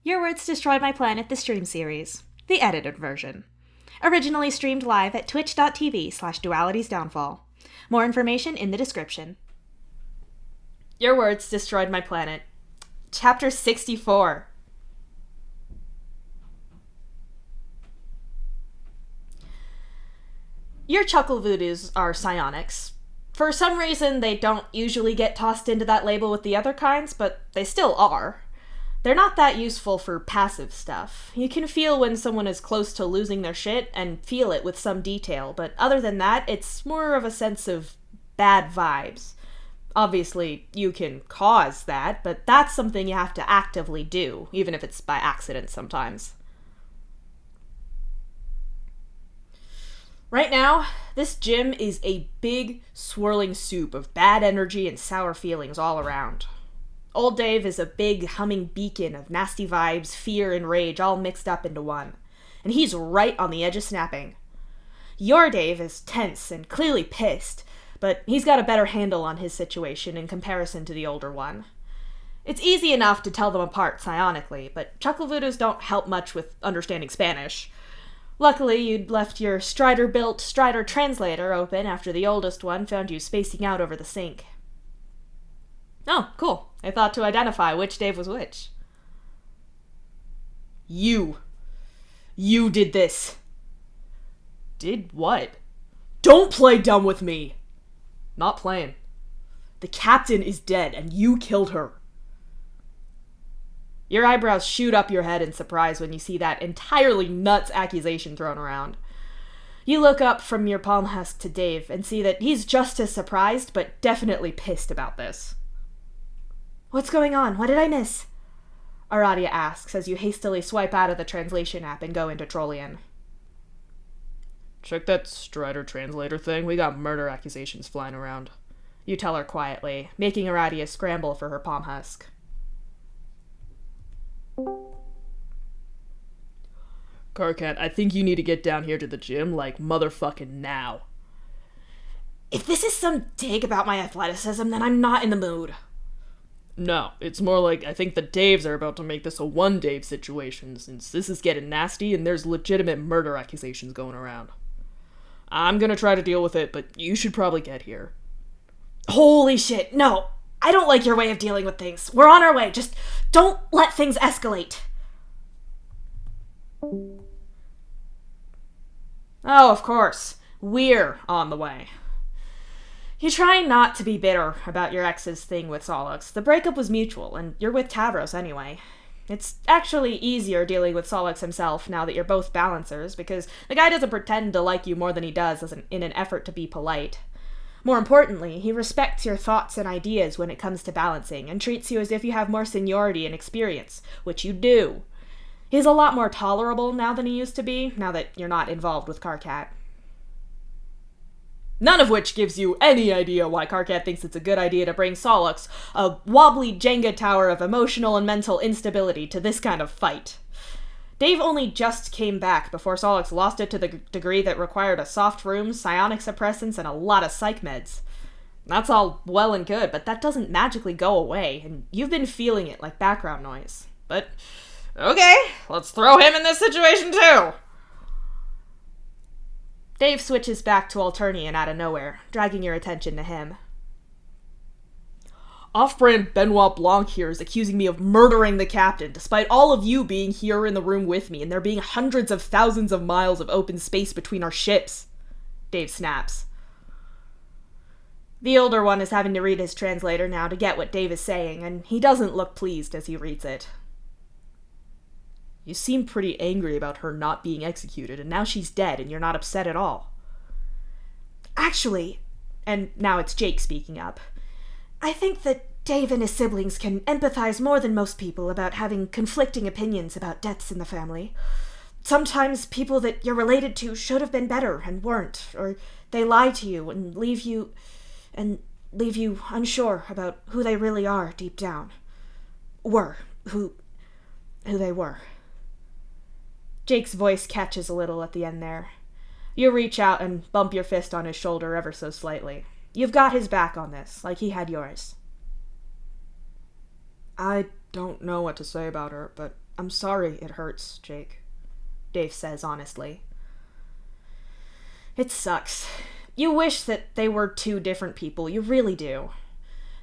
Your Words Destroyed My Planet, the stream series. The edited version. Originally streamed live at twitch.tv/dualitiesdownfall. More information in the description. Your Words Destroyed My Planet. Chapter 64. Your chuckle voodoos are psionics. For some reason, they don't usually get tossed into that label with the other kinds, but they still are. They're not that useful for passive stuff. You can feel when someone is close to losing their shit and feel it with some detail, but other than that, it's more of a sense of bad vibes. Obviously, you can cause that, but that's something you have to actively do, even if it's by accident sometimes. Right now, this gym is a big, swirling soup of bad energy and sour feelings all around. Old Dave is a big, humming beacon of nasty vibes, fear, and rage all mixed up into one. And he's right on the edge of snapping. Your Dave is tense and clearly pissed, but he's got a better handle on his situation in comparison to the older one. It's easy enough to tell them apart psionically, but chuckle voodoos don't help much with understanding Spanish. Luckily, you'd left your Strider-built Strider translator open after the oldest one found you spacing out over the sink. Oh, cool. I thought to identify which Dave was which. You did this. Did what? Don't play dumb with me. Not playing. The captain is dead and you killed her. Your eyebrows shoot up your head in surprise when you see that entirely nuts accusation thrown around. You look up from your palm husk to Dave and see that he's just as surprised, but definitely pissed about this. What's going on? What did I miss? Aradia asks as you hastily swipe out of the translation app and go into Trollian. Check that Strider translator thing. We got murder accusations flying around. You tell her quietly, making Aradia scramble for her palm husk. Carcat, I think you need to get down here to the gym, like, motherfucking now. If this is some dig about my athleticism, then I'm not in the mood. No, it's more like I think the Daves are about to make this a one Dave situation, since this is getting nasty and there's legitimate murder accusations going around. I'm gonna try to deal with it, but you should probably get here. Holy shit, no! I don't like your way of dealing with things. We're on our way, just don't let things escalate. Oh, of course. We're on the way. You try not to be bitter about your ex's thing with Solix. The breakup was mutual, and you're with Tavros anyway. It's actually easier dealing with Solix himself now that you're both balancers, because the guy doesn't pretend to like you more than he does in an effort to be polite. More importantly, he respects your thoughts and ideas when it comes to balancing, and treats you as if you have more seniority and experience, which you do. He's a lot more tolerable now than he used to be, now that you're not involved with Carcat. None of which gives you any idea why Carcat thinks it's a good idea to bring Solix, a wobbly Jenga tower of emotional and mental instability, to this kind of fight. Dave only just came back before Solix lost it to the degree that required a soft room, psionic suppressants, and a lot of psych meds. That's all well and good, but that doesn't magically go away, and you've been feeling it like background noise. But, okay, let's throw him in this situation too! Dave switches back to Alternian out of nowhere, dragging your attention to him. Off-brand Benoit Blanc here is accusing me of murdering the captain, despite all of you being here in the room with me and there being hundreds of thousands of miles of open space between our ships. Dave snaps. The older one is having to read his translator now to get what Dave is saying, and he doesn't look pleased as he reads it. You seem pretty angry about her not being executed, and now she's dead, and you're not upset at all. Actually, and now it's Jake speaking up, I think that Dave and his siblings can empathize more than most people about having conflicting opinions about deaths in the family. Sometimes people that you're related to should have been better and weren't, or they lie to you and leave you unsure about who they really are deep down. Who they were. Jake's voice catches a little at the end there. You reach out and bump your fist on his shoulder ever so slightly. You've got his back on this, like he had yours. I don't know what to say about her, but I'm sorry it hurts, Jake, Dave says honestly. It sucks. You wish that they were two different people, you really do.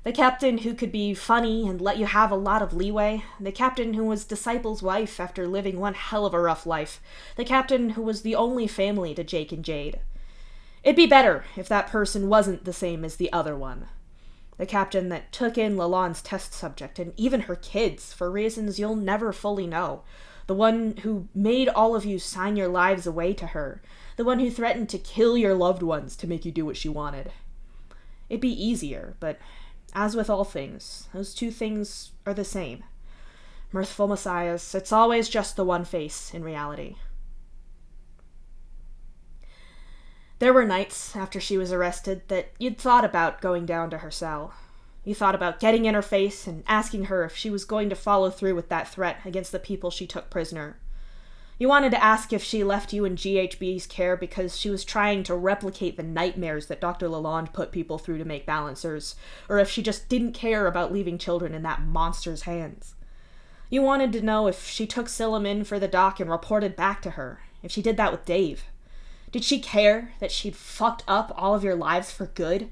The captain who could be funny and let you have a lot of leeway. The captain who was Disciple's wife after living one hell of a rough life. The captain who was the only family to Jake and Jade. It'd be better if that person wasn't the same as the other one. The captain that took in Lalonde's test subject and even her kids for reasons you'll never fully know. The one who made all of you sign your lives away to her. The one who threatened to kill your loved ones to make you do what she wanted. It'd be easier, but as with all things, those two things are the same. Mirthful messiahs, it's always just the one face in reality. There were nights after she was arrested that you'd thought about going down to her cell. You thought about getting in her face and asking her if she was going to follow through with that threat against the people she took prisoner. You wanted to ask if she left you in GHB's care because she was trying to replicate the nightmares that Dr. Lalonde put people through to make balancers, or if she just didn't care about leaving children in that monster's hands. You wanted to know if she took Silem in for the doc and reported back to her, if she did that with Dave. Did she care that she'd fucked up all of your lives for good?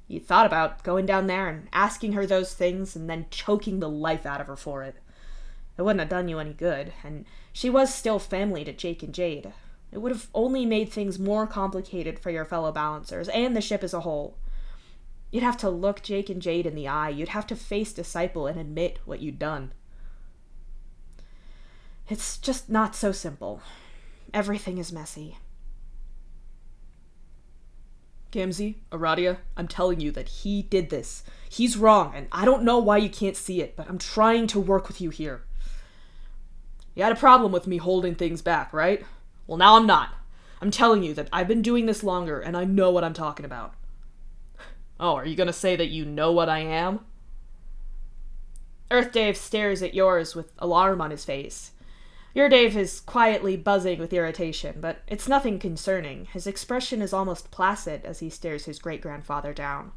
You thought about going down there and asking her those things and then choking the life out of her for it. It wouldn't have done you any good, and she was still family to Jake and Jade. It would have only made things more complicated for your fellow balancers, and the ship as a whole. You'd have to look Jake and Jade in the eye. You'd have to face Disciple and admit what you'd done. It's just not so simple. Everything is messy. Gamzee, Aradia, I'm telling you that he did this. He's wrong, and I don't know why you can't see it, but I'm trying to work with you here. You had a problem with me holding things back, right? Well, now I'm not. I'm telling you that I've been doing this longer, and I know what I'm talking about. Oh, are you gonna say that you know what I am? Earth Dave stares at yours with alarm on his face. Your Dave is quietly buzzing with irritation, but it's nothing concerning. His expression is almost placid as he stares his great-grandfather down.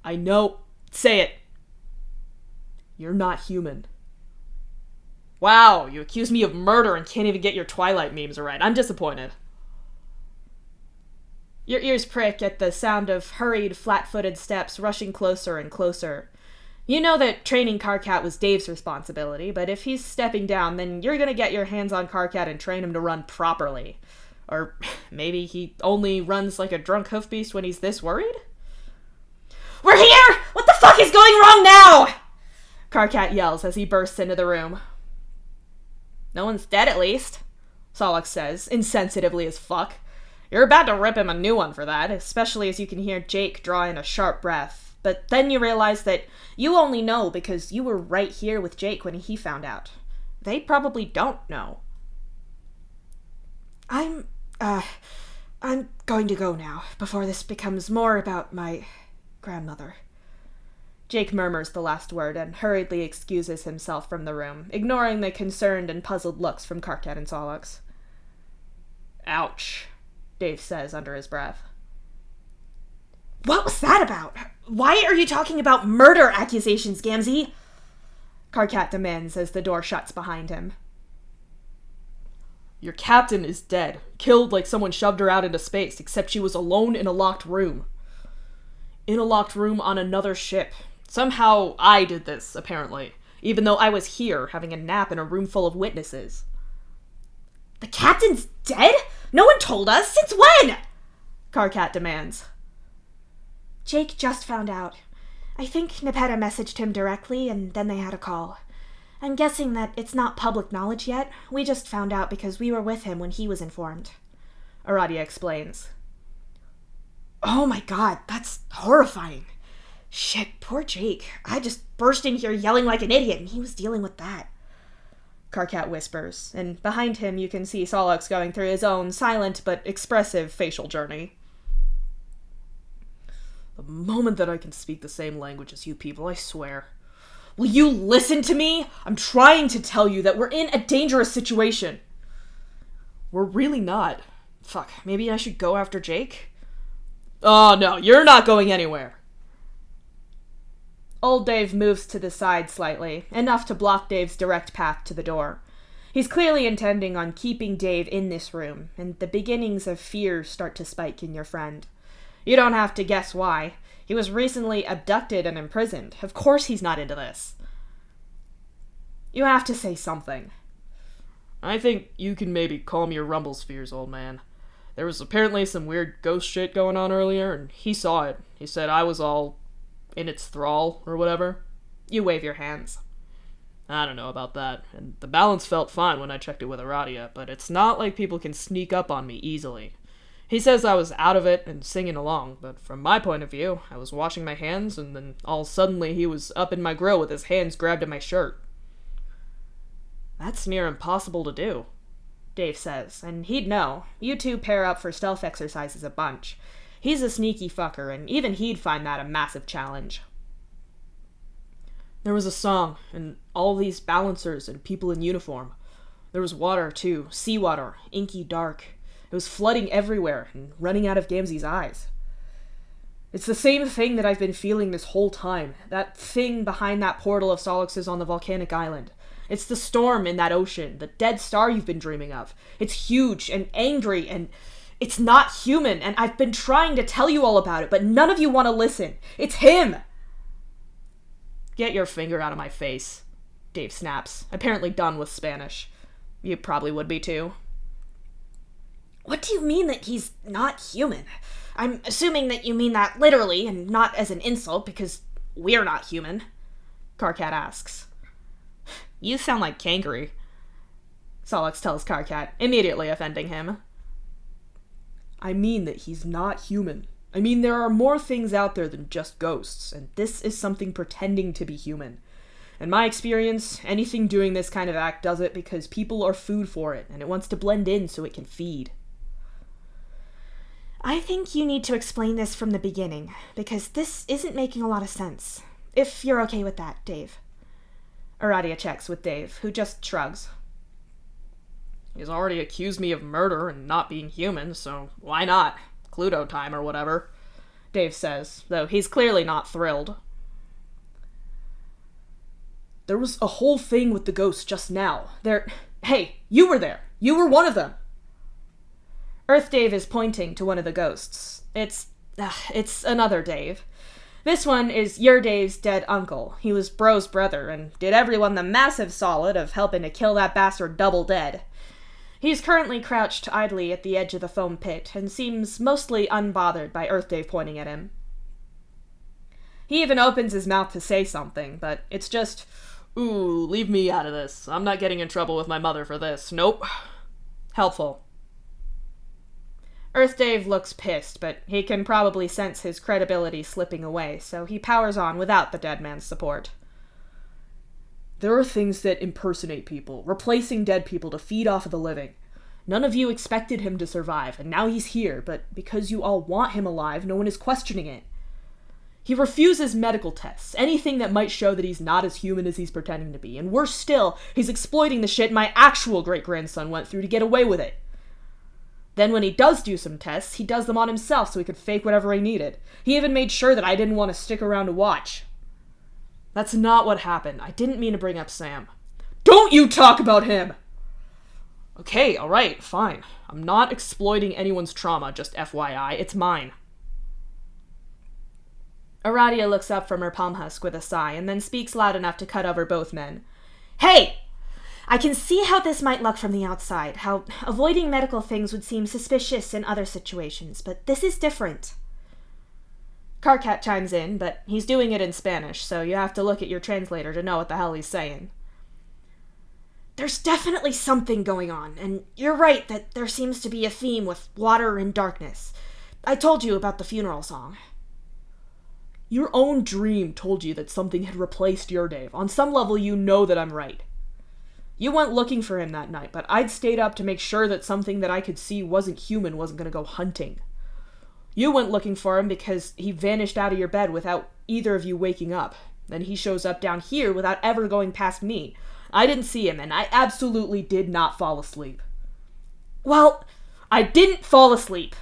I know. Say it. You're not human. Wow, you accuse me of murder and can't even get your Twilight memes right. I'm disappointed. Your ears prick at the sound of hurried, flat-footed steps rushing closer and closer. You know that training Karkat was Dave's responsibility, but if he's stepping down, then you're gonna get your hands on Karkat and train him to run properly. Or maybe he only runs like a drunk hoofbeast when he's this worried? We're here! What the fuck is going wrong now? Karkat yells as he bursts into the room. No one's dead, at least, Solix says, insensitively as fuck. You're about to rip him a new one for that, especially as you can hear Jake draw in a sharp breath. But then you realize that you only know because you were right here with Jake when he found out. They probably don't know. I'm going to go now, before this becomes more about my grandmother. Jake murmurs the last word and hurriedly excuses himself from the room, ignoring the concerned and puzzled looks from Karkat and Solix. Ouch, Dave says under his breath. What was that about? Why are you talking about murder accusations, Gamzee? Karkat demands as the door shuts behind him. Your captain is dead, killed like someone shoved her out into space, except she was alone in a locked room. In a locked room on another ship. Somehow I did this, apparently, even though I was here having a nap in a room full of witnesses. The captain's dead? No one told us! Since when? Karkat demands. Jake just found out. I think Nepeta messaged him directly, and then they had a call. I'm guessing that it's not public knowledge yet. We just found out because we were with him when he was informed. Aradia explains. Oh my god, that's horrifying. Shit, poor Jake. I just burst in here yelling like an idiot, and he was dealing with that. Karkat whispers, and behind him you can see Solix going through his own silent but expressive facial journey. The moment that I can speak the same language as you people, I swear. Will you listen to me? I'm trying to tell you that we're in a dangerous situation. We're really not. Fuck, maybe I should go after Jake? Oh no, you're not going anywhere. Old Dave moves to the side slightly, enough to block Dave's direct path to the door. He's clearly intending on keeping Dave in this room, and the beginnings of fear start to spike in your friend. You don't have to guess why. He was recently abducted and imprisoned. Of course he's not into this. You have to say something. I think you can maybe calm your rumbles fears, old man. There was apparently some weird ghost shit going on earlier, and he saw it. He said I was all in its thrall, or whatever. You wave your hands. I don't know about that, and the balance felt fine when I checked it with Aradia, but it's not like people can sneak up on me easily. He says I was out of it and singing along, but from my point of view, I was washing my hands, and then all suddenly he was up in my grill with his hands grabbed at my shirt. That's near impossible to do, Dave says, and he'd know. You two pair up for stealth exercises a bunch. He's a sneaky fucker, and even he'd find that a massive challenge. There was a song, and all these balancers and people in uniform. There was water, too. Seawater, inky dark. It was flooding everywhere and running out of Gamzee's eyes. It's the same thing that I've been feeling this whole time. That thing behind that portal of Solix's on the volcanic island. It's the storm in that ocean, the dead star you've been dreaming of. It's huge and angry and it's not human, and I've been trying to tell you all about it, but none of you want to listen. It's him! Get your finger out of my face, Dave snaps, apparently done with Spanish. You probably would be too. What do you mean that he's not human? I'm assuming that you mean that literally and not as an insult because we're not human, Karkat asks. You sound like Kangaroo, Solix tells Karkat, immediately offending him. I mean that he's not human. I mean there are more things out there than just ghosts, and this is something pretending to be human. In my experience, anything doing this kind of act does it because people are food for it, and it wants to blend in so it can feed. I think you need to explain this from the beginning, because this isn't making a lot of sense. If you're okay with that, Dave. Aradia checks with Dave, who just shrugs. He's already accused me of murder and not being human, so why not? Cluedo time or whatever, Dave says, though he's clearly not thrilled. There was a whole thing with the ghosts just now. Hey, you were there. You were one of them. Earth Dave is pointing to one of the ghosts. It's another Dave. This one is your Dave's dead uncle. He was Bro's brother and did everyone the massive solid of helping to kill that bastard double dead. He's currently crouched idly at the edge of the foam pit and seems mostly unbothered by Earth Dave pointing at him. He even opens his mouth to say something, but it's just, ooh, leave me out of this. I'm not getting in trouble with my mother for this. Nope. Helpful. Earth Dave looks pissed, but he can probably sense his credibility slipping away, so he powers on without the dead man's support. There are things that impersonate people, replacing dead people to feed off of the living. None of you expected him to survive, and now he's here, but because you all want him alive, no one is questioning it. He refuses medical tests, anything that might show that he's not as human as he's pretending to be, and worse still, he's exploiting the shit my actual great-grandson went through to get away with it. Then when he does do some tests, he does them on himself so he could fake whatever he needed. He even made sure that I didn't want to stick around to watch. That's not what happened. I didn't mean to bring up Sam. Don't you talk about him! Okay, alright, fine. I'm not exploiting anyone's trauma, just FYI. It's mine. Aradia looks up from her palm husk with a sigh, and then speaks loud enough to cut over both men. Hey! I can see how this might look from the outside, how avoiding medical things would seem suspicious in other situations, but this is different. Karkat chimes in, but he's doing it in Spanish, so you have to look at your translator to know what the hell he's saying. There's definitely something going on, and you're right that there seems to be a theme with water and darkness. I told you about the funeral song. Your own dream told you that something had replaced your Dave. On some level, you know that I'm right. You went looking for him that night, but I'd stayed up to make sure that something that I could see wasn't human wasn't going to go hunting. You went looking for him because he vanished out of your bed without either of you waking up. Then he shows up down here without ever going past me. I didn't see him, and I absolutely did not fall asleep. Well, I didn't fall asleep.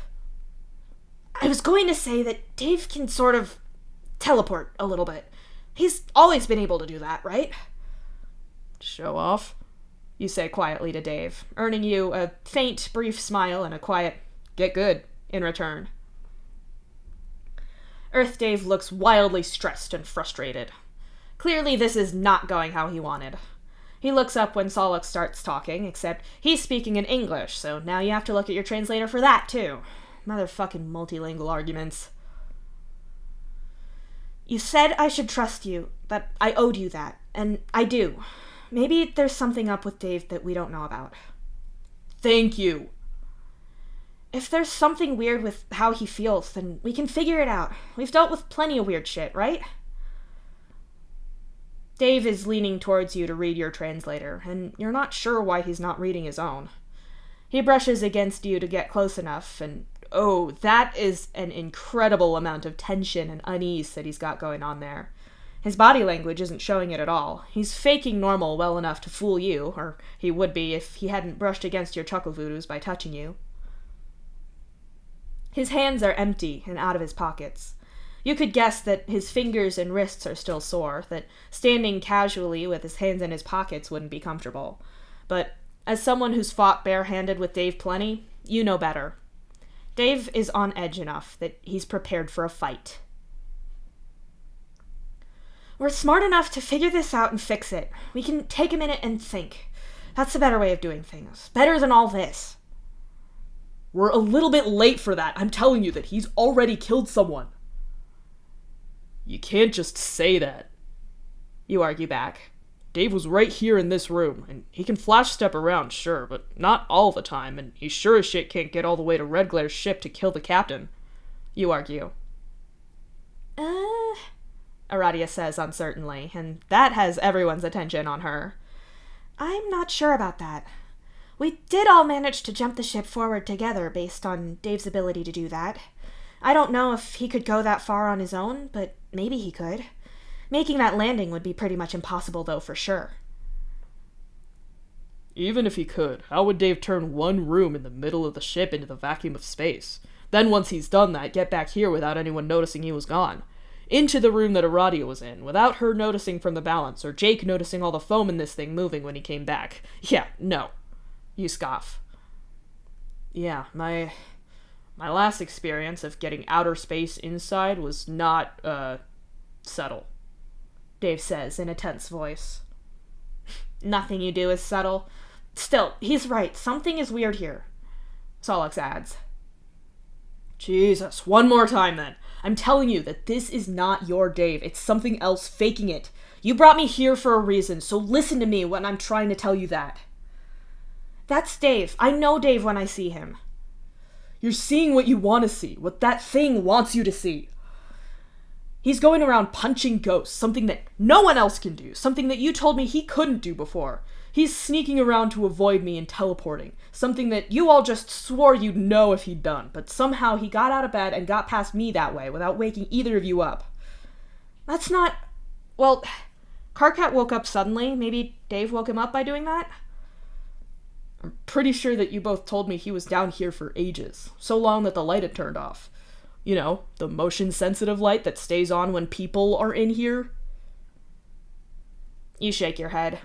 I was going to say that Dave can sort of teleport a little bit. He's always been able to do that, right? Show off, you say quietly to Dave, earning you a faint, brief smile and a quiet, get good, in return. Earth Dave looks wildly stressed and frustrated. Clearly this is not going how he wanted. He looks up when Solok starts talking, except he's speaking in English, so now you have to look at your translator for that, too. Motherfucking multilingual arguments. You said I should trust you, that I owed you that, and I do. Maybe there's something up with Dave that we don't know about. Thank you. If there's something weird with how he feels, then we can figure it out. We've dealt with plenty of weird shit, right? Dave is leaning towards you to read your translator, and you're not sure why he's not reading his own. He brushes against you to get close enough, and oh, that is an incredible amount of tension and unease that he's got going on there. His body language isn't showing it at all. He's faking normal well enough to fool you, or he would be if he hadn't brushed against your chuckle voodoos by touching you. His hands are empty and out of his pockets. You could guess that his fingers and wrists are still sore, that standing casually with his hands in his pockets wouldn't be comfortable. But as someone who's fought barehanded with Dave plenty, you know better. Dave is on edge enough that he's prepared for a fight. We're smart enough to figure this out and fix it. We can take a minute and think. That's a better way of doing things. Better than all this. We're a little bit late for that. I'm telling you that he's already killed someone. You can't just say that, you argue back. Dave was right here in this room, and he can flash step around, sure, but not all the time, and he sure as shit can't get all the way to Red Glare's ship to kill the captain, you argue. Aradia says uncertainly, and that has everyone's attention on her. I'm not sure about that. We did all manage to jump the ship forward together based on Dave's ability to do that. I don't know if he could go that far on his own, but maybe he could. Making that landing would be pretty much impossible, though, for sure. Even if he could, how would Dave turn one room in the middle of the ship into the vacuum of space? Then once he's done that, get back here without anyone noticing he was gone. Into the room that Aradia was in, without her noticing from the balance, or Jake noticing all the foam in this thing moving when he came back. Yeah, no. You scoff. Yeah, my last experience of getting outer space inside was not, subtle, Dave says in a tense voice. Nothing you do is subtle. Still, he's right. Something is weird here, Solix adds. Jesus, one more time then. I'm telling you that this is not your Dave. It's something else faking it. You brought me here for a reason, so listen to me when I'm trying to tell you that. That's Dave. I know Dave when I see him. You're seeing what you want to see, what that thing wants you to see. He's going around punching ghosts, something that no one else can do, something that you told me he couldn't do before. He's sneaking around to avoid me and teleporting, something that you all just swore you'd know if he'd done, but somehow he got out of bed and got past me that way without waking either of you up. That's not... Well, Karkat woke up suddenly. Maybe Dave woke him up by doing that? I'm pretty sure that you both told me he was down here for ages, so long that the light had turned off. You know, the motion-sensitive light that stays on when people are in here. You shake your head.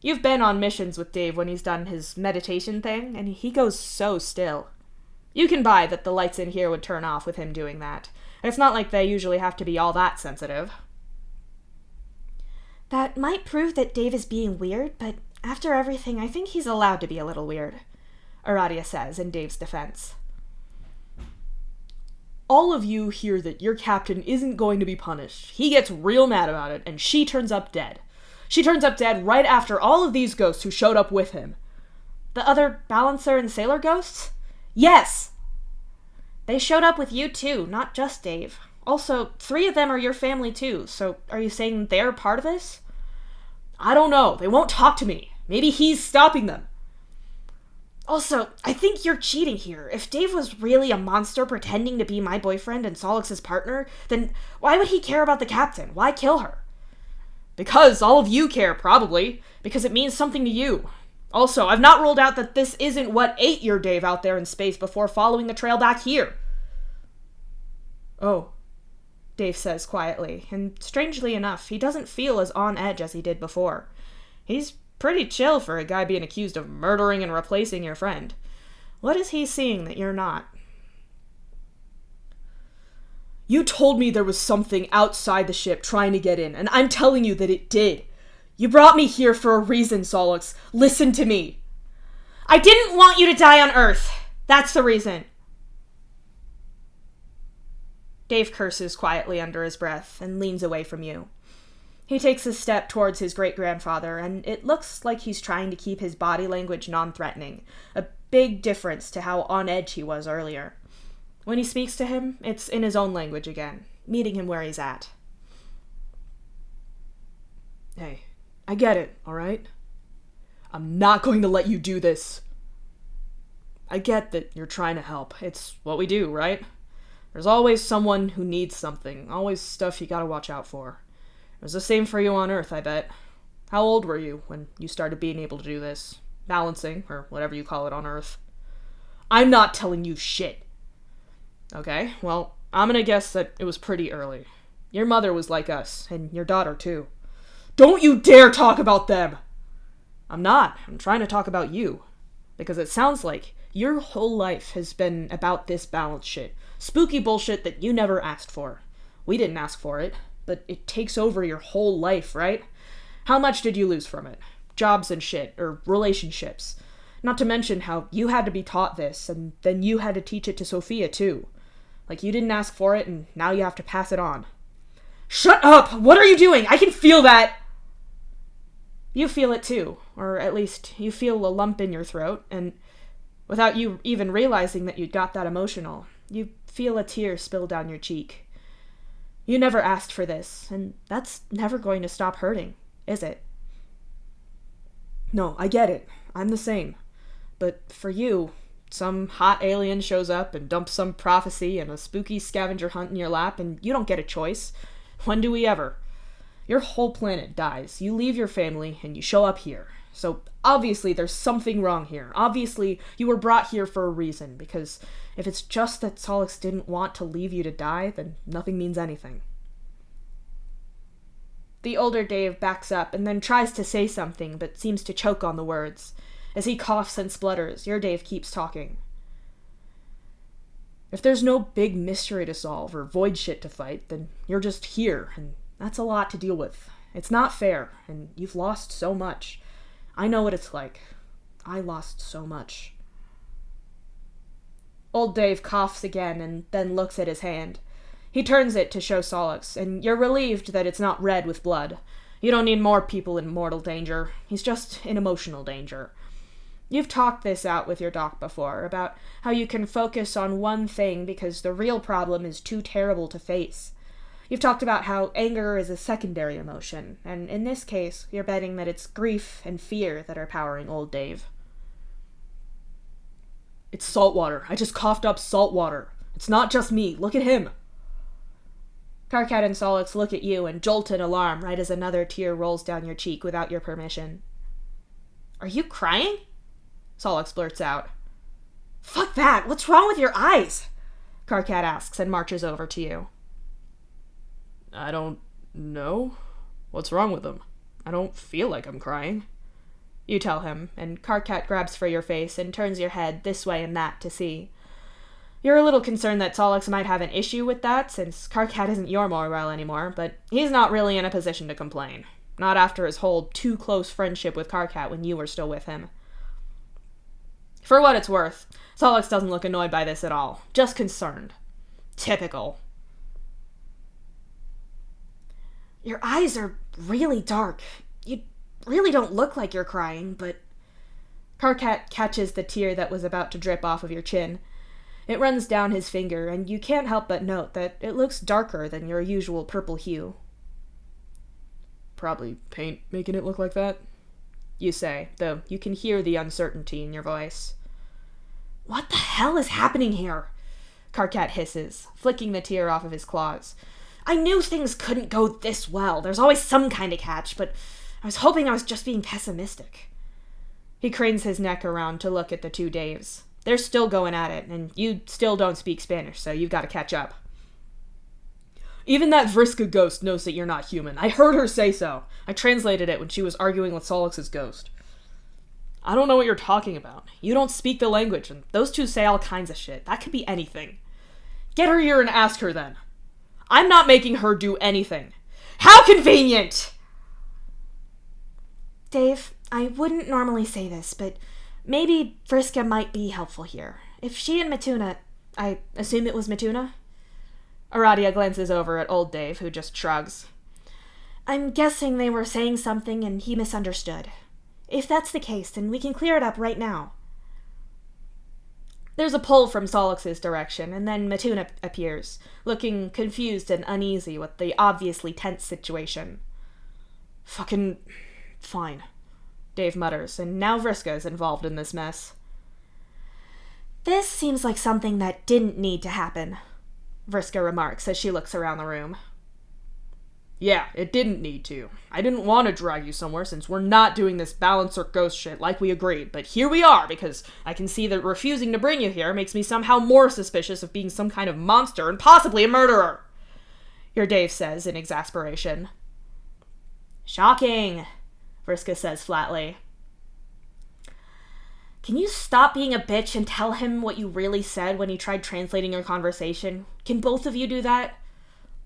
You've been on missions with Dave when he's done his meditation thing, and he goes so still. You can buy that the lights in here would turn off with him doing that. It's not like they usually have to be all that sensitive. That might prove that Dave is being weird, but after everything, I think he's allowed to be a little weird, Aradia says in Dave's defense. All of you hear that your captain isn't going to be punished. He gets real mad about it, and she turns up dead. She turns up dead right after all of these ghosts who showed up with him. The other Balancer and Sailor ghosts? Yes! They showed up with you too, not just Dave. Also, 3 of them are your family too, so are you saying they're part of this? I don't know. They won't talk to me. Maybe he's stopping them. Also, I think you're cheating here. If Dave was really a monster pretending to be my boyfriend and Solix's partner, then why would he care about the captain? Why kill her? Because all of you care, probably. Because it means something to you. Also, I've not ruled out that this isn't what ate your Dave out there in space before following the trail back here. Oh. Dave says quietly, and strangely enough, he doesn't feel as on edge as he did before. He's pretty chill for a guy being accused of murdering and replacing your friend. What is he seeing that you're not? You told me there was something outside the ship trying to get in, and I'm telling you that it did. You brought me here for a reason, Solix. Listen to me. I didn't want you to die on Earth. That's the reason. Dave curses quietly under his breath and leans away from you. He takes a step towards his great-grandfather, and it looks like he's trying to keep his body language non-threatening, a big difference to how on edge he was earlier. When he speaks to him, it's in his own language again, meeting him where he's at. Hey, I get it, alright? I'm not going to let you do this. I get that you're trying to help. It's what we do, right? There's always someone who needs something, always stuff you gotta watch out for. It was the same for you on Earth, I bet. How old were you when you started being able to do this? Balancing, or whatever you call it on Earth. I'm not telling you shit. Okay, well, I'm gonna guess that it was pretty early. Your mother was like us, and your daughter too. Don't you dare talk about them! I'm not. I'm trying to talk about you. Because it sounds like your whole life has been about this balance shit. Spooky bullshit that you never asked for. We didn't ask for it, but it takes over your whole life, right? How much did you lose from it? Jobs and shit, or relationships. Not to mention how you had to be taught this, and then you had to teach it to Sophia too. Like you didn't ask for it, and now you have to pass it on. Shut up! What are you doing? I can feel that! You feel it too, or at least you feel a lump in your throat, and without you even realizing that you'd got that emotional, you feel a tear spill down your cheek. You never asked for this, and that's never going to stop hurting, is it? No, I get it. I'm the same. But for you, some hot alien shows up and dumps some prophecy and a spooky scavenger hunt in your lap, and you don't get a choice. When do we ever? Your whole planet dies. You leave your family, and you show up here. So obviously there's something wrong here. Obviously you were brought here for a reason, because if it's just that Solix didn't want to leave you to die, then nothing means anything. The older Dave backs up and then tries to say something, but seems to choke on the words. As he coughs and splutters, your Dave keeps talking. If there's no big mystery to solve or void shit to fight, then you're just here, and that's a lot to deal with. It's not fair, and you've lost so much. I know what it's like. I lost so much. Old Dave coughs again and then looks at his hand. He turns it to show Solix, and you're relieved that it's not red with blood. You don't need more people in mortal danger. He's just in emotional danger. You've talked this out with your doc before, about how you can focus on one thing because the real problem is too terrible to face. You've talked about how anger is a secondary emotion, and in this case, you're betting that it's grief and fear that are powering old Dave. It's salt water. I just coughed up salt water. It's not just me. Look at him. Karkat and Solix look at you and jolt in alarm right as another tear rolls down your cheek without your permission. Are you crying? Solix blurts out. Fuck that! What's wrong with your eyes? Karkat asks and marches over to you. I don't know. What's wrong with them? I don't feel like I'm crying. You tell him, and Karkat grabs for your face and turns your head this way and that to see. You're a little concerned that Solix might have an issue with that, since Karkat isn't your Morwell anymore, but he's not really in a position to complain. Not after his whole too-close friendship with Karkat when you were still with him. For what it's worth, Solix doesn't look annoyed by this at all. Just concerned. Typical. Your eyes are really dark. You really don't look like you're crying, but... Karkat catches the tear that was about to drip off of your chin. It runs down his finger, and you can't help but note that it looks darker than your usual purple hue. Probably paint making it look like that, you say, though you can hear the uncertainty in your voice. What the hell is happening here? Karkat hisses, flicking the tear off of his claws. I knew things couldn't go this well. There's always some kind of catch, but I was hoping I was just being pessimistic. He cranes his neck around to look at the two Daves. They're still going at it, and you still don't speak Spanish, so you've got to catch up. Even that Vriska ghost knows that you're not human. I heard her say so. I translated it when she was arguing with Solix's ghost. I don't know what you're talking about. You don't speak the language, and those two say all kinds of shit. That could be anything. Get her here and ask her then. I'm not making her do anything. How convenient! Dave, I wouldn't normally say this, but maybe Vriska might be helpful here. If she and Matuna... I assume it was Matuna? Aradia glances over at old Dave, who just shrugs. I'm guessing they were saying something and he misunderstood. If that's the case, then we can clear it up right now. There's a pull from Solix's direction, and then Matuna appears, looking confused and uneasy with the obviously tense situation. Fucking fine, Dave mutters, and now Vriska is involved in this mess. This seems like something that didn't need to happen, Vriska remarks as she looks around the room. Yeah, it didn't need to. I didn't want to drag you somewhere since we're not doing this balancer ghost shit like we agreed, but here we are because I can see that refusing to bring you here makes me somehow more suspicious of being some kind of monster and possibly a murderer, your Dave says in exasperation. Shocking, Vriska says flatly. Can you stop being a bitch and tell him what you really said when he tried translating your conversation? Can both of you do that?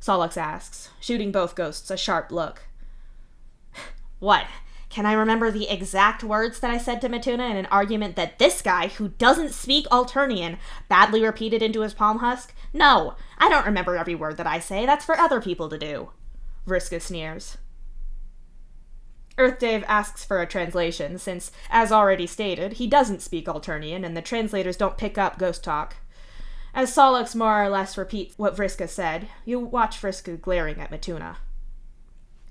Solix asks, shooting both ghosts a sharp look. What? Can I remember the exact words that I said to Matuna in an argument that this guy, who doesn't speak Alternian, badly repeated into his palm husk? No, I don't remember every word that I say. That's for other people to do. Vriska sneers. Earth Dave asks for a translation, since, as already stated, he doesn't speak Alternian and the translators don't pick up ghost talk. As Solix more or less repeats what Vriska said, you watch Vriska glaring at Matuna.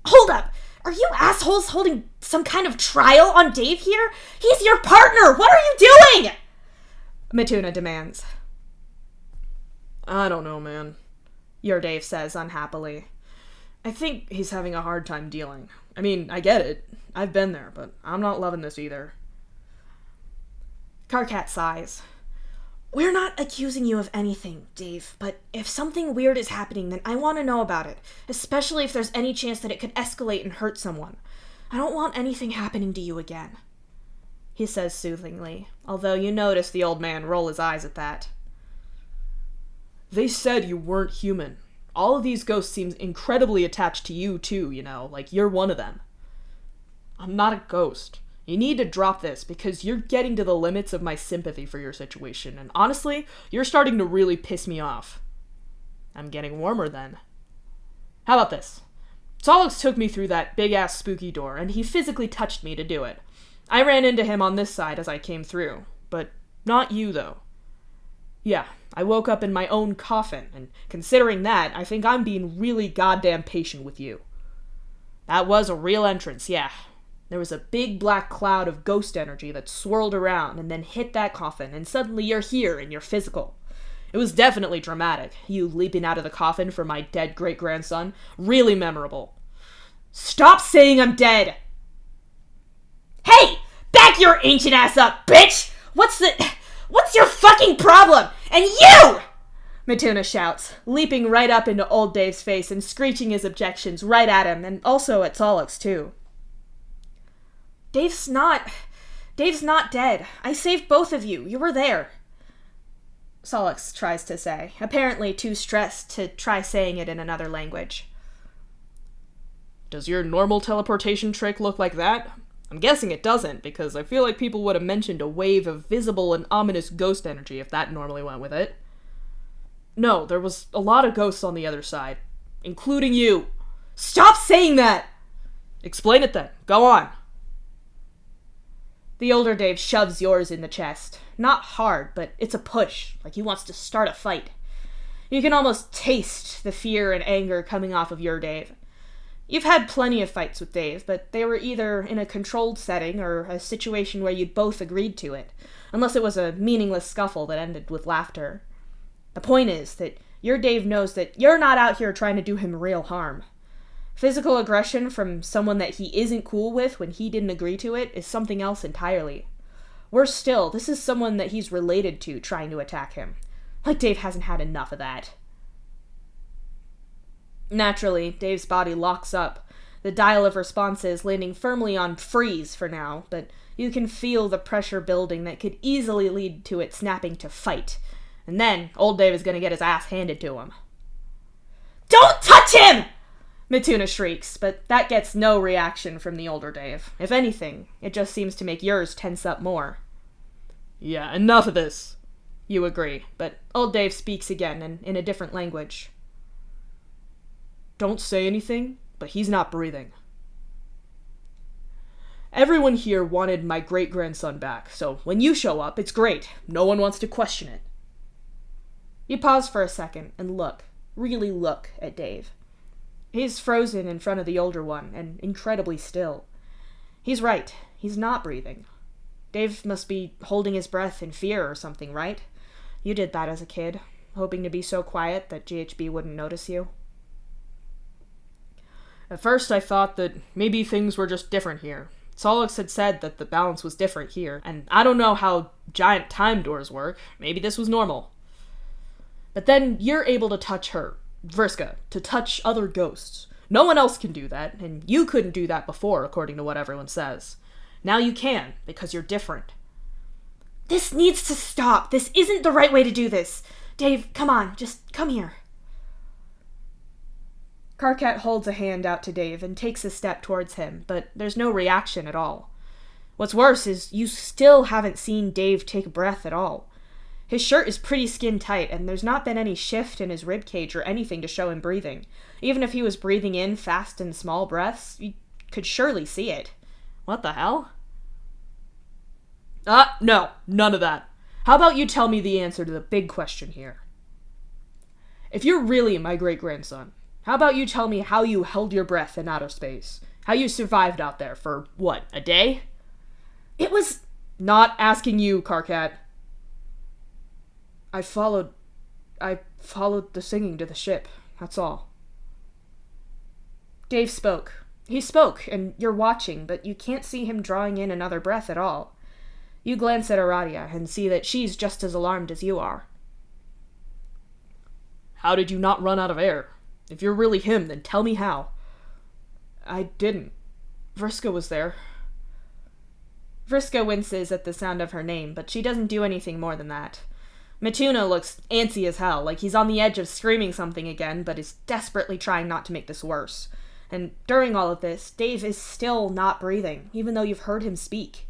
Hold up! Are you assholes holding some kind of trial on Dave here? He's your partner! What are you doing? Matuna demands. I don't know, man, your Dave says unhappily. I think he's having a hard time dealing. I mean, I get it. I've been there, but I'm not loving this either. Karkat sighs. We're not accusing you of anything, Dave, but if something weird is happening, then I want to know about it, especially if there's any chance that it could escalate and hurt someone. I don't want anything happening to you again, he says soothingly, although you notice the old man roll his eyes at that. They said you weren't human. All of these ghosts seem incredibly attached to you too, you know, like you're one of them. I'm not a ghost. You need to drop this because you're getting to the limits of my sympathy for your situation, and honestly, you're starting to really piss me off. I'm getting warmer then. How about this? Solix took me through that big-ass spooky door, and he physically touched me to do it. I ran into him on this side as I came through, but not you, though. Yeah, I woke up in my own coffin, and considering that, I think I'm being really goddamn patient with you. That was a real entrance, yeah. There was a big black cloud of ghost energy that swirled around and then hit that coffin, and suddenly you're here and you're physical. It was definitely dramatic, you leaping out of the coffin for my dead great-grandson. Really memorable. Stop saying I'm dead! Hey! Back your ancient ass up, bitch! What's your fucking problem? And you! Matuna shouts, leaping right up into old Dave's face and screeching his objections right at him, and also at Solix, too. Dave's not dead. I saved both of you. You were there. Solix tries to say, apparently too stressed to try saying it in another language. Does your normal teleportation trick look like that? I'm guessing it doesn't, because I feel like people would have mentioned a wave of visible and ominous ghost energy if that normally went with it. No, there was a lot of ghosts on the other side, including you. Stop saying that! Explain it then. Go on. The older Dave shoves yours in the chest. Not hard, but it's a push, like he wants to start a fight. You can almost taste the fear and anger coming off of your Dave. You've had plenty of fights with Dave, but they were either in a controlled setting or a situation where you'd both agreed to it, unless it was a meaningless scuffle that ended with laughter. The point is that your Dave knows that you're not out here trying to do him real harm. Physical aggression from someone that he isn't cool with when he didn't agree to it is something else entirely. Worse still, this is someone that he's related to trying to attack him. Like Dave hasn't had enough of that. Naturally, Dave's body locks up, the dial of responses landing firmly on freeze for now, but you can feel the pressure building that could easily lead to it snapping to fight. And then, old Dave is gonna get his ass handed to him. "Don't touch him!" Mituna shrieks, but that gets no reaction from the older Dave. If anything, it just seems to make yours tense up more. "Yeah, enough of this." You agree, but old Dave speaks again and in a different language. "Don't say anything, but he's not breathing. Everyone here wanted my great-grandson back, so when you show up, it's great. No one wants to question it." You pause for a second and really look at Dave. He's frozen in front of the older one and incredibly still. He's right, he's not breathing. Dave must be holding his breath in fear or something, right? You did that as a kid, hoping to be so quiet that GHB wouldn't notice you. At first I thought that maybe things were just different here. Solix had said that the balance was different here, and I don't know how giant time doors work. Maybe this was normal. But then you're able to touch her, Vriska, to touch other ghosts. No one else can do that, and you couldn't do that before, according to what everyone says. Now you can, because you're different. This needs to stop. This isn't the right way to do this. Dave, come on, just come here. Karkat holds a hand out to Dave and takes a step towards him, but there's no reaction at all. What's worse is you still haven't seen Dave take a breath at all. His shirt is pretty skin tight, and there's not been any shift in his ribcage or anything to show him breathing. Even if he was breathing in fast and small breaths, you could surely see it. What the hell? No, none of that. How about you tell me the answer to the big question here? If you're really my great-grandson, how about you tell me how you held your breath in outer space? How you survived out there for, what, a day? It was... Not asking you, Karkat. I followed the singing to the ship. That's all. Dave spoke. He spoke, and you're watching, but you can't see him drawing in another breath at all. You glance at Aradia and see that she's just as alarmed as you are. How did you not run out of air? If you're really him, then tell me how. I didn't. Vriska was there. Vriska winces at the sound of her name, but she doesn't do anything more than that. Mituna looks antsy as hell, like he's on the edge of screaming something again, but is desperately trying not to make this worse. And during all of this, Dave is still not breathing, even though you've heard him speak.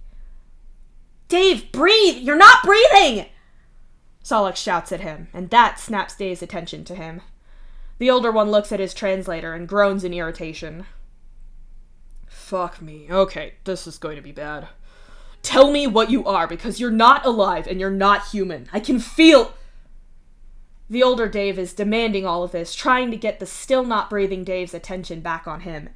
Dave, breathe! You're not breathing! Solix shouts at him, and that snaps Dave's attention to him. The older one looks at his translator and groans in irritation. Fuck me. Okay, this is going to be bad. Tell me what you are, because you're not alive and you're not human. I can feel... The older Dave is demanding all of this, trying to get the still not breathing Dave's attention back on him.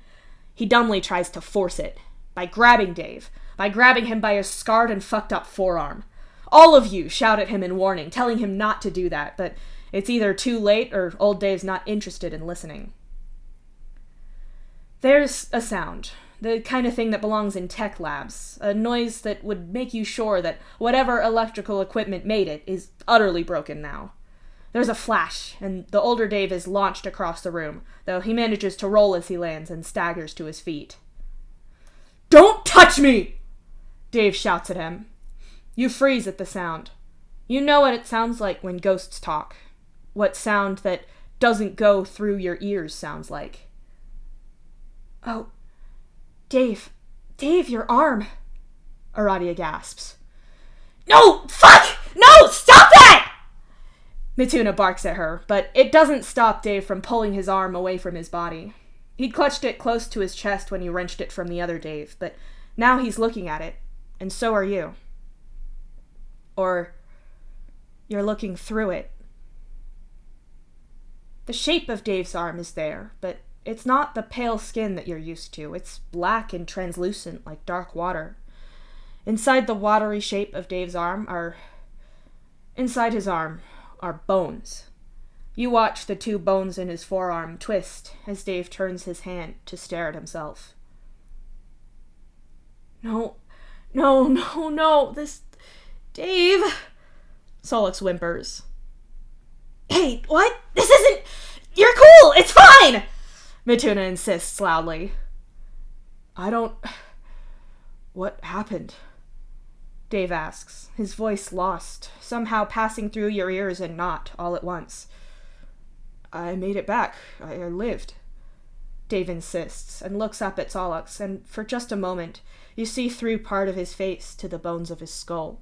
He dumbly tries to force it, by grabbing Dave, by grabbing him by his scarred and fucked up forearm. All of you shout at him in warning, telling him not to do that, but it's either too late or old Dave's not interested in listening. There's a sound, the kind of thing that belongs in tech labs, a noise that would make you sure that whatever electrical equipment made it is utterly broken now. There's a flash, and the older Dave is launched across the room, though he manages to roll as he lands and staggers to his feet. Don't touch me! Dave shouts at him. You freeze at the sound. You know what it sounds like when ghosts talk. What sound that doesn't go through your ears sounds like. Oh, Dave, your arm, Aradia gasps. No, fuck! No, stop that! Mituna barks at her, but it doesn't stop Dave from pulling his arm away from his body. He'd clutched it close to his chest when he wrenched it from the other Dave, but now he's looking at it, and so are you. Or you're looking through it. The shape of Dave's arm is there, but it's not the pale skin that you're used to. It's black and translucent like dark water. Inside the watery shape of Dave's arm are bones. You watch the two bones in his forearm twist as Dave turns his hand to stare at himself. No, this... Dave... Solix whimpers. Hey, what? This isn't... You're cool! It's fine! Mituna insists loudly. What happened? Dave asks, his voice lost, somehow passing through your ears and not all at once. I made it back. I lived. Dave insists, and looks up at Solix, and for just a moment, you see through part of his face to the bones of his skull.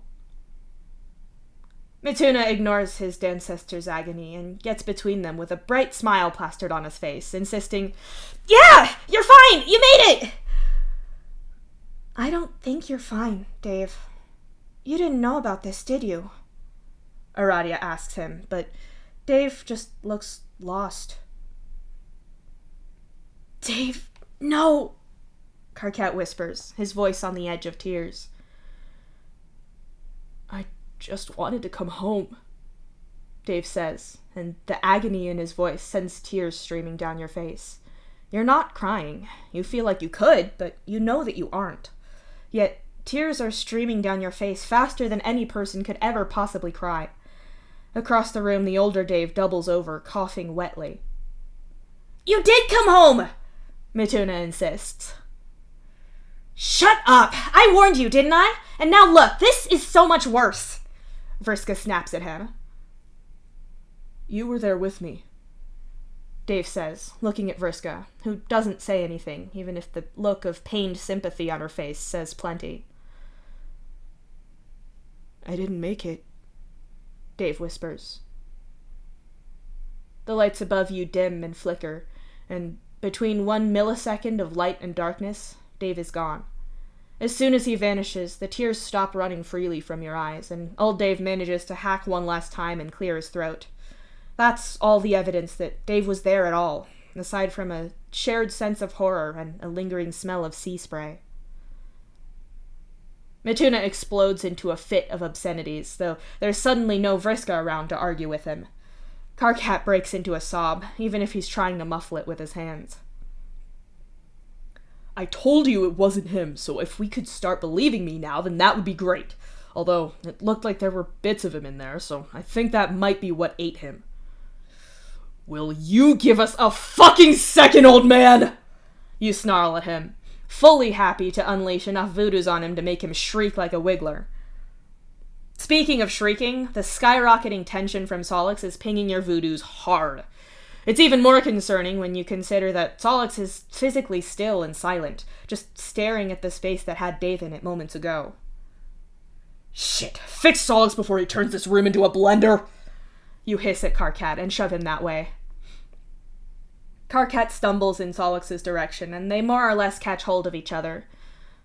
Mituna ignores his ancestor's agony and gets between them with a bright smile plastered on his face, insisting, "Yeah, you're fine! You made it!" "I don't think you're fine, Dave. You didn't know about this, did you?" Aradia asks him, but Dave just looks lost. "Dave, no!" Karkat whispers, his voice on the edge of tears. "I just wanted to come home," Dave says, and the agony in his voice sends tears streaming down your face. You're not crying. You feel like you could, but you know that you aren't. Yet, tears are streaming down your face faster than any person could ever possibly cry. Across the room, the older Dave doubles over, coughing wetly. "You did come home!" Mituna insists. "Shut up! I warned you, didn't I? And now look, this is so much worse!" Vriska snaps at him. "You were there with me," Dave says, looking at Vriska, who doesn't say anything, even if the look of pained sympathy on her face says plenty. "I didn't make it," Dave whispers. The lights above you dim and flicker, and between 1 millisecond of light and darkness, Dave is gone. As soon as he vanishes, the tears stop running freely from your eyes, and old Dave manages to hack one last time and clear his throat. That's all the evidence that Dave was there at all, aside from a shared sense of horror and a lingering smell of sea spray. Mituna explodes into a fit of obscenities, though there's suddenly no Vriska around to argue with him. Karkat breaks into a sob, even if he's trying to muffle it with his hands. "I told you it wasn't him, so if we could start believing me now, then that would be great. Although, it looked like there were bits of him in there, so I think that might be what ate him." "Will you give us a fucking second, old man?" You snarl at him, fully happy to unleash enough VODs on him to make him shriek like a wiggler. Speaking of shrieking, the skyrocketing tension from Solix is pinging your VODs hard. It's even more concerning when you consider that Solix is physically still and silent, just staring at the space that had Dave in it moments ago. "Shit, fix Solix before he turns this room into a blender!" You hiss at Karkat and shove him that way. Karkat stumbles in Solix's direction, and they more or less catch hold of each other.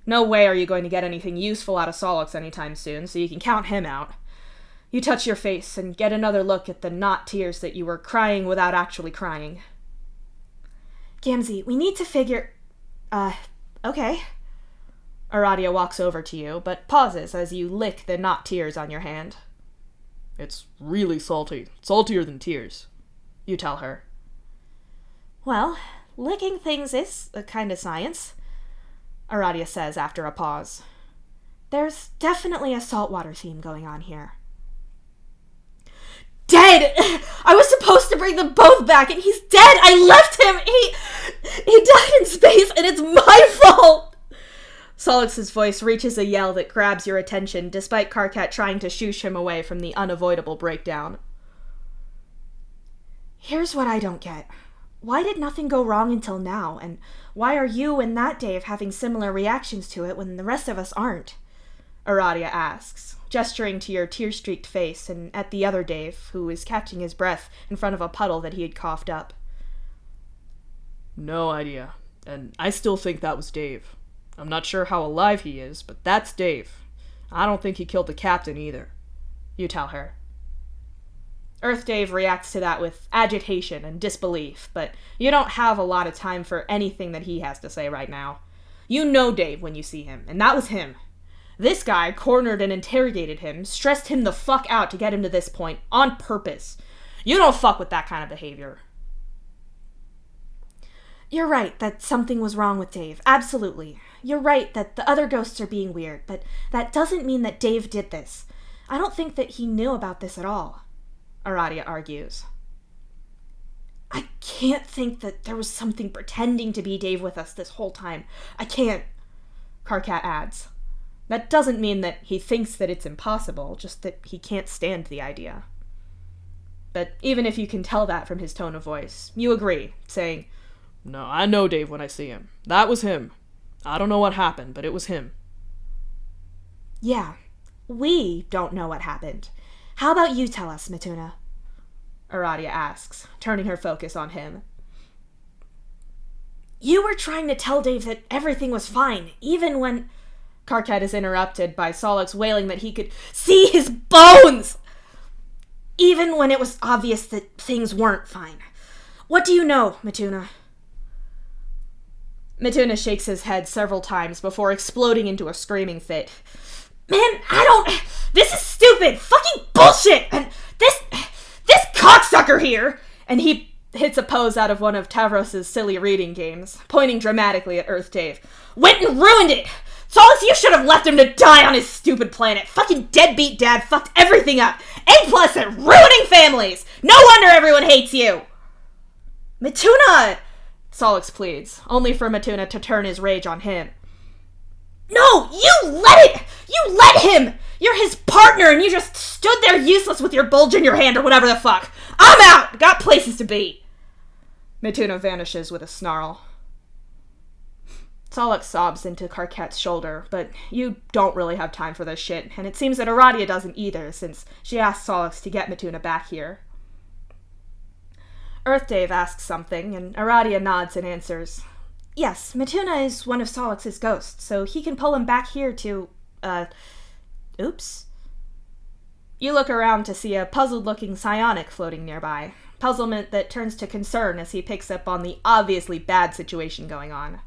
No way are you going to get anything useful out of Solix anytime soon, so you can count him out. You touch your face and get another look at the not tears that you were crying without actually crying. "Gamzee, we need to figure... okay." Aradia walks over to you, but pauses as you lick the not tears on your hand. "It's really salty. Saltier than tears," you tell her. "Well, licking things is a kind of science," Aradia says after a pause. "There's definitely a saltwater theme going on here." "Dead! I was supposed to bring them both back, and he's dead! I left him! He died in space, and it's my fault!" Solix's voice reaches a yell that grabs your attention, despite Karkat trying to shoosh him away from the unavoidable breakdown. "Here's what I don't get. Why did nothing go wrong until now, and why are you and that Dave having similar reactions to it when the rest of us aren't?" Aradia asks, gesturing to your tear-streaked face and at the other Dave, who is catching his breath in front of a puddle that he had coughed up. "No idea, and I still think that was Dave. I'm not sure how alive he is, but that's Dave. I don't think he killed the captain either," you tell her. Earth Dave reacts to that with agitation and disbelief, but you don't have a lot of time for anything that he has to say right now. You know Dave when you see him, and that was him. This guy cornered and interrogated him, stressed him the fuck out to get him to this point, on purpose. You don't fuck with that kind of behavior. "You're right that something was wrong with Dave, absolutely. You're right that the other ghosts are being weird, but that doesn't mean that Dave did this. I don't think that he knew about this at all," Aradia argues. I can't think that there was something pretending to be Dave with us this whole time. I can't, Karkat adds. That doesn't mean that he thinks that it's impossible, just that he can't stand the idea. But even if you can tell that from his tone of voice, you agree, saying, No, I know Dave when I see him. That was him. I don't know what happened, but it was him. Yeah, we don't know what happened. How about you tell us, Mituna? Aradia asks, turning her focus on him. You were trying to tell Dave that everything was fine, even when... Karkat is interrupted by Solix wailing that he could see his bones! Even when it was obvious that things weren't fine. What do you know, Mituna? Mituna shakes his head several times before exploding into a screaming fit. Man, this is stupid! Fucking bullshit! And this cocksucker here! And he hits a pose out of one of Tavros's silly reading games, pointing dramatically at Earth Dave. Went and ruined it! Solus, you should have left him to die on his stupid planet. Fucking deadbeat dad fucked everything up. A+ at ruining families! No wonder everyone hates you! Mituna! Solix pleads, only for Mituna to turn his rage on him. No! You let him! You're his partner and you just stood there useless with your bulge in your hand or whatever the fuck. I'm out! Got places to be! Mituna vanishes with a snarl. Solix sobs into Karkat's shoulder, but you don't really have time for this shit, and it seems that Aradia doesn't either, since she asked Solix to get Mituna back here. Earth Dave asks something, and Aradia nods and answers. Yes, Mituna is one of Solix's ghosts, so he can pull him back here to, oops. You look around to see a puzzled-looking psionic floating nearby, puzzlement that turns to concern as he picks up on the obviously bad situation going on.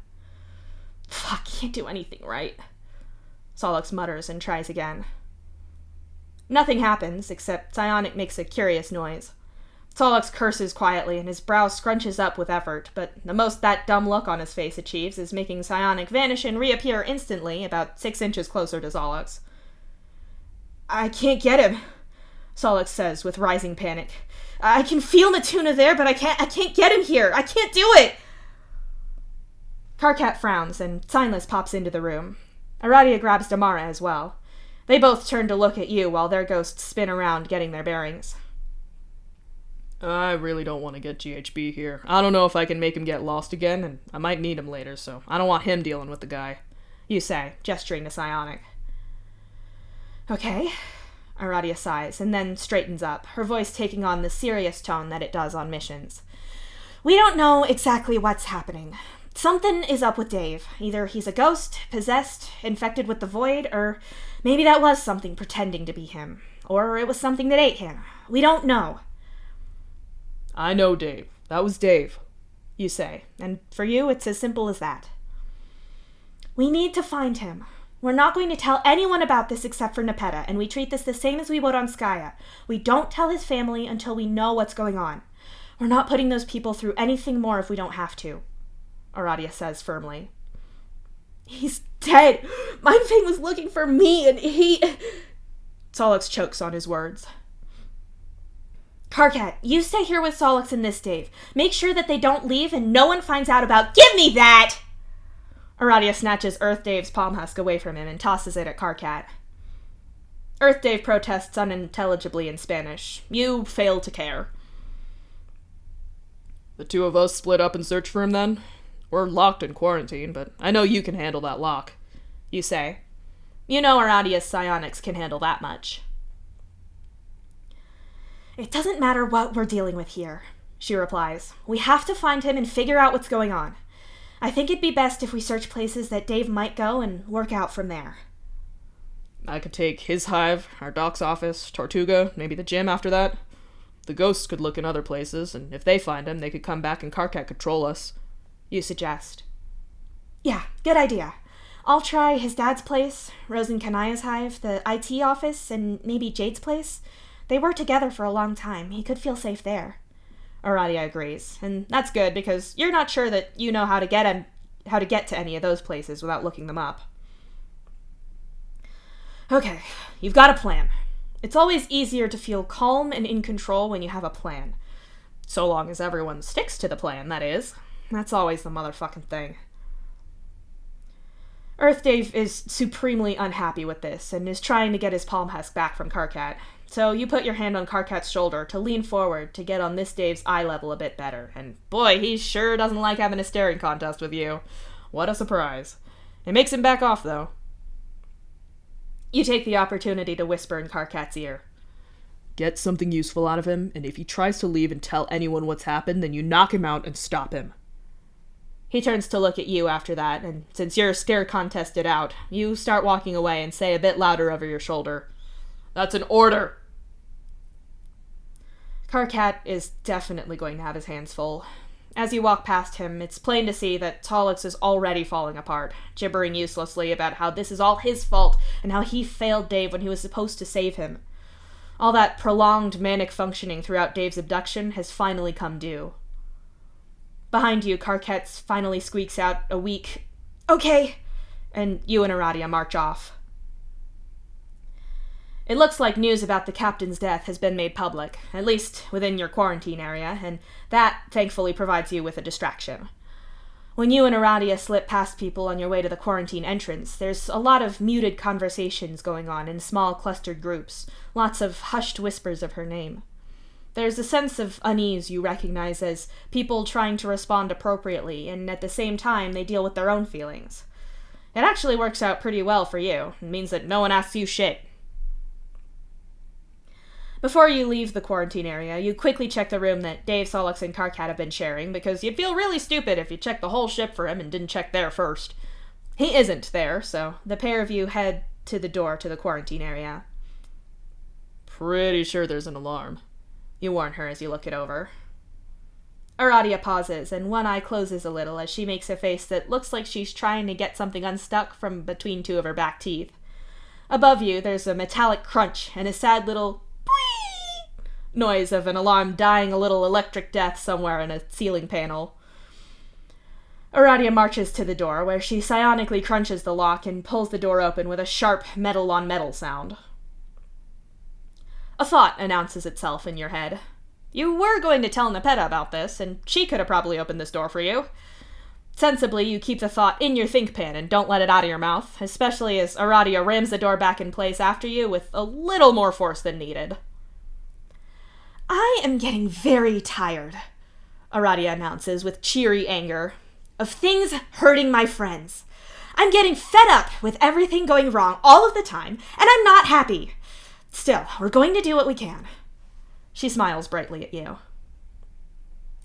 Fuck, can't do anything right. Solix mutters and tries again. Nothing happens, except Psionic makes a curious noise. Solix curses quietly and his brow scrunches up with effort, but the most that dumb look on his face achieves is making Psionic vanish and reappear instantly, about 6 inches closer to Solix. I can't get him, Solix says with rising panic. I can feel Mituna there, but I can't get him here. I can't do it! Karkat frowns, and Signless pops into the room. Aradia grabs Damara as well. They both turn to look at you while their ghosts spin around getting their bearings. I really don't want to get GHB here. I don't know if I can make him get lost again, and I might need him later, so I don't want him dealing with the guy. You say, gesturing to Psionic. Okay. Aradia sighs, and then straightens up, her voice taking on the serious tone that it does on missions. We don't know exactly what's happening. Something is up with Dave. Either he's a ghost, possessed, infected with the void, or maybe that was something pretending to be him. Or it was something that ate him. We don't know. I know Dave. That was Dave. You say, and for you it's as simple as that. We need to find him. We're not going to tell anyone about this except for Nepeta, and we treat this the same as we would on Skaya. We don't tell his family until we know what's going on. We're not putting those people through anything more if we don't have to. Aradia says firmly. He's dead. Mindfang was looking for me and he... Solix chokes on his words. Karkat, you stay here with Solix and this Dave. Make sure that they don't leave and no one finds out about... Give me that! Aradia snatches Earth Dave's palm husk away from him and tosses it at Karkat. Earth Dave protests unintelligibly in Spanish. You fail to care. The two of us split up and search for him then? We're locked in quarantine, but I know you can handle that lock. You say. You know Aradia's psionics can handle that much. It doesn't matter what we're dealing with here, she replies. We have to find him and figure out what's going on. I think it'd be best if we search places that Dave might go and work out from there. I could take his hive, our doc's office, Tortuga, maybe the gym after that. The ghosts could look in other places, and if they find him, they could come back and Karkat control us. You suggest. Yeah, good idea. I'll try his dad's place, Rose and Kanaya's hive, the IT office, and maybe Jade's place. They were together for a long time. He could feel safe there. Aradia agrees, and that's good because you're not sure that you know how to get to any of those places without looking them up. Okay, you've got a plan. It's always easier to feel calm and in control when you have a plan. So long as everyone sticks to the plan, that is. That's always the motherfucking thing. Earth Dave is supremely unhappy with this and is trying to get his palm husk back from Karkat. So you put your hand on Karkat's shoulder to lean forward to get on this Dave's eye level a bit better. And boy, he sure doesn't like having a staring contest with you. What a surprise. It makes him back off, though. You take the opportunity to whisper in Karkat's ear. Get something useful out of him, and if he tries to leave and tell anyone what's happened, then you knock him out and stop him. He turns to look at you after that, and since you're stare contested out, you start walking away and say a bit louder over your shoulder, "That's an order!" Karkat is definitely going to have his hands full. As you walk past him, it's plain to see that Tollitz is already falling apart, gibbering uselessly about how this is all his fault and how he failed Dave when he was supposed to save him. All that prolonged manic functioning throughout Dave's abduction has finally come due. Behind you, Karkat finally squeaks out a weak, "Okay," and you and Aradia march off. It looks like news about the captain's death has been made public, at least within your quarantine area, and that, thankfully, provides you with a distraction. When you and Aradia slip past people on your way to the quarantine entrance, there's a lot of muted conversations going on in small clustered groups, lots of hushed whispers of her name. There's a sense of unease you recognize as people trying to respond appropriately, and at the same time they deal with their own feelings. It actually works out pretty well for you. It means that no one asks you shit. Before you leave the quarantine area, you quickly check the room that Dave, Solix, and Karkat have been sharing, because you'd feel really stupid if you checked the whole ship for him and didn't check there first. He isn't there, so the pair of you head to the door to the quarantine area. Pretty sure there's an alarm, you warn her as you look it over. Aradia pauses, and one eye closes a little as she makes a face that looks like she's trying to get something unstuck from between two of her back teeth. Above you, there's a metallic crunch and a sad little noise of an alarm dying a little electric death somewhere in a ceiling panel. Aradia marches to the door, where she psionically crunches the lock and pulls the door open with a sharp metal-on-metal sound. A thought announces itself in your head. You were going to tell Nepeta about this, and she could have probably opened this door for you. Sensibly, you keep the thought in your think pan and don't let it out of your mouth, especially as Aradia rams the door back in place after you with a little more force than needed. "I am getting very tired," Aradia announces with cheery anger, "of things hurting my friends. I'm getting fed up with everything going wrong all of the time, and I'm not happy. Still, we're going to do what we can." She smiles brightly at you.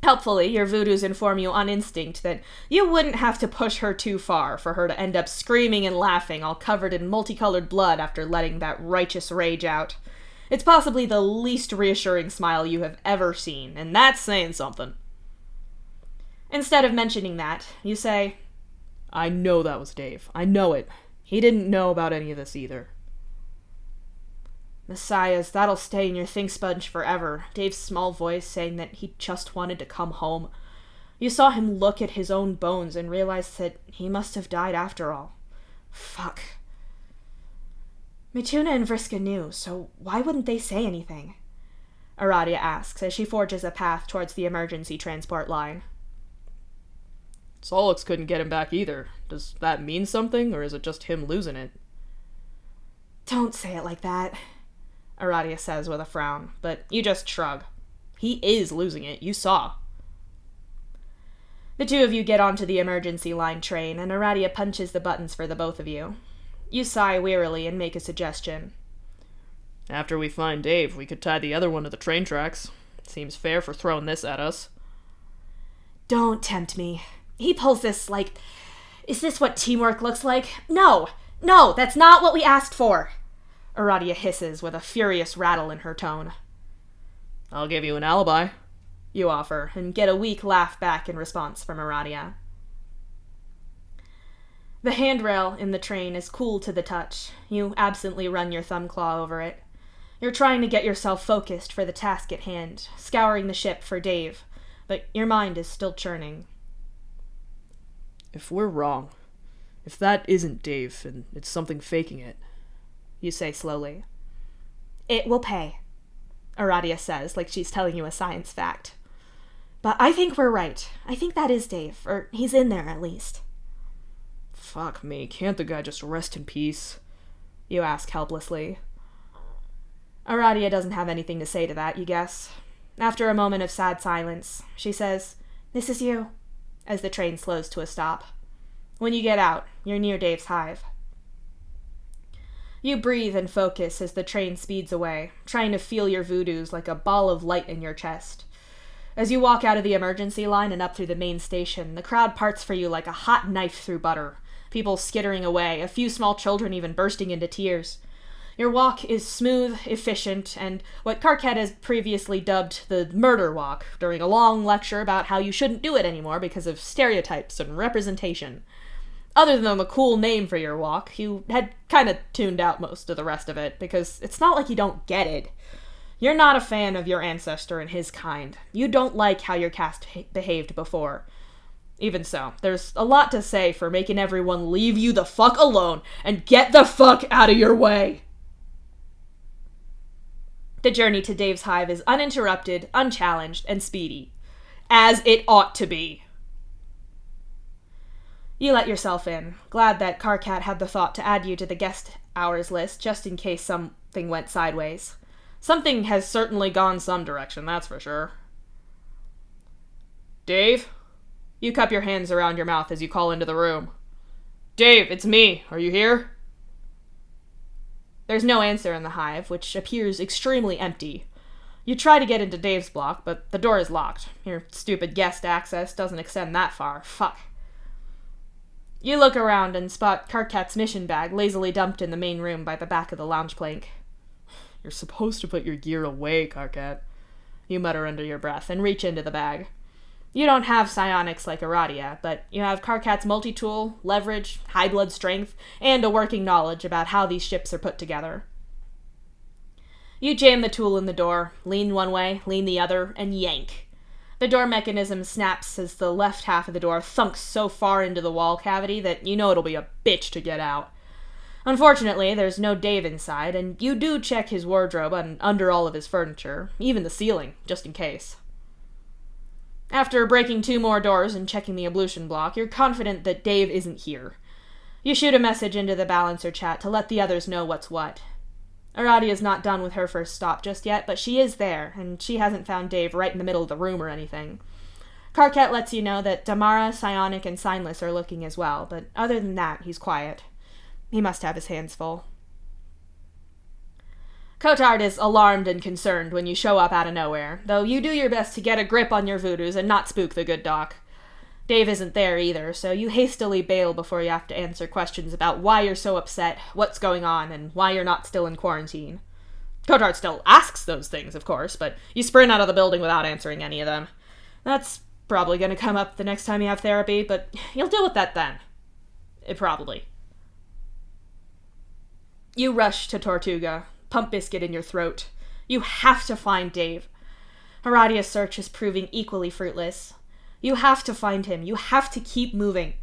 Helpfully, your voodoos inform you on instinct that you wouldn't have to push her too far for her to end up screaming and laughing, all covered in multicolored blood after letting that righteous rage out. It's possibly the least reassuring smile you have ever seen, and that's saying something. Instead of mentioning that, you say, "I know that was Dave. I know it. He didn't know about any of this either." "Messiahs, that'll stay in your think sponge forever," Dave's small voice saying that he just wanted to come home. You saw him look at his own bones and realized that he must have died after all. Fuck. Mituna and Vriska knew, so why wouldn't they say anything? Aradia asks as she forges a path towards the emergency transport line. Solix couldn't get him back either. Does that mean something, or is it just him losing it? Don't say it like that, Aradia says with a frown, but you just shrug. He is losing it, you saw. The two of you get onto the emergency line train, and Aradia punches the buttons for the both of you. You sigh wearily and make a suggestion. "After we find Dave, we could tie the other one to the train tracks. Seems fair for throwing this at us." "Don't tempt me. He pulls this like, is this what teamwork looks like? No, that's not what we asked for," Aradia hisses with a furious rattle in her tone. "I'll give you an alibi," you offer, and get a weak laugh back in response from Aradia. The handrail in the train is cool to the touch. You absently run your thumb claw over it. You're trying to get yourself focused for the task at hand, scouring the ship for Dave, but your mind is still churning. "If we're wrong, if that isn't Dave and it's something faking it," you say slowly. "It will pay," Aradia says like she's telling you a science fact. But I think we're right. I think that is Dave, or he's in there at least. Fuck me, can't the guy just rest in peace? You ask helplessly. Aradia doesn't have anything to say to that, you guess. After a moment of sad silence, she says, "This is you," as the train slows to a stop. When you get out, you're near Dave's hive. You breathe and focus as the train speeds away, trying to feel your VODs like a ball of light in your chest. As you walk out of the emergency line and up through the main station, the crowd parts for you like a hot knife through butter. People skittering away, a few small children even bursting into tears. Your walk is smooth, efficient, and what Karkat has previously dubbed the murder walk during a long lecture about how you shouldn't do it anymore because of stereotypes and representation. Other than the cool name for your walk, you had kind of tuned out most of the rest of it, because it's not like you don't get it. You're not a fan of your ancestor and his kind. You don't like how your caste behaved before. Even so, there's a lot to say for making everyone leave you the fuck alone and get the fuck out of your way. The journey to Dave's hive is uninterrupted, unchallenged, and speedy. As it ought to be. You let yourself in, glad that Karkat had the thought to add you to the guest hours list just in case something went sideways. Something has certainly gone some direction, that's for sure. Dave? You cup your hands around your mouth as you call into the room. Dave, it's me. Are you here? There's no answer in the hive, which appears extremely empty. You try to get into Dave's block, but the door is locked. Your stupid guest access doesn't extend that far. Fuck. You look around and spot Karkat's mission bag lazily dumped in the main room by the back of the lounge plank. You're supposed to put your gear away, Karkat. You mutter under your breath and reach into the bag. You don't have psionics like Aradia, but you have Karkat's multi-tool, leverage, high blood strength, and a working knowledge about how these ships are put together. You jam the tool in the door, lean one way, lean the other, and yank. The door mechanism snaps as the left half of the door thunks so far into the wall cavity that you know it'll be a bitch to get out. Unfortunately, there's no Dave inside, and you do check his wardrobe and under all of his furniture, even the ceiling, just in case. After breaking 2 more doors and checking the ablution block, you're confident that Dave isn't here. You shoot a message into the balancer chat to let the others know what's what. Aradia's not done with her first stop just yet, but she is there, and she hasn't found Dave right in the middle of the room or anything. Karkat lets you know that Damara, Psionic, and Signless are looking as well, but other than that, he's quiet. He must have his hands full. Kotard is alarmed and concerned when you show up out of nowhere, though you do your best to get a grip on your VODs and not spook the good doc. Dave isn't there either, so you hastily bail before you have to answer questions about why you're so upset, what's going on, and why you're not still in quarantine. Kotard still asks those things, of course, but you sprint out of the building without answering any of them. That's probably going to come up the next time you have therapy, but you'll deal with that then. Probably. You rush to Tortuga, pump biscuit in your throat. You have to find Dave. Aradia's search is proving equally fruitless. You have to find him. You have to keep moving.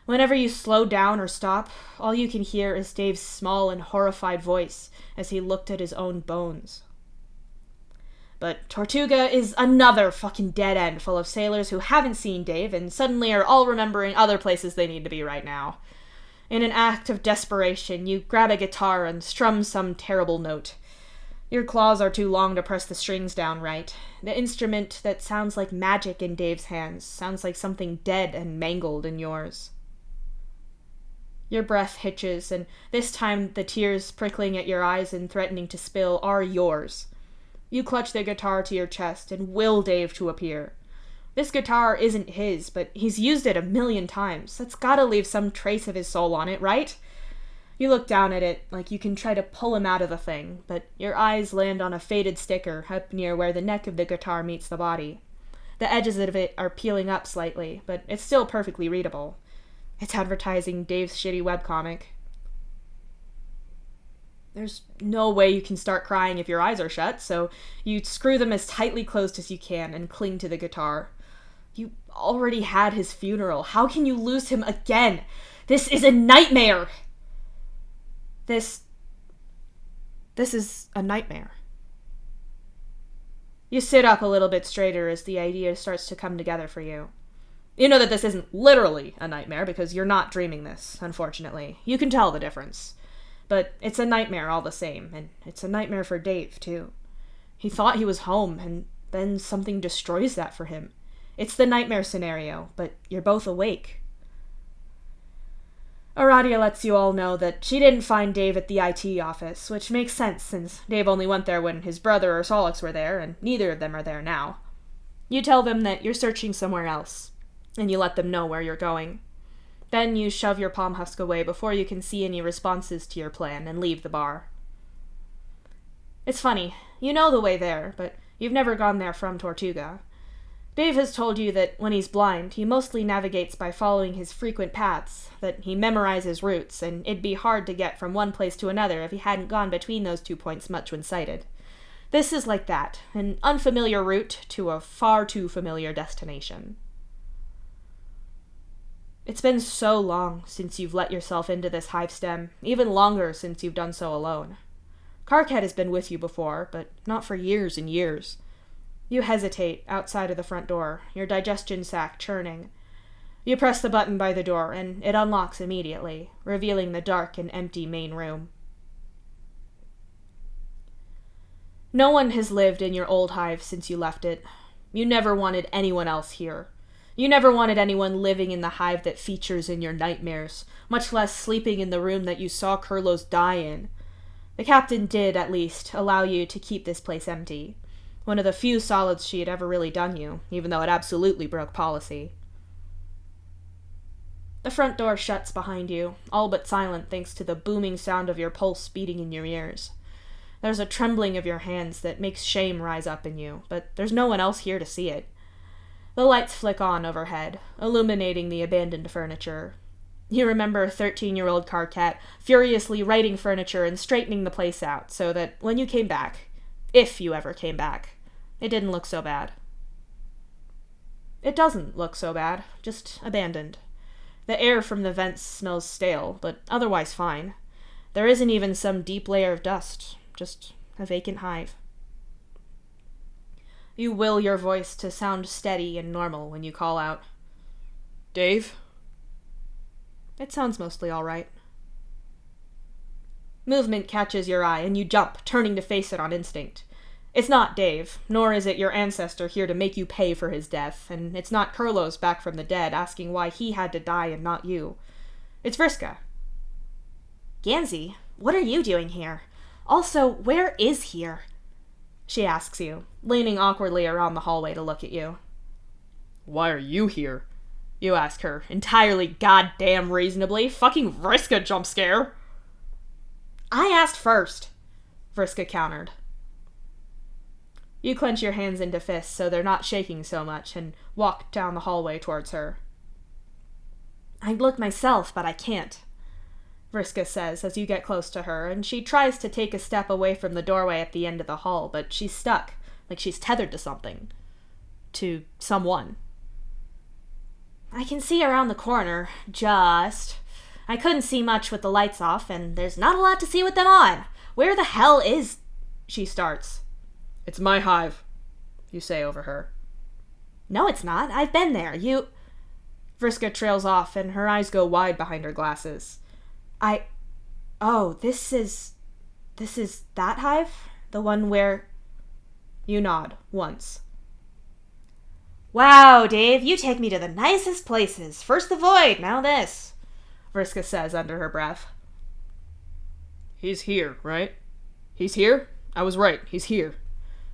Whenever you slow down or stop, all you can hear is Dave's small and horrified voice as he looked at his own bones. But Tortuga is another fucking dead end full of sailors who haven't seen Dave and suddenly are all remembering other places they need to be right now. In an act of desperation, you grab a guitar and strum some terrible note. Your claws are too long to press the strings down right. The instrument that sounds like magic in Dave's hands sounds like something dead and mangled in yours. Your breath hitches, and this time the tears prickling at your eyes and threatening to spill are yours. You clutch the guitar to your chest and will Dave to appear. This guitar isn't his, but he's used it 1,000,000 times. That's gotta leave some trace of his soul on it, right? You look down at it like you can try to pull him out of the thing, but your eyes land on a faded sticker up near where the neck of the guitar meets the body. The edges of it are peeling up slightly, but it's still perfectly readable. It's advertising Dave's shitty webcomic. There's no way you can start crying if your eyes are shut, so you screw them as tightly closed as you can and cling to the guitar. You already had his funeral. How can you lose him again? This is a nightmare! This is a nightmare. You sit up a little bit straighter as the idea starts to come together for you. You know that this isn't literally a nightmare because you're not dreaming this, unfortunately. You can tell the difference. But it's a nightmare all the same, and it's a nightmare for Dave, too. He thought he was home, and then something destroys that for him. It's the nightmare scenario, but you're both awake. Aradia lets you all know that she didn't find Dave at the IT office, which makes sense since Dave only went there when his brother or Solix were there, and neither of them are there now. You tell them that you're searching somewhere else, and you let them know where you're going. Then you shove your palm husk away before you can see any responses to your plan and leave the bar. It's funny, you know the way there, but you've never gone there from Tortuga. Dave has told you that when he's blind, he mostly navigates by following his frequent paths, that he memorizes routes, and it'd be hard to get from one place to another if he hadn't gone between those 2 points much when sighted. This is like that, an unfamiliar route to a far too familiar destination. It's been so long since you've let yourself into this hive stem, even longer since you've done so alone. Karkat has been with you before, but not for years and years. You hesitate outside of the front door, your digestion sac churning. You press the button by the door, and it unlocks immediately, revealing the dark and empty main room. No one has lived in your old hive since you left it. You never wanted anyone else here. You never wanted anyone living in the hive that features in your nightmares, much less sleeping in the room that you saw Kurlos die in. The captain did, at least, allow you to keep this place empty. One of the few solids she had ever really done you, even though it absolutely broke policy. The front door shuts behind you, all but silent thanks to the booming sound of your pulse beating in your ears. There's a trembling of your hands that makes shame rise up in you, but there's no one else here to see it. The lights flick on overhead, illuminating the abandoned furniture. You remember 13-year-old Karkat furiously righting furniture and straightening the place out so that when you came back, if you ever came back, it didn't look so bad. It doesn't look so bad, just abandoned. The air from the vents smells stale, but otherwise fine. There isn't even some deep layer of dust, just a vacant hive. You will your voice to sound steady and normal when you call out, "Dave?" It sounds mostly all right. Movement catches your eye, and you jump, turning to face it on instinct. It's not Dave, nor is it your ancestor here to make you pay for his death, and it's not Kurlos back from the dead asking why he had to die and not you. It's Vriska. "Gansey, what are you doing here? Also, where is here?" she asks you, leaning awkwardly around the hallway to look at you. "Why are you here?" you ask her, entirely goddamn reasonably. Fucking Vriska jump scare. "I asked first," Vriska countered. You clench your hands into fists so they're not shaking so much and walk down the hallway towards her. "I'd look myself, but I can't," Vriska says as you get close to her, and she tries to take a step away from the doorway at the end of the hall, but she's stuck, like she's tethered to something. To someone. "I can see around the corner, just. I couldn't see much with the lights off, and there's not a lot to see with them on. Where the hell is—" she starts. "It's my hive," you say over her. "No, it's not. I've been there. You—" Vriska trails off, and her eyes go wide behind her glasses. Oh, this is that hive? The one where—" You nod, once. "Wow, Dave, you take me to the nicest places. First the void, now this," Vriska says under her breath. "He's here, right? He's here? I was right, he's here,"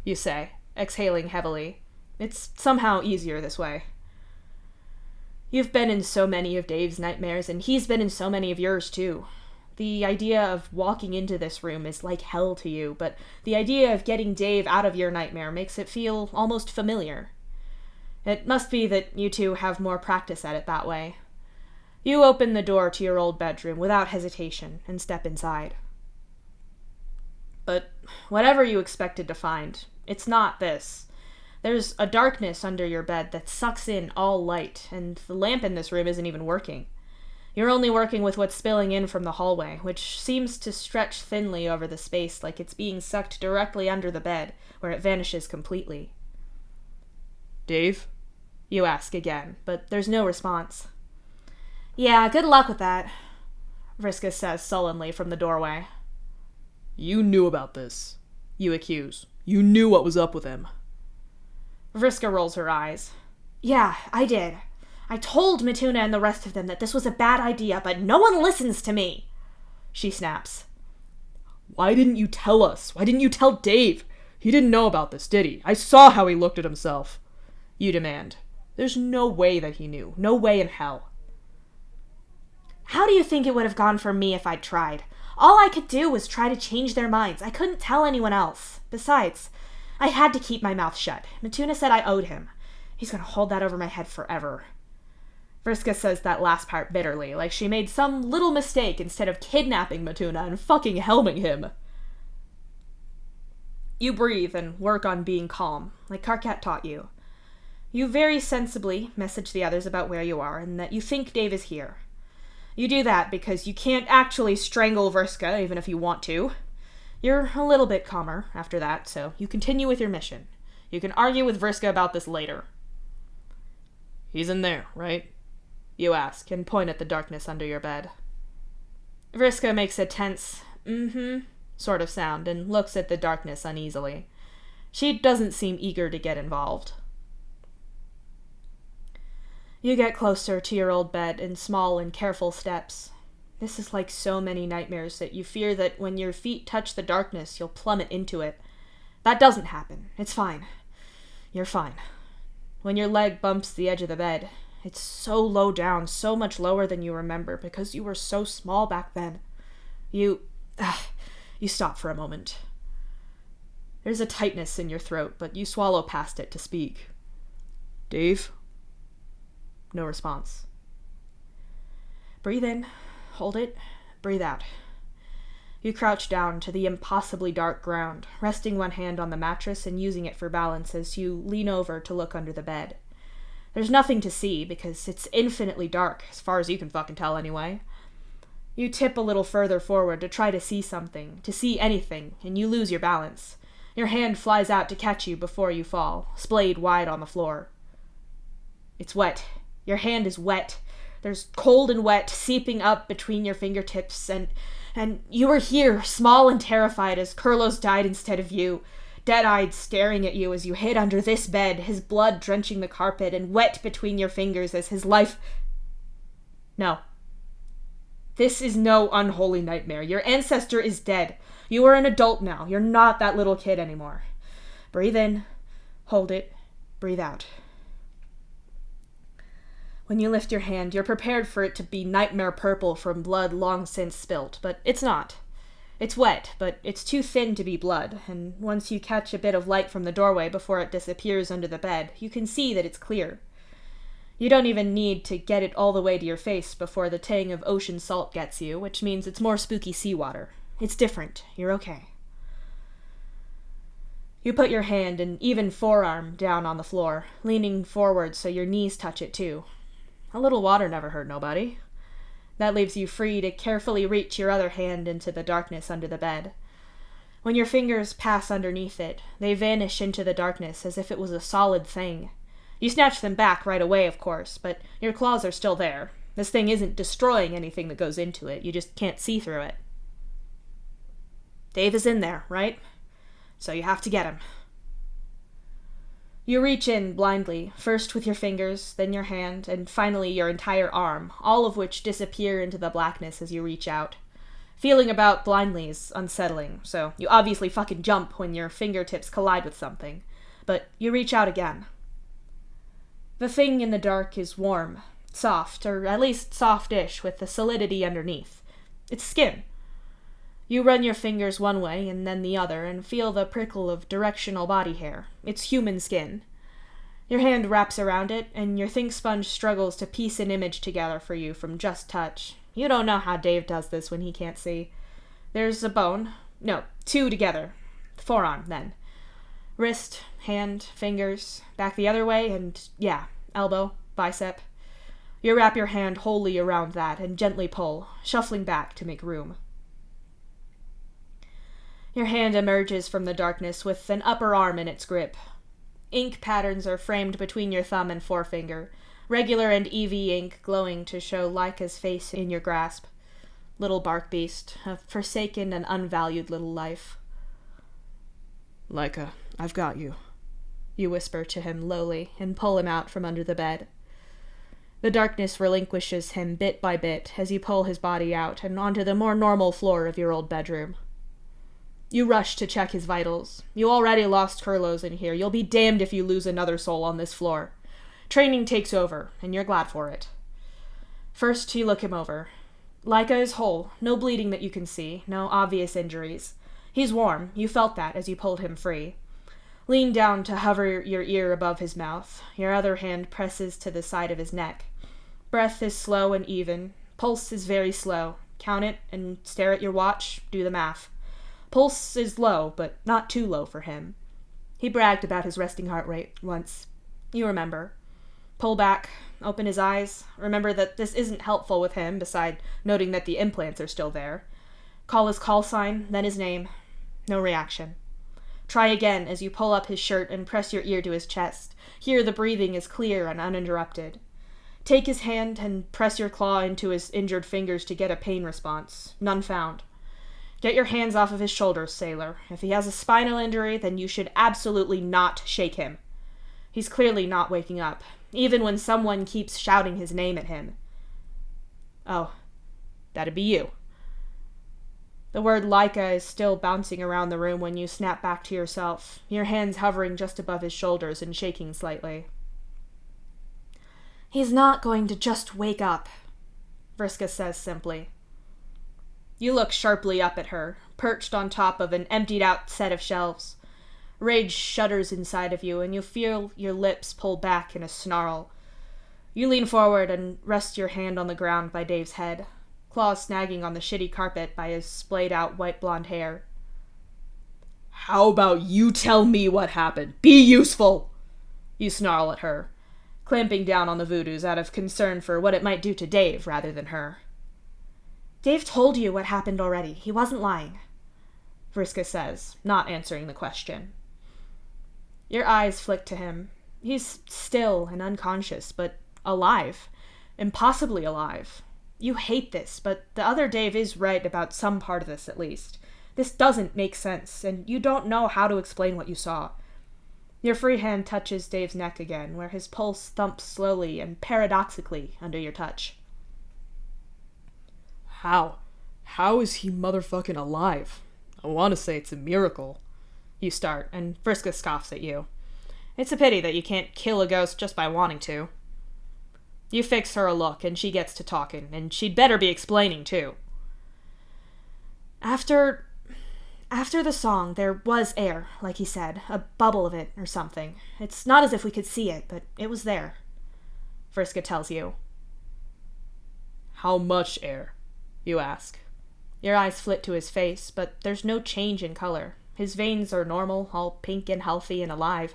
you say, exhaling heavily. It's somehow easier this way. You've been in so many of Dave's nightmares, and he's been in so many of yours, too. The idea of walking into this room is like hell to you, but the idea of getting Dave out of your nightmare makes it feel almost familiar. It must be that you two have more practice at it that way. You open the door to your old bedroom without hesitation and step inside. But whatever you expected to find, it's not this. There's a darkness under your bed that sucks in all light, and the lamp in this room isn't even working. You're only working with what's spilling in from the hallway, which seems to stretch thinly over the space like it's being sucked directly under the bed, where it vanishes completely. Dave? You ask again, but there's no response. Yeah, good luck with that, Vriska says sullenly from the doorway. You knew about this, you accuse. You knew what was up with him. Vriska rolls her eyes. Yeah, I did. I told Matuna and the rest of them that this was a bad idea, but no one listens to me, she snaps. Why didn't you tell us? Why didn't you tell Dave? He didn't know about this, did he? I saw how he looked at himself. You demand. There's no way that he knew. No way in hell. How do you think it would have gone for me if I'd tried? All I could do was try to change their minds. I couldn't tell anyone else. Besides, I had to keep my mouth shut. Matuna said I owed him. He's gonna hold that over my head forever. Vriska says that last part bitterly, like she made some little mistake instead of kidnapping Matuna and fucking helming him. You breathe and work on being calm, like Karkat taught you. You very sensibly message the others about where you are and that you think Dave is here. You do that because you can't actually strangle Vriska, even if you want to. You're a little bit calmer after that, so you continue with your mission. You can argue with Vriska about this later. He's in there, right? You ask, and point at the darkness under your bed. Vriska makes a tense, sort of sound, and looks at the darkness uneasily. She doesn't seem eager to get involved. You get closer to your old bed in small and careful steps. This is like so many nightmares that you fear that when your feet touch the darkness, you'll plummet into it. That doesn't happen. It's fine. You're fine. When your leg bumps the edge of the bed, it's so low down, so much lower than you remember, because you were so small back then. You stop for a moment. There's a tightness in your throat, but you swallow past it to speak. Dave? No response. Breathe in, hold it, breathe out. You crouch down to the impossibly dark ground, resting one hand on the mattress and using it for balance as you lean over to look under the bed. There's nothing to see, because it's infinitely dark, as far as you can fucking tell anyway. You tip a little further forward to try to see something, to see anything, and you lose your balance. Your hand flies out to catch you before you fall, splayed wide on the floor. It's wet. Your hand is wet. There's cold and wet seeping up between your fingertips, and you were here, small and terrified, as Kurlos died instead of you, dead-eyed staring at you as you hid under this bed, his blood drenching the carpet and wet between your fingers as his life... No. This is no unholy nightmare. Your ancestor is dead. You are an adult now. You're not that little kid anymore. Breathe in, hold it, breathe out. When you lift your hand, you're prepared for it to be nightmare purple from blood long since spilt, but it's not. It's wet, but it's too thin to be blood, and once you catch a bit of light from the doorway before it disappears under the bed, you can see that it's clear. You don't even need to get it all the way to your face before the tang of ocean salt gets you, which means it's more spooky seawater. It's different. You're okay. You put your hand and even forearm down on the floor, leaning forward so your knees touch it too. A little water never hurt nobody. That leaves you free to carefully reach your other hand into the darkness under the bed. When your fingers pass underneath it, they vanish into the darkness as if it was a solid thing. You snatch them back right away, of course, but your claws are still there. This thing isn't destroying anything that goes into it. You just can't see through it. Dave is in there, right? So you have to get him. You reach in blindly, first with your fingers, then your hand, and finally your entire arm, all of which disappear into the blackness as you reach out. Feeling about blindly is unsettling, so you obviously fucking jump when your fingertips collide with something. But you reach out again. The thing in the dark is warm, soft, or at least soft-ish with the solidity underneath. It's skin. You run your fingers one way and then the other and feel the prickle of directional body hair. It's human skin. Your hand wraps around it, and your think sponge struggles to piece an image together for you from just touch. You don't know how Dave does this when he can't see. There's a bone. No, two together. Forearm, then. Wrist, hand, fingers, back the other way, and yeah, elbow, bicep. You wrap your hand wholly around that and gently pull, shuffling back to make room. Your hand emerges from the darkness with an upper arm in its grip. Ink patterns are framed between your thumb and forefinger, regular and EV ink glowing to show Laika's face in your grasp. Little bark beast, a forsaken and unvalued little life. Laika, I've got you. You whisper to him lowly and pull him out from under the bed. The darkness relinquishes him bit by bit as you pull his body out and onto the more normal floor of your old bedroom. You rush to check his vitals. You already lost Kurlos in here. You'll be damned if you lose another soul on this floor. Training takes over, and you're glad for it. First, you look him over. Laika is whole, no bleeding that you can see, no obvious injuries. He's warm, you felt that as you pulled him free. Lean down to hover your ear above his mouth. Your other hand presses to the side of his neck. Breath is slow and even. Pulse is very slow. Count it and stare at your watch, do the math. Pulse is low, but not too low for him. He bragged about his resting heart rate once. You remember. Pull back, open his eyes. Remember that this isn't helpful with him, beside noting that the implants are still there. Call his call sign, then his name. No reaction. Try again as you pull up his shirt and press your ear to his chest. Here the breathing is clear and uninterrupted. Take his hand and press your claw into his injured fingers to get a pain response. None found. Get your hands off of his shoulders, sailor. If he has a spinal injury, then you should absolutely not shake him. He's clearly not waking up, even when someone keeps shouting his name at him. Oh, that'd be you. The word Laika is still bouncing around the room when you snap back to yourself, your hands hovering just above his shoulders and shaking slightly. He's not going to just wake up, Vriska says simply. You look sharply up at her, perched on top of an emptied-out set of shelves. Rage shudders inside of you, and you feel your lips pull back in a snarl. You lean forward and rest your hand on the ground by Dave's head, claws snagging on the shitty carpet by his splayed-out white blonde hair. How about you tell me what happened? Be useful! You snarl at her, clamping down on the VODs out of concern for what it might do to Dave rather than her. Dave told you what happened already. He wasn't lying, Vriska says, not answering the question. Your eyes flick to him. He's still and unconscious, but alive. Impossibly alive. You hate this, but the other Dave is right about some part of this, at least. This doesn't make sense, and you don't know how to explain what you saw. Your free hand touches Dave's neck again, where his pulse thumps slowly and paradoxically under your touch. How is he motherfucking alive? I want to say it's a miracle. You start, and Vriska scoffs at you. It's a pity that you can't kill a ghost just by wanting to. You fix her a look, and she gets to talking, and she'd better be explaining, too. After the song, there was air, like he said, a bubble of it or something. It's not as if we could see it, but it was there, Vriska tells you. How much air? You ask. Your eyes flit to his face, but there's no change in color. His veins are normal, all pink and healthy and alive.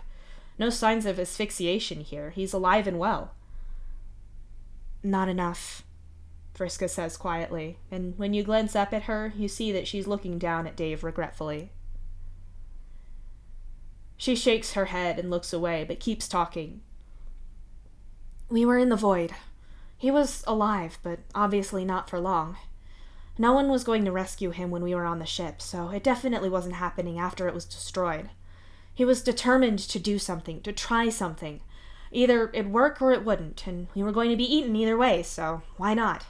No signs of asphyxiation here. He's alive and well. Not enough, Vriska says quietly, and when you glance up at her, you see that she's looking down at Dave regretfully. She shakes her head and looks away, but keeps talking. We were in the void. He was alive, but obviously not for long. No one was going to rescue him when we were on the ship, so it definitely wasn't happening after it was destroyed. He was determined to do something, to try something. Either it'd work or it wouldn't, and we were going to be eaten either way, so why not?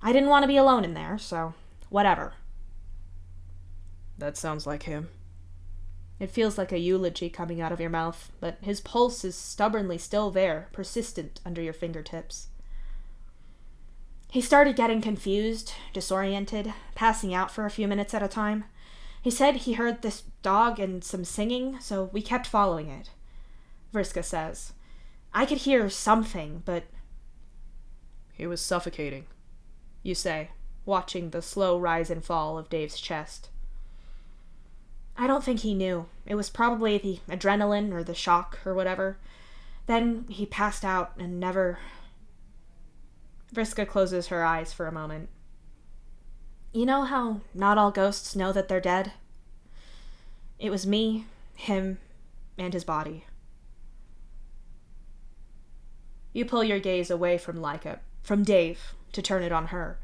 I didn't want to be alone in there, so whatever. That sounds like him. It feels like a eulogy coming out of your mouth, but his pulse is stubbornly still there, persistent under your fingertips. He started getting confused, disoriented, passing out for a few minutes at a time. He said he heard this dog and some singing, so we kept following it, Vriska says. I could hear something, but... He was suffocating, you say, watching the slow rise and fall of Dave's chest. I don't think he knew. It was probably the adrenaline or the shock or whatever. Then he passed out and never... Vriska closes her eyes for a moment. You know how not all ghosts know that they're dead? It was me, him, and his body. You pull your gaze away from Dave, to turn it on her.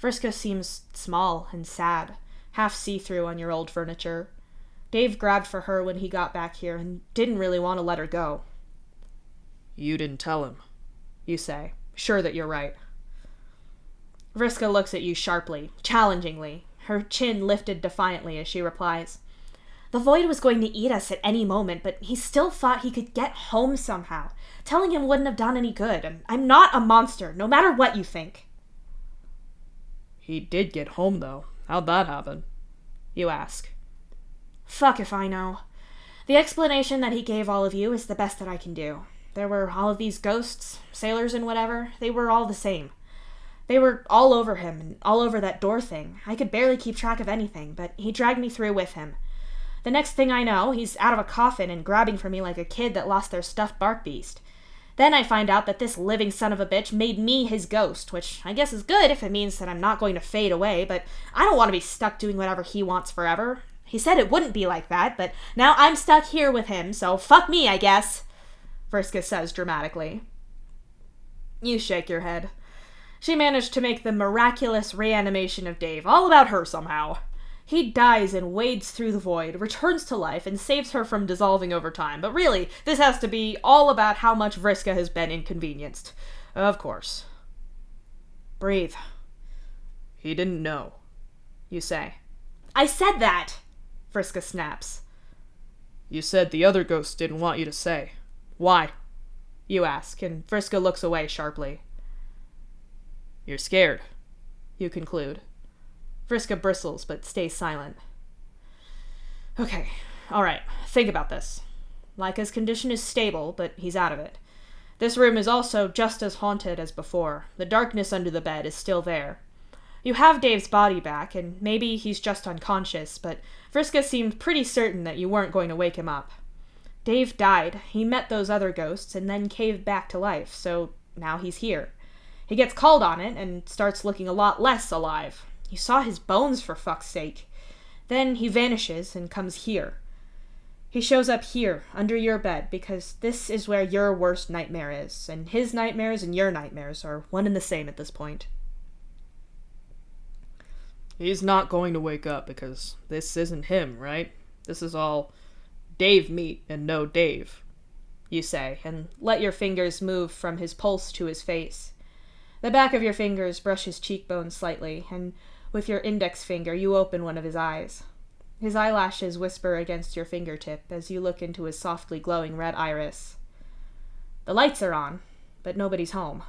Vriska seems small and sad, half see-through on your old furniture. Dave grabbed for her when he got back here and didn't really want to let her go. You didn't tell him, you say, sure that you're right. Vriska looks at you sharply, challengingly, her chin lifted defiantly as she replies, The Void was going to eat us at any moment, but he still thought he could get home somehow. Telling him wouldn't have done any good, and I'm not a monster, no matter what you think. He did get home, though. How'd that happen? You ask. Fuck if I know. The explanation that he gave all of you is the best that I can do. There were all of these ghosts, sailors and whatever. They were all the same. They were all over him and all over that door thing. I could barely keep track of anything, but he dragged me through with him. The next thing I know, he's out of a coffin and grabbing for me like a kid that lost their stuffed bark beast. Then I find out that this living son of a bitch made me his ghost, which I guess is good if it means that I'm not going to fade away, but I don't want to be stuck doing whatever he wants forever. He said it wouldn't be like that, but now I'm stuck here with him, so fuck me, I guess, Vriska says dramatically. You shake your head. She managed to make the miraculous reanimation of Dave all about her somehow. He dies and wades through the void, returns to life, and saves her from dissolving over time. But really, this has to be all about how much Vriska has been inconvenienced. Of course. Breathe. He didn't know, you say. I said that! Vriska snaps. You said the other ghosts didn't want you to say. Why? You ask, and Vriska looks away sharply. You're scared, you conclude. Vriska bristles, but stays silent. Okay, alright, think about this. Laika's condition is stable, but he's out of it. This room is also just as haunted as before. The darkness under the bed is still there. You have Dave's body back, and maybe he's just unconscious, but Vriska seemed pretty certain that you weren't going to wake him up. Dave died, he met those other ghosts, and then caved back to life, so now he's here. He gets called on it, and starts looking a lot less alive. You saw his bones, for fuck's sake. Then he vanishes and comes here. He shows up here, under your bed, because this is where your worst nightmare is, and his nightmares and your nightmares are one and the same at this point. He's not going to wake up because this isn't him, right? This is all Dave meet and no Dave, you say, and let your fingers move from his pulse to his face. The back of your fingers brush his cheekbones slightly, and with your index finger you open one of his eyes. His eyelashes whisper against your fingertip as you look into his softly glowing red iris. The lights are on, but nobody's home.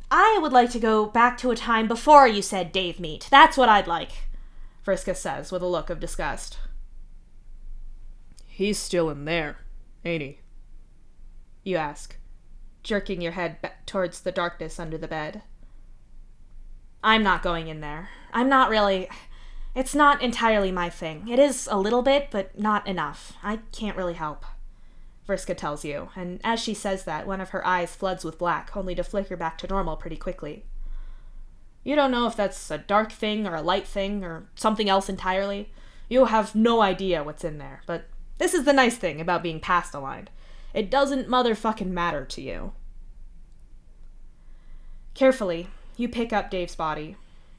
I would like to go back to a time before you said Dave meet. That's what I'd like, Vriska says with a look of disgust. He's still in there, ain't he? You ask, jerking your head back towards the darkness under the bed. I'm not going in there. It's not entirely my thing. It is a little bit, but not enough. I can't really help, Vriska tells you, and as she says that, one of her eyes floods with black, only to flicker back to normal pretty quickly. You don't know if that's a dark thing or a light thing or something else entirely. You have no idea what's in there, but this is the nice thing about being past aligned. It doesn't motherfucking matter to you. Carefully, you pick up Dave's body.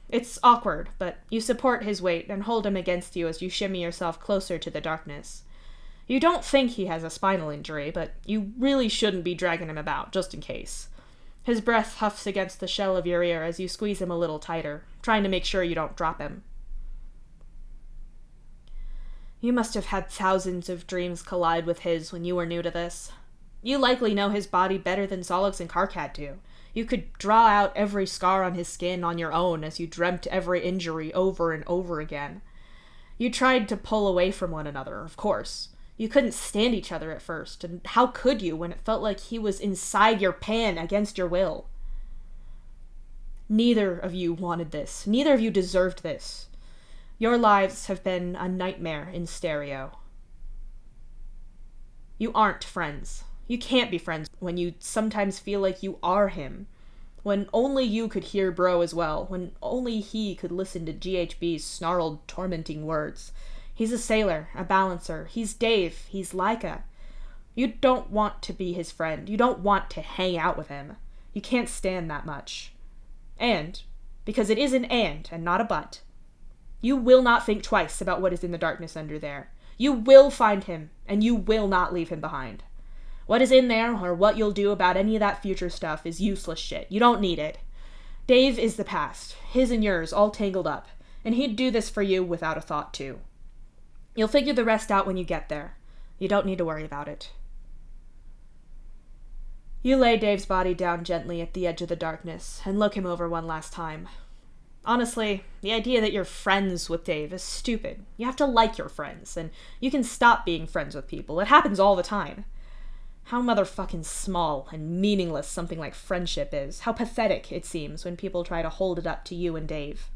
It's awkward, but you support his weight and hold him against you as you shimmy yourself closer to the darkness. You don't think he has a spinal injury, but you really shouldn't be dragging him about, just in case. His breath huffs against the shell of your ear as you squeeze him a little tighter, trying to make sure you don't drop him. You must have had thousands of dreams collide with his when you were new to this. You likely know his body better than Zolix and Karkat do. You could draw out every scar on his skin on your own as you dreamt every injury over and over again. You tried to pull away from one another, of course. You couldn't stand each other at first, and how could you when it felt like he was inside your pan against your will? Neither of you wanted this. Neither of you deserved this. Your lives have been a nightmare in stereo. You aren't friends. You can't be friends when you sometimes feel like you are him. When only you could hear Bro as well, when only he could listen to GHB's snarled, tormenting words. He's a sailor, a balancer. He's Dave. He's Laika. You don't want to be his friend. You don't want to hang out with him. You can't stand that much. And, because it is an and not a but, you will not think twice about what is in the darkness under there. You will find him, and you will not leave him behind. What is in there, or what you'll do about any of that future stuff, is useless shit. You don't need it. Dave is the past, his and yours, all tangled up, and he'd do this for you without a thought, too. You'll figure the rest out when you get there. You don't need to worry about it. You lay Dave's body down gently at the edge of the darkness, and look him over one last time. Honestly, the idea that you're friends with Dave is stupid. You have to like your friends, and you can stop being friends with people. It happens all the time. How motherfucking small and meaningless something like friendship is. How pathetic it seems when people try to hold it up to you and Dave.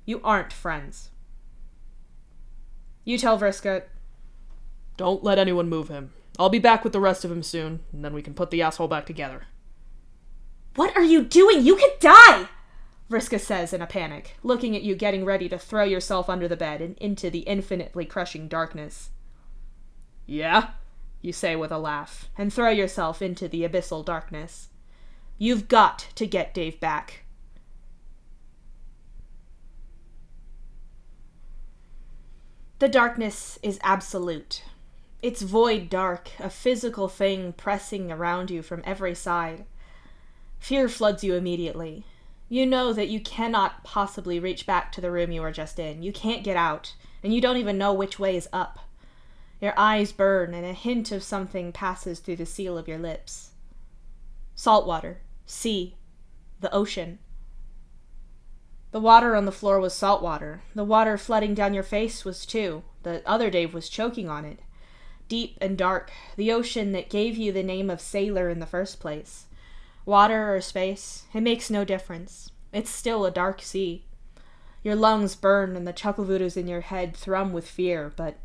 You aren't friends. You tell Vriska, "Don't let anyone move him. I'll be back with the rest of him soon, and then we can put the asshole back together." "What are you doing? You could die!" Vriska says in a panic, looking at you getting ready to throw yourself under the bed and into the infinitely crushing darkness. "Yeah?" You say with a laugh, and throw yourself into the abyssal darkness. You've got to get Dave back. The darkness is absolute. It's void dark, a physical thing pressing around you from every side. Fear floods you immediately. You know that you cannot possibly reach back to the room you were just in. You can't get out, and you don't even know which way is up. Your eyes burn, and a hint of something passes through the seal of your lips. Salt water, sea, the ocean. The water on the floor was salt water. The water flooding down your face was too. The other Dave was choking on it. Deep and dark, the ocean that gave you the name of sailor in the first place. Water or space, it makes no difference. It's still a dark sea. Your lungs burn and the chuckle voodoos in your head thrum with fear, but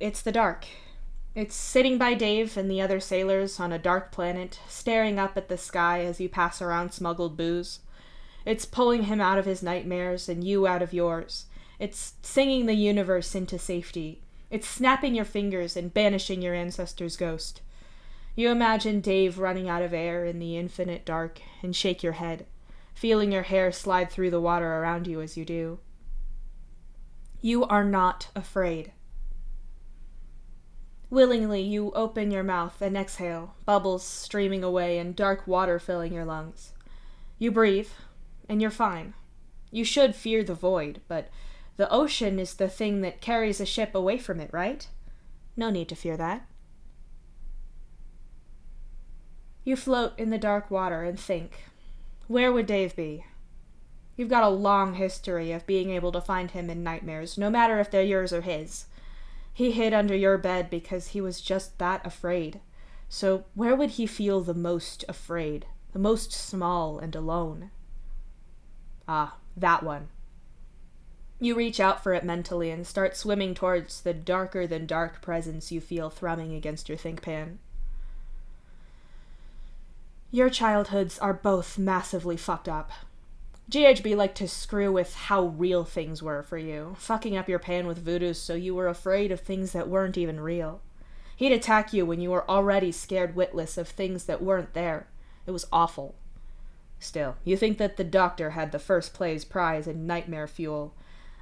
it's the dark. It's sitting by Dave and the other sailors on a dark planet, staring up at the sky as you pass around smuggled booze. It's pulling him out of his nightmares and you out of yours. It's singing the universe into safety. It's snapping your fingers and banishing your ancestor's ghost. You imagine Dave running out of air in the infinite dark and shake your head, feeling your hair slide through the water around you as you do. You are not afraid. Willingly, you open your mouth and exhale, bubbles streaming away and dark water filling your lungs. You breathe, and you're fine. You should fear the void, but the ocean is the thing that carries a ship away from it, right? No need to fear that. You float in the dark water and think, where would Dave be? You've got a long history of being able to find him in nightmares, no matter if they're yours or his. He hid under your bed because he was just that afraid. So where would he feel the most afraid, the most small and alone? Ah, that one. You reach out for it mentally and start swimming towards the darker-than-dark presence you feel thrumming against your think pan. Your childhoods are both massively fucked up. GHB liked to screw with how real things were for you, fucking up your pan with voodoos so you were afraid of things that weren't even real. He'd attack you when you were already scared witless of things that weren't there. It was awful. Still, you think that the doctor had the first place prize in nightmare fuel.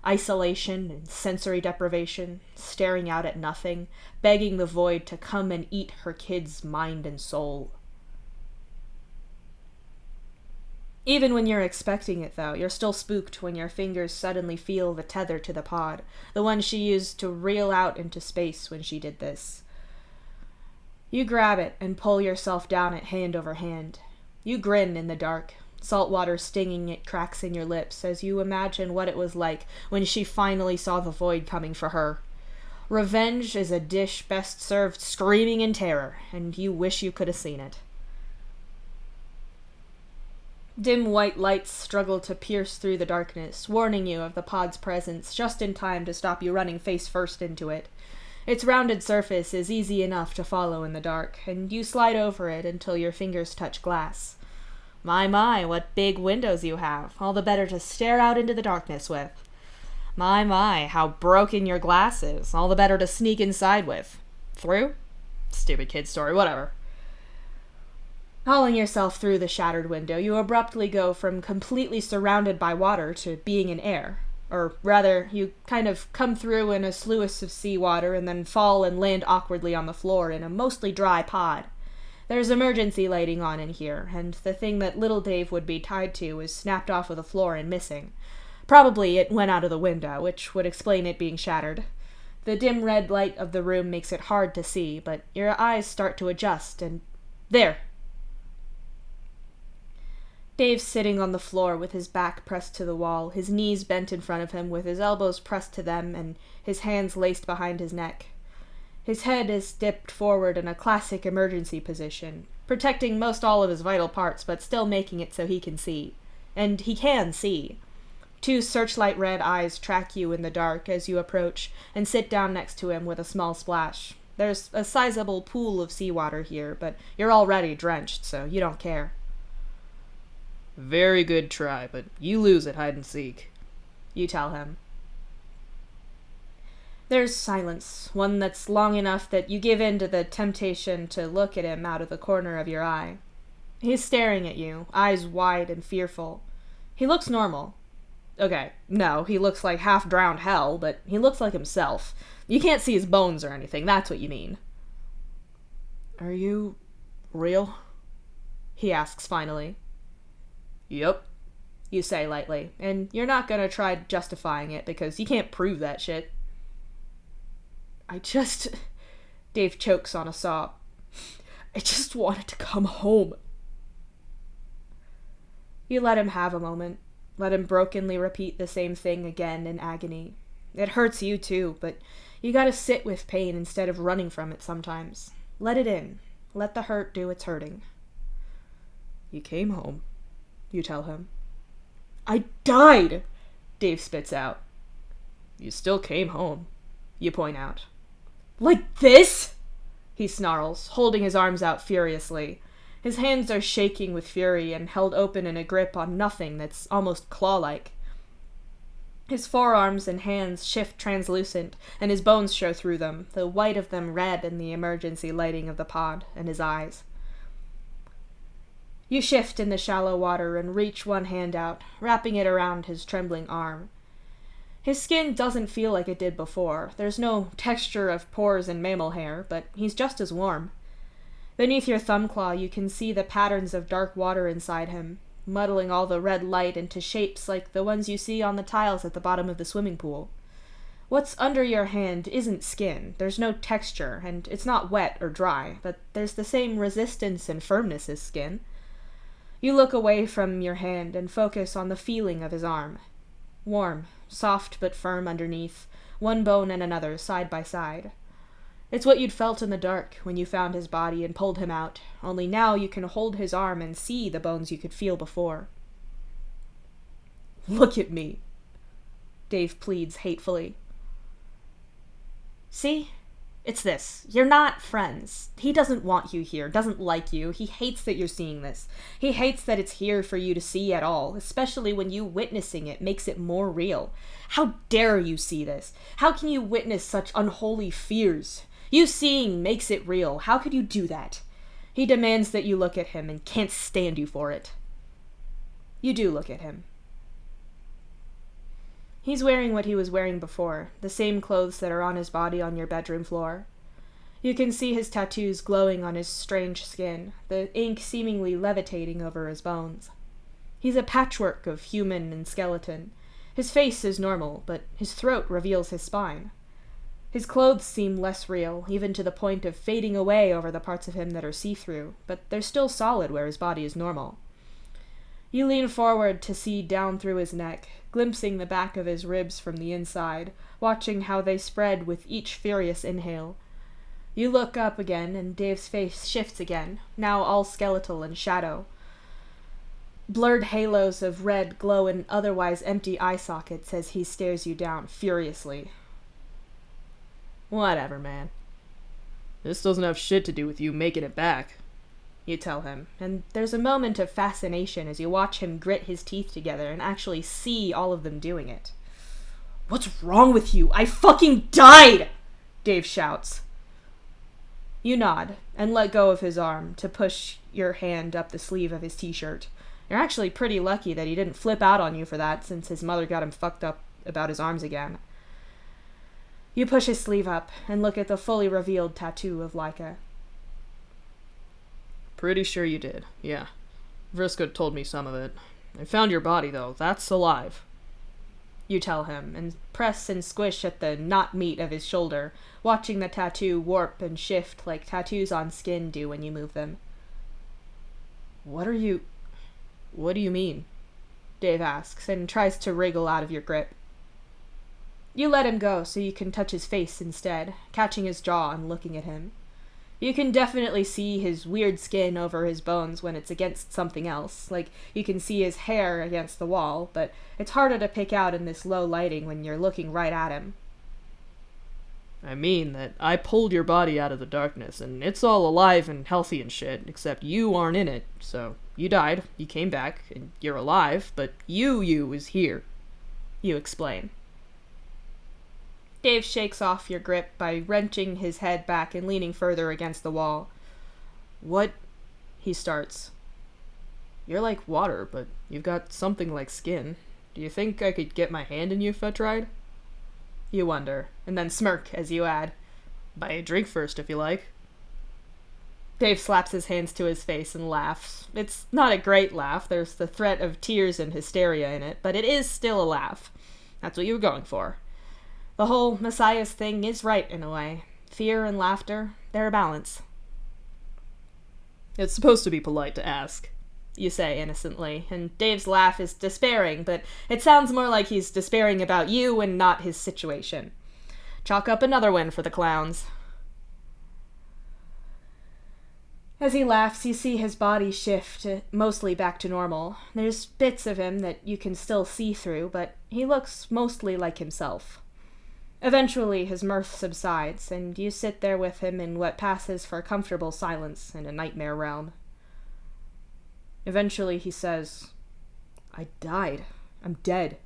Isolation and sensory deprivation, staring out at nothing, begging the void to come and eat her kid's mind and soul. Even when you're expecting it, though, you're still spooked when your fingers suddenly feel the tether to the pod, the one she used to reel out into space when she did this. You grab it and pull yourself down it hand over hand. You grin in the dark, salt water stinging at cracks in your lips as you imagine what it was like when she finally saw the void coming for her. Revenge is a dish best served screaming in terror, and you wish you could have seen it. Dim white lights struggle to pierce through the darkness, warning you of the pod's presence just in time to stop you running face first into it. Its rounded surface is easy enough to follow in the dark, and you slide over it until your fingers touch glass. My, what big windows you have, all the better to stare out into the darkness with. My, how broken your glass is, all the better to sneak inside with. Through? Stupid kid story, whatever. Hauling yourself through the shattered window, you abruptly go from completely surrounded by water to being in air. Or rather, you kind of come through in a sluice of seawater and then fall and land awkwardly on the floor in a mostly dry pod. There's emergency lighting on in here, and the thing that little Dave would be tied to is snapped off of the floor and missing. Probably it went out of the window, which would explain it being shattered. The dim red light of the room makes it hard to see, but your eyes start to adjust, and there! Dave's sitting on the floor with his back pressed to the wall, his knees bent in front of him with his elbows pressed to them and his hands laced behind his neck. His head is dipped forward in a classic emergency position, protecting most all of his vital parts but still making it so he can see. And he can see. 2 searchlight red eyes track you in the dark as you approach and sit down next to him with a small splash. There's a sizable pool of seawater here, but you're already drenched, so you don't care. Very good try, but you lose at hide and seek, you tell him. There's silence, one that's long enough that you give in to the temptation to look at him out of the corner of your eye. He's staring at you, eyes wide and fearful. He looks normal. Okay, no, he looks like half-drowned hell, but he looks like himself. You can't see his bones or anything, that's what you mean. Are you real? He asks finally. Yep, you say lightly, and you're not gonna try justifying it because you can't prove that shit. Dave chokes on a sob. I just wanted to come home. You let him have a moment. Let him brokenly repeat the same thing again in agony. It hurts you too, but you gotta sit with pain instead of running from it sometimes. Let it in. Let the hurt do its hurting. You came home, you tell him. I died, Dave spits out. You still came home, you point out. Like this? He snarls, holding his arms out furiously. His hands are shaking with fury and held open in a grip on nothing that's almost claw-like. His forearms and hands shift translucent, and his bones show through them, the white of them red in the emergency lighting of the pod, and his eyes. You shift in the shallow water and reach one hand out, wrapping it around his trembling arm. His skin doesn't feel like it did before. There's no texture of pores and mammal hair, but he's just as warm. Beneath your thumb claw, you can see the patterns of dark water inside him, muddling all the red light into shapes like the ones you see on the tiles at the bottom of the swimming pool. What's under your hand isn't skin. There's no texture, and it's not wet or dry, but there's the same resistance and firmness as skin. You look away from your hand and focus on the feeling of his arm. Warm, soft but firm underneath, one bone and another side by side. It's what you'd felt in the dark when you found his body and pulled him out, only now you can hold his arm and see the bones you could feel before. Look at me, Dave pleads hatefully. See? It's this. You're not friends. He doesn't want you here, doesn't like you. He hates that you're seeing this. He hates that it's here for you to see at all, especially when you witnessing it makes it more real. How dare you see this? How can you witness such unholy fears? You seeing makes it real. How could you do that? He demands that you look at him and can't stand you for it. You do look at him. He's wearing what he was wearing before, the same clothes that are on his body on your bedroom floor. You can see his tattoos glowing on his strange skin, the ink seemingly levitating over his bones. He's a patchwork of human and skeleton. His face is normal, but his throat reveals his spine. His clothes seem less real, even to the point of fading away over the parts of him that are see-through, but they're still solid where his body is normal. You lean forward to see down through his neck, glimpsing the back of his ribs from the inside, watching how they spread with each furious inhale. You look up again, and Dave's face shifts again, now all skeletal and shadow. Blurred halos of red glow in otherwise empty eye sockets as he stares you down furiously. Whatever, man. This doesn't have shit to do with you making it back, you tell him, and there's a moment of fascination as you watch him grit his teeth together and actually see all of them doing it. What's wrong with you? I fucking died! Dave shouts. You nod and let go of his arm to push your hand up the sleeve of his t-shirt. You're actually pretty lucky that he didn't flip out on you for that, since his mother got him fucked up about his arms again. You push his sleeve up and look at the fully revealed tattoo of Laika. Pretty sure you did, yeah. Vriska told me some of it. I found your body, though. That's alive. You tell him, and press and squish at the knot meat of his shoulder, watching the tattoo warp and shift like tattoos on skin do when you move them. What do you mean? Dave asks, and tries to wriggle out of your grip. You let him go so you can touch his face instead, catching his jaw and looking at him. You can definitely see his weird skin over his bones when it's against something else, like you can see his hair against the wall, but it's harder to pick out in this low lighting when you're looking right at him. I mean that I pulled your body out of the darkness, and it's all alive and healthy and shit, except you aren't in it, so you died, you came back, and you're alive, but you is here. You explain. Dave shakes off your grip by wrenching his head back and leaning further against the wall. What? He starts. You're like water, but you've got something like skin. Do you think I could get my hand in you if I tried? You wonder, and then smirk as you add, buy a drink first if you like. Dave slaps his hands to his face and laughs. It's not a great laugh, there's the threat of tears and hysteria in it, but it is still a laugh. That's what you were going for. The whole Messiah's thing is right in a way. Fear and laughter, they're a balance. It's supposed to be polite to ask, you say innocently, and Dave's laugh is despairing, but it sounds more like he's despairing about you and not his situation. Chalk up another win for the clowns. As he laughs, you see his body shift, mostly back to normal. There's bits of him that you can still see through, but he looks mostly like himself. Eventually, his mirth subsides, and you sit there with him in what passes for comfortable silence in a nightmare realm. Eventually, he says, I died. I'm dead.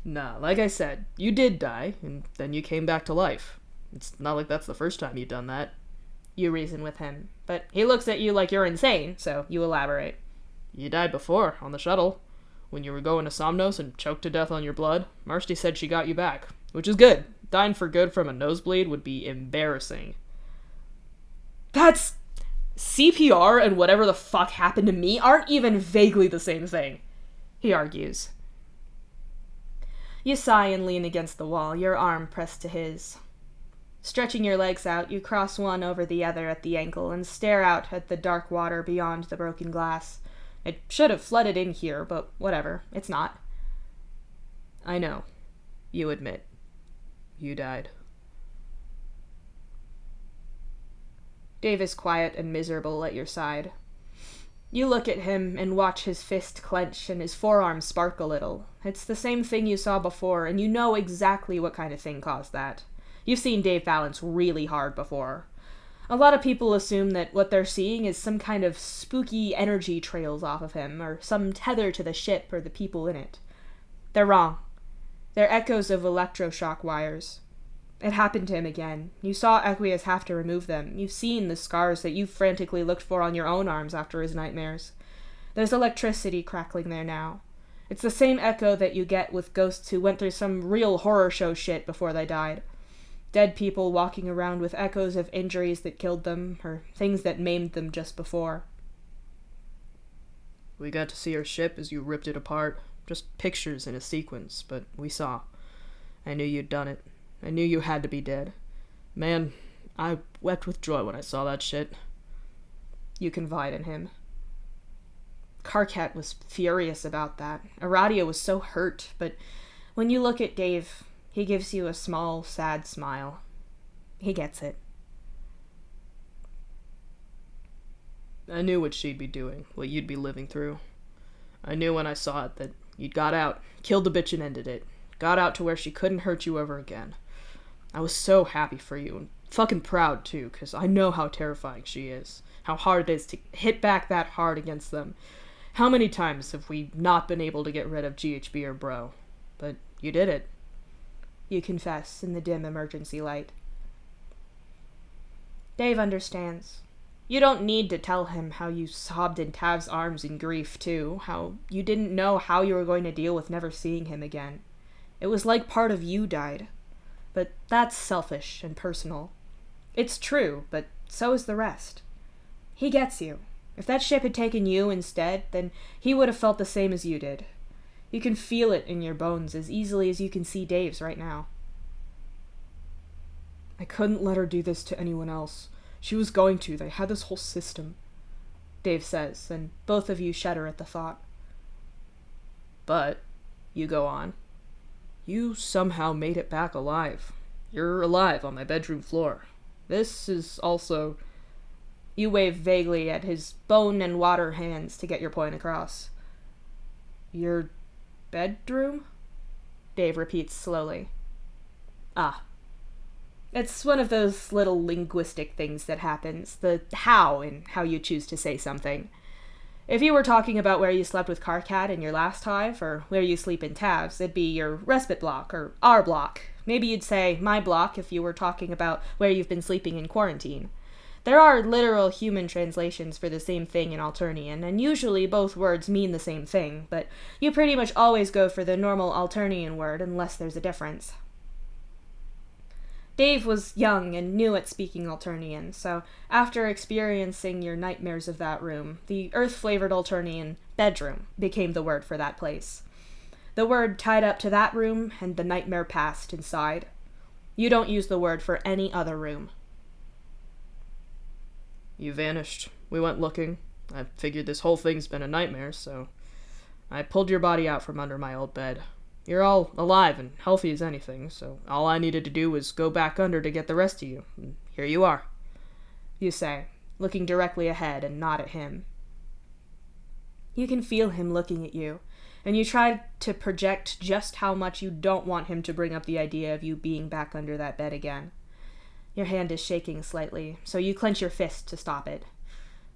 Nah, like I said, you did die, and then you came back to life. It's not like that's the first time you've done that. You reason with him, but he looks at you like you're insane, so you elaborate. You died before, on the shuttle. When you were going to Somnos and choked to death on your blood, Marcy said she got you back, which is good. Dying for good from a nosebleed would be embarrassing. That's... CPR and whatever the fuck happened to me aren't even vaguely the same thing, he argues. You sigh and lean against the wall, your arm pressed to his. Stretching your legs out, you cross one over the other at the ankle and stare out at the dark water beyond the broken glass. It should have flooded in here, but whatever, it's not. I know, you admit. You died. Dave is quiet and miserable at your side. You look at him and watch his fist clench and his forearm spark a little. It's the same thing you saw before, and you know exactly what kind of thing caused that. You've seen Dave balance really hard before. A lot of people assume that what they're seeing is some kind of spooky energy trails off of him, or some tether to the ship or the people in it. They're wrong. They're echoes of electroshock wires. It happened to him again. You saw Equius have to remove them. You've seen the scars that you frantically looked for on your own arms after his nightmares. There's electricity crackling there now. It's the same echo that you get with ghosts who went through some real horror show shit before they died. Dead people walking around with echoes of injuries that killed them, or things that maimed them just before. We got to see your ship as you ripped it apart. Just pictures in a sequence, but we saw. I knew you'd done it. I knew you had to be dead. Man, I wept with joy when I saw that shit. You confide in him. Karkat was furious about that. Aradia was so hurt, but when you look at Dave, he gives you a small, sad smile. He gets it. I knew what she'd be doing, what you'd be living through. I knew when I saw it that you'd got out, killed the bitch and ended it. Got out to where she couldn't hurt you ever again. I was so happy for you, and fucking proud too, because I know how terrifying she is. How hard it is to hit back that hard against them. How many times have we not been able to get rid of GHB or Bro? But you did it. You confess in the dim emergency light. Dave understands. You don't need to tell him how you sobbed in Tav's arms in grief, too. How you didn't know how you were going to deal with never seeing him again. It was like part of you died. But that's selfish and personal. It's true, but so is the rest. He gets you. If that ship had taken you instead, then he would have felt the same as you did. You can feel it in your bones as easily as you can see Dave's right now. I couldn't let her do this to anyone else. She was going to. They had this whole system, Dave says, and both of you shudder at the thought. But, you go on, you somehow made it back alive. You're alive on my bedroom floor. This is also... You wave vaguely at his bone and water hands to get your point across. Your bedroom? Dave repeats slowly. Ah. It's one of those little linguistic things that happens, the how in how you choose to say something. If you were talking about where you slept with Carcat in your last hive, or where you sleep in Tav's, it'd be your respite block, or our block. Maybe you'd say my block if you were talking about where you've been sleeping in quarantine. There are literal human translations for the same thing in Alternian, and usually both words mean the same thing, but you pretty much always go for the normal Alternian word unless there's a difference. Dave was young and new at speaking Alternian, so after experiencing your nightmares of that room, the earth-flavored Alternian bedroom became the word for that place. The word tied up to that room and the nightmare past inside. You don't use the word for any other room. You vanished. We went looking. I figured this whole thing's been a nightmare, so I pulled your body out from under my old bed. You're all alive and healthy as anything, so all I needed to do was go back under to get the rest of you. And here you are. You say, looking directly ahead and not at him. You can feel him looking at you, and you try to project just how much you don't want him to bring up the idea of you being back under that bed again. Your hand is shaking slightly, so you clench your fist to stop it.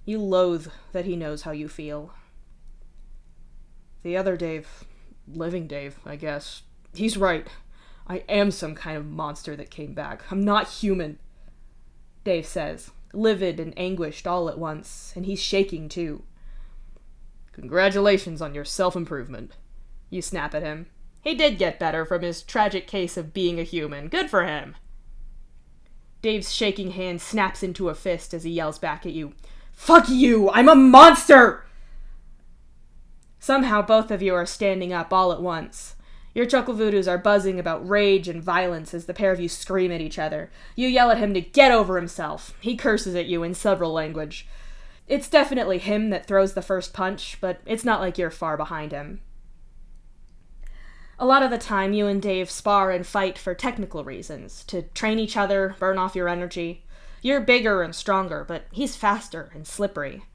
You loathe that he knows how you feel. The other Dave, living Dave, I guess, he's right. I am some kind of monster that came back. I'm not human, Dave says, livid and anguished all at once, and he's shaking too. Congratulations on your self-improvement. You snap at him. He did get better from his tragic case of being a human. Good for him. Dave's shaking hand snaps into a fist as he yells back at you. Fuck you! I'm a monster! Somehow both of you are standing up all at once. Your chuckle voodoos are buzzing about rage and violence as the pair of you scream at each other. You yell at him to get over himself. He curses at you in several language. It's definitely him that throws the first punch, but it's not like you're far behind him. A lot of the time, you and Dave spar and fight for technical reasons, to train each other, burn off your energy. You're bigger and stronger, but he's faster and slippery.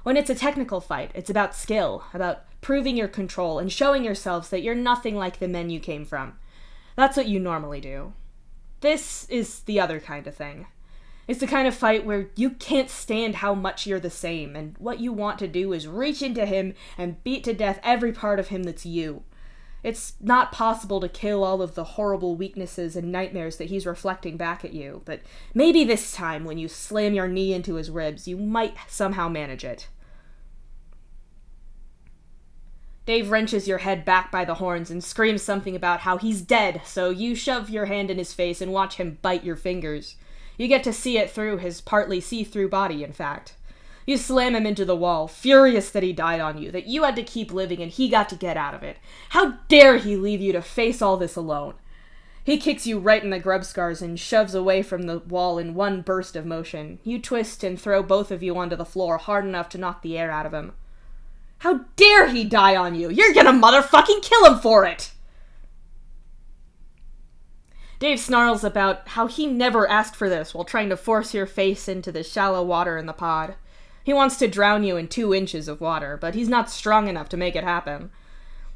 When it's a technical fight, it's about skill, about proving your control and showing yourselves that you're nothing like the men you came from. That's what you normally do. This is the other kind of thing. It's the kind of fight where you can't stand how much you're the same, and what you want to do is reach into him and beat to death every part of him that's you. It's not possible to kill all of the horrible weaknesses and nightmares that he's reflecting back at you, but maybe this time when you slam your knee into his ribs, you might somehow manage it. Dave wrenches your head back by the horns and screams something about how he's dead, so you shove your hand in his face and watch him bite your fingers. You get to see it through his partly see-through body, in fact. You slam him into the wall, furious that he died on you, that you had to keep living and he got to get out of it. How dare he leave you to face all this alone? He kicks you right in the grub scars and shoves away from the wall in one burst of motion. You twist and throw both of you onto the floor hard enough to knock the air out of him. How dare he die on you? You're gonna motherfucking kill him for it! Dave snarls about how he never asked for this while trying to force your face into the shallow water in the pod. He wants to drown you in 2 inches of water, but he's not strong enough to make it happen.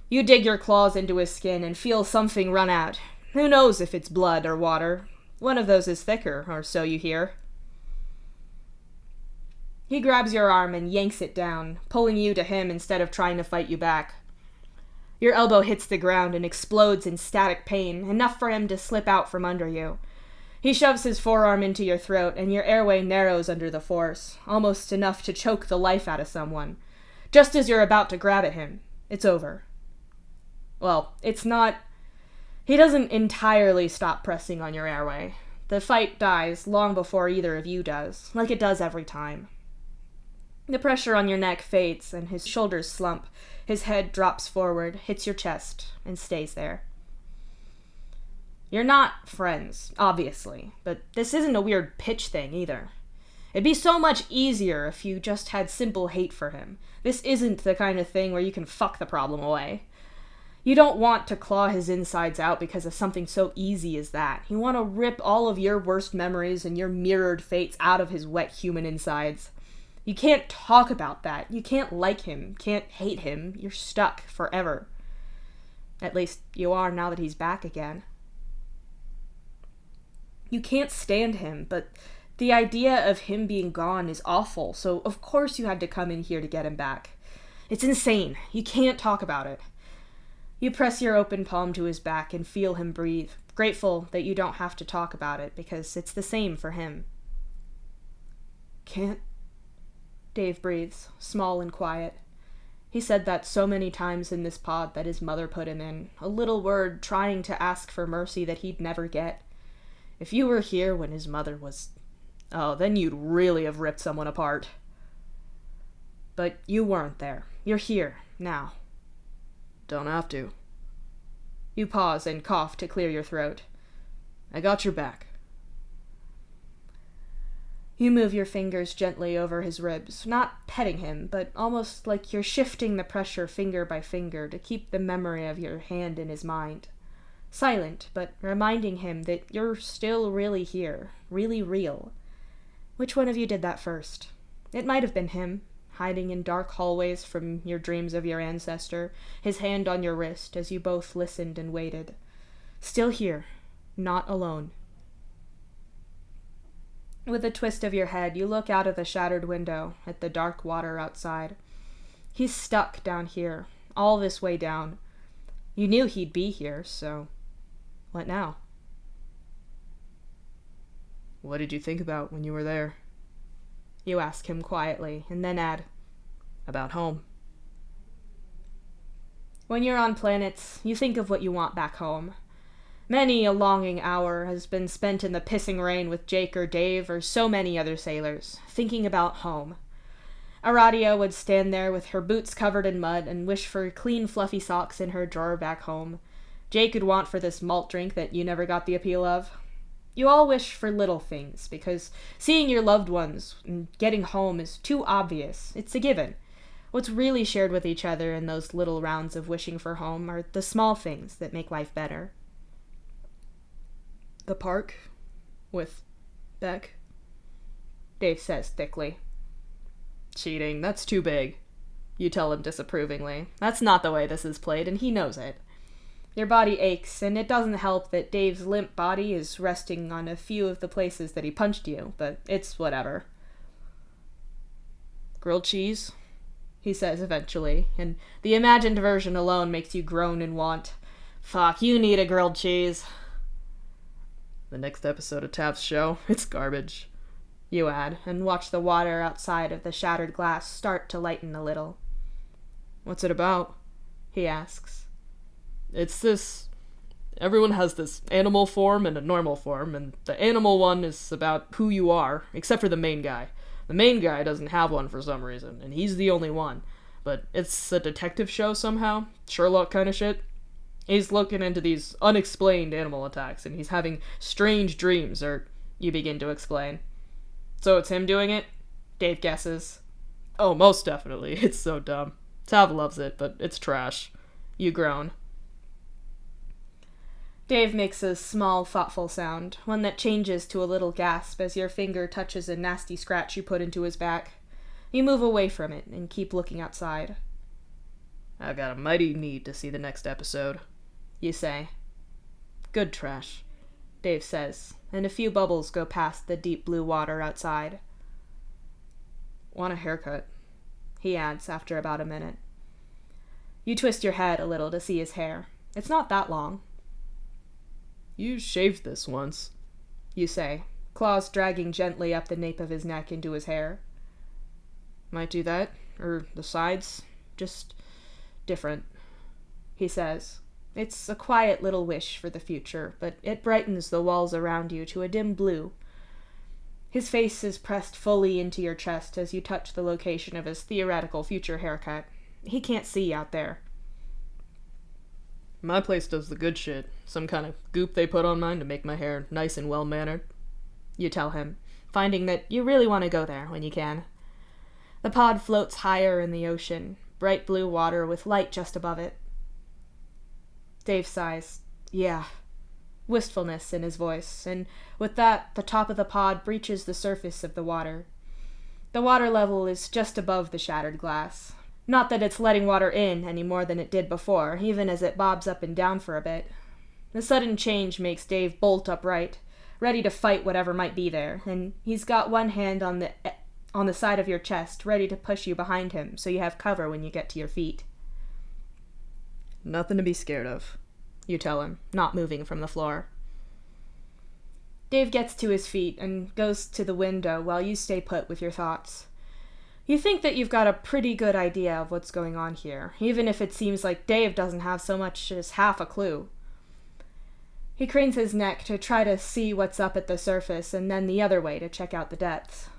You dig your claws into his skin and feel something run out. Who knows if it's blood or water? One of those is thicker, or so you hear. He grabs your arm and yanks it down, pulling you to him instead of trying to fight you back. Your elbow hits the ground and explodes in static pain, enough for him to slip out from under you. He shoves his forearm into your throat, and your airway narrows under the force, almost enough to choke the life out of someone. Just as you're about to grab at him, it's over. Well, it's not. He doesn't entirely stop pressing on your airway. The fight dies long before either of you does, like it does every time. The pressure on your neck fades, and his shoulders slump. His head drops forward, hits your chest, and stays there. You're not friends, obviously, but this isn't a weird pitch thing either. It'd be so much easier if you just had simple hate for him. This isn't the kind of thing where you can fuck the problem away. You don't want to claw his insides out because of something so easy as that. You want to rip all of your worst memories and your mirrored fates out of his wet human insides. You can't talk about that. You can't like him, can't hate him. You're stuck forever. At least you are now that he's back again. You can't stand him, but the idea of him being gone is awful, so of course you had to come in here to get him back. It's insane. You can't talk about it. You press your open palm to his back and feel him breathe, grateful that you don't have to talk about it, because it's the same for him. Can't, Dave breathes, small and quiet. He said that so many times in this pod that his mother put him in, a little word trying to ask for mercy that he'd never get. If you were here when his mother was... oh, then you'd really have ripped someone apart. But you weren't there. You're here, now. Don't have to. You pause and cough to clear your throat. I got your back. You move your fingers gently over his ribs, not petting him, but almost like you're shifting the pressure finger by finger to keep the memory of your hand in his mind. Silent, but reminding him that you're still really here, really real. Which one of you did that first? It might have been him, hiding in dark hallways from your dreams of your ancestor, his hand on your wrist as you both listened and waited. Still here, not alone. With a twist of your head, you look out of the shattered window at the dark water outside. He's stuck down here, all this way down. You knew he'd be here, so... what now? What did you think about when you were there? You ask him quietly, and then add, about home. When you're on planets, you think of what you want back home. Many a longing hour has been spent in the pissing rain with Jake or Dave or so many other sailors, thinking about home. Aradia would stand there with her boots covered in mud and wish for clean fluffy socks in her drawer back home. Jake would want for this malt drink that you never got the appeal of. You all wish for little things, because seeing your loved ones and getting home is too obvious. It's a given. What's really shared with each other in those little rounds of wishing for home are the small things that make life better. The park? With Beck? Dave says thickly. Cheating, that's too big. You tell him disapprovingly. That's not the way this is played, and he knows it. Your body aches, and it doesn't help that Dave's limp body is resting on a few of the places that he punched you, but it's whatever. Grilled cheese? He says eventually, and the imagined version alone makes you groan and want. Fuck, you need a grilled cheese. The next episode of Taft's show, it's garbage. You add, and watch the water outside of the shattered glass start to lighten a little. What's it about? He asks. It's this... everyone has this animal form and a normal form, and the animal one is about who you are, except for the main guy. The main guy doesn't have one for some reason, and he's the only one. But it's a detective show somehow, Sherlock kind of shit. He's looking into these unexplained animal attacks, and he's having strange dreams, or you begin to explain. So it's him doing it? Dave guesses. Oh, most definitely. It's so dumb. Tav loves it, but it's trash. You groan. Dave makes a small, thoughtful sound, one that changes to a little gasp as your finger touches a nasty scratch you put into his back. You move away from it and keep looking outside. I've got a mighty need to see the next episode, you say. Good trash. Dave says, and a few bubbles go past the deep blue water outside. Want a haircut? He adds after about a minute. You twist your head a little to see his hair. It's not that long. You shaved this once, you say, claws dragging gently up the nape of his neck into his hair. Might do that, or the sides, just different, he says. It's a quiet little wish for the future, but it brightens the walls around you to a dim blue. His face is pressed fully into your chest as you touch the location of his theoretical future haircut. He can't see out there. My place does the good shit. Some kind of goop they put on mine to make my hair nice and well-mannered. You tell him, finding that you really want to go there when you can. The pod floats higher in the ocean, bright blue water with light just above it. Dave sighs. Yeah. Wistfulness in his voice, and with that, the top of the pod breaches the surface of the water. The water level is just above the shattered glass. Not that it's letting water in any more than it did before, even as it bobs up and down for a bit. The sudden change makes Dave bolt upright, ready to fight whatever might be there, and he's got one hand on the side of your chest, ready to push you behind him so you have cover when you get to your feet. Nothing to be scared of, you tell him, not moving from the floor. Dave gets to his feet and goes to the window while you stay put with your thoughts. You think that you've got a pretty good idea of what's going on here, even if it seems like Dave doesn't have so much as half a clue. He cranes his neck to try to see what's up at the surface and then the other way to check out the depths.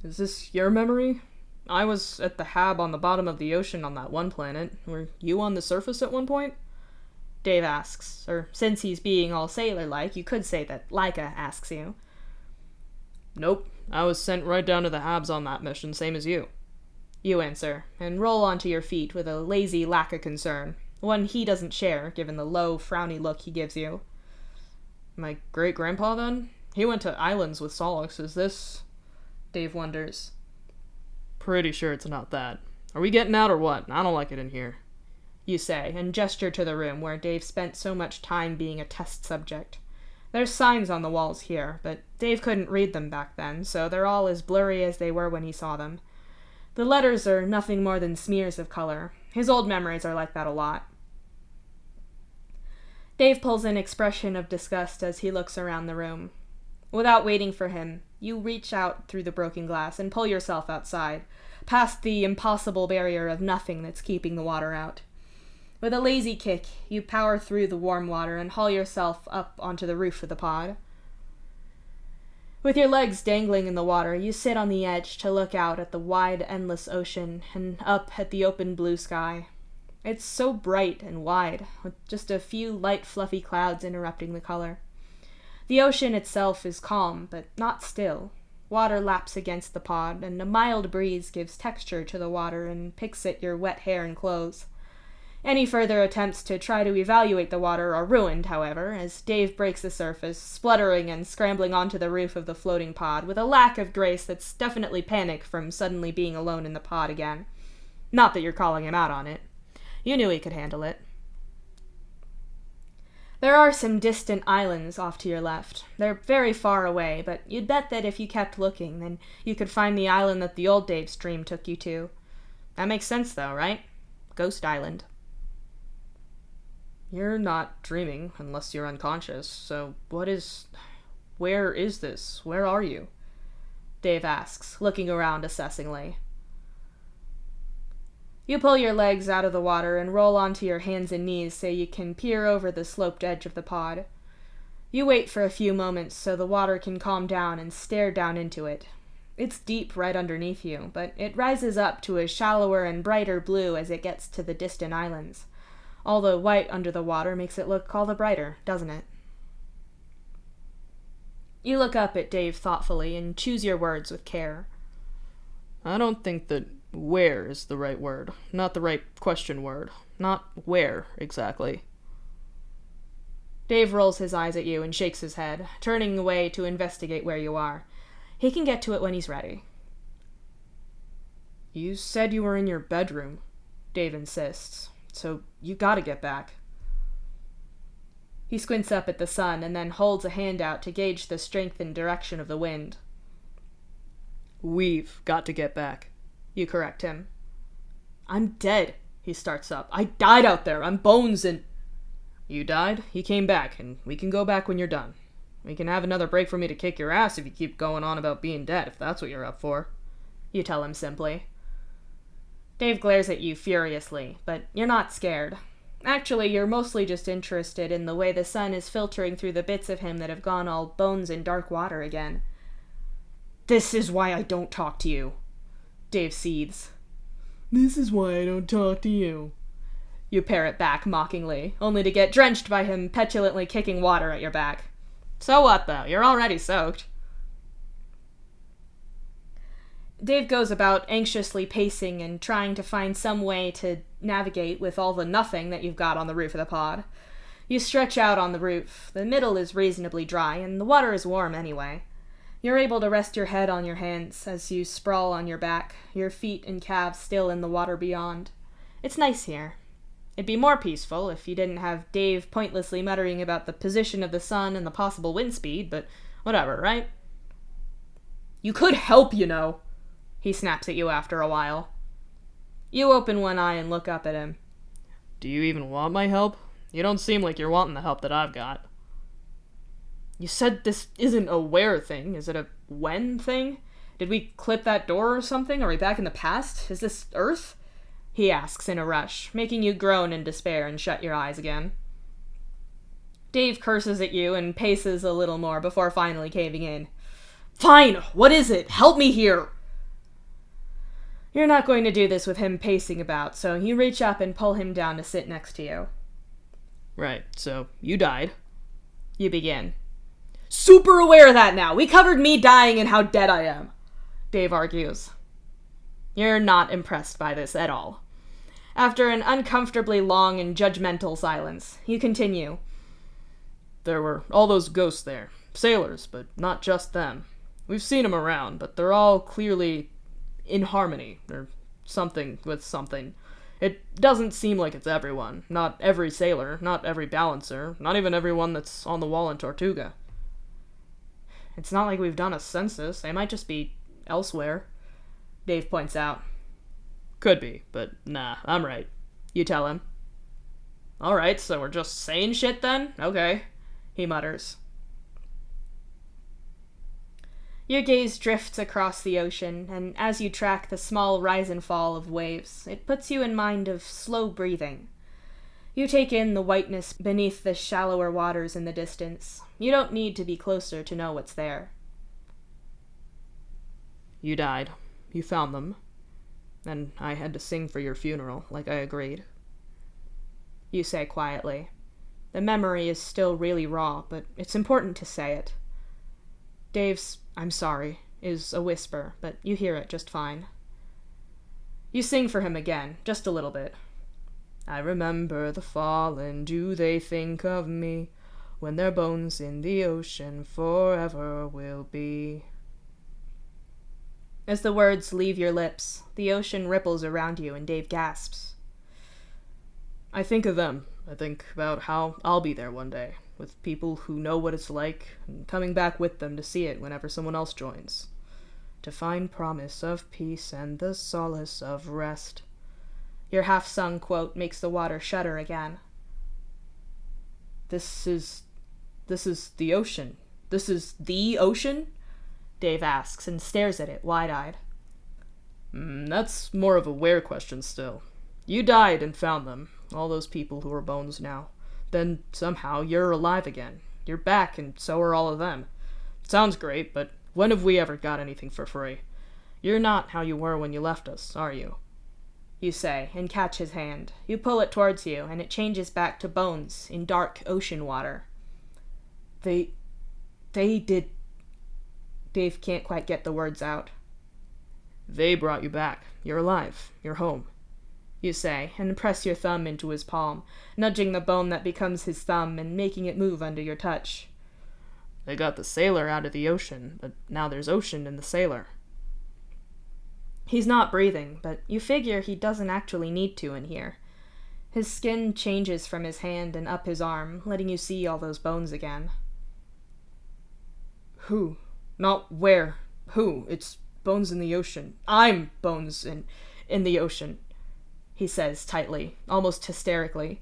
Is this your memory? I was at the hab on the bottom of the ocean on that one planet. Were you on the surface at one point? Dave asks, or since he's being all sailor-like, you could say that Laika asks you. Nope, I was sent right down to the habs on that mission, same as you. You answer, and roll onto your feet with a lazy lack of concern, one he doesn't share, given the low, frowny look he gives you. My great-grandpa, then? He went to islands with Solix. Is this... Dave wonders. Pretty sure it's not that. Are we getting out or what? I don't like it in here. You say, and gesture to the room where Dave spent so much time being a test subject. There's signs on the walls here, but Dave couldn't read them back then, so they're all as blurry as they were when he saw them. The letters are nothing more than smears of color. His old memories are like that a lot. Dave pulls an expression of disgust as he looks around the room. Without waiting for him, you reach out through the broken glass and pull yourself outside, past the impossible barrier of nothing that's keeping the water out. With a lazy kick, you power through the warm water and haul yourself up onto the roof of the pod. With your legs dangling in the water, you sit on the edge to look out at the wide, endless ocean and up at the open blue sky. It's so bright and wide, with just a few light, fluffy clouds interrupting the color. The ocean itself is calm, but not still. Water laps against the pod, and a mild breeze gives texture to the water and picks at your wet hair and clothes. Any further attempts to try to evaluate the water are ruined, however, as Dave breaks the surface, spluttering and scrambling onto the roof of the floating pod with a lack of grace that's definitely panic from suddenly being alone in the pod again. Not that you're calling him out on it. You knew he could handle it. There are some distant islands off to your left. They're very far away, but you'd bet that if you kept looking, then you could find the island that the old Dave's dream took you to. That makes sense, though, right? Ghost Island. You're not dreaming, unless you're unconscious, so where is this? Where are you? Dave asks, looking around assessingly. You pull your legs out of the water and roll onto your hands and knees so you can peer over the sloped edge of the pod. You wait for a few moments so the water can calm down and stare down into it. It's deep right underneath you, but it rises up to a shallower and brighter blue as it gets to the distant islands. All the white under the water makes it look all the brighter, doesn't it? You look up at Dave thoughtfully and choose your words with care. I don't think that where is the right word. Not the right question word. Not where, exactly. Dave rolls his eyes at you and shakes his head, turning away to investigate where you are. He can get to it when he's ready. You said you were in your bedroom, Dave insists. So you gotta get back. He squints up at the sun and then holds a hand out to gauge the strength and direction of the wind. We've got to get back, you correct him. I'm dead, he starts up. I died out there. I'm bones and... You died, he came back, and we can go back when you're done. We can have another break for me to kick your ass if you keep going on about being dead, if that's what you're up for. You tell him simply. Dave glares at you furiously, but you're not scared. Actually, you're mostly just interested in the way the sun is filtering through the bits of him that have gone all bones and dark water again. This is why I don't talk to you, Dave seethes. This is why I don't talk to you. You parrot back mockingly, only to get drenched by him petulantly kicking water at your back. So what, though? You're already soaked. Dave goes about anxiously pacing and trying to find some way to navigate with all the nothing that you've got on the roof of the pod. You stretch out on the roof. The middle is reasonably dry, and the water is warm anyway. You're able to rest your head on your hands as you sprawl on your back, your feet and calves still in the water beyond. It's nice here. It'd be more peaceful if you didn't have Dave pointlessly muttering about the position of the sun and the possible wind speed, but whatever, right? You could help, you know, he snaps at you after a while. You open one eye and look up at him. Do you even want my help? You don't seem like you're wanting the help that I've got. You said this isn't a where thing. Is it a when thing? Did we clip that door or something? Are we back in the past? Is this Earth? He asks in a rush, making you groan in despair and shut your eyes again. Dave curses at you and paces a little more before finally caving in. Fine, what is it? Help me here! You're not going to do this with him pacing about, so you reach up and pull him down to sit next to you. Right, so you died. You begin. Super aware of that now. We covered me dying and how dead I am, Dave argues. You're not impressed by this at all. After an uncomfortably long and judgmental silence, you continue. There were all those ghosts there. Sailors, but not just them. We've seen them around, but they're all clearly in harmony, or something with something. It doesn't seem like it's everyone. Not every sailor, not every balancer, not even everyone that's on the wall in Tortuga. It's not like we've done a census. They might just be elsewhere, Dave points out. Could be, but nah, I'm right. You tell him. Alright, so we're just saying shit then? Okay, he mutters. Your gaze drifts across the ocean, and as you track the small rise and fall of waves, it puts you in mind of slow breathing. You take in the whiteness beneath the shallower waters in the distance. You don't need to be closer to know what's there. You died. You found them. And I had to sing for your funeral, like I agreed. You say quietly. The memory is still really raw, but it's important to say it. Dave's "I'm sorry" is a whisper, but you hear it just fine. You sing for him again, just a little bit. I remember the fallen, do they think of me, when their bones in the ocean forever will be. As the words leave your lips, the ocean ripples around you and Dave gasps. I think of them. I think about how I'll be there one day, with people who know what it's like, and coming back with them to see it whenever someone else joins. To find promise of peace and the solace of rest. Your half-sung quote makes the water shudder again. This is the ocean. This is the ocean? Dave asks and stares at it, wide-eyed. That's more of a where question still. You died and found them, all those people who are bones now. Then somehow you're alive again. You're back, and so are all of them. Sounds great, but when have we ever got anything for free? You're not how you were when you left us, are you? You say, and catch his hand. You pull it towards you, and it changes back to bones in dark ocean water. They did... Dave can't quite get the words out. They brought you back. You're alive. You're home. You say, and press your thumb into his palm, nudging the bone that becomes his thumb and making it move under your touch. They got the sailor out of the ocean, but now there's ocean in the sailor. He's not breathing, but you figure he doesn't actually need to in here. His skin changes from his hand and up his arm, letting you see all those bones again. Who? Not where. Who? It's bones in the ocean. I'm bones in the ocean, he says tightly, almost hysterically.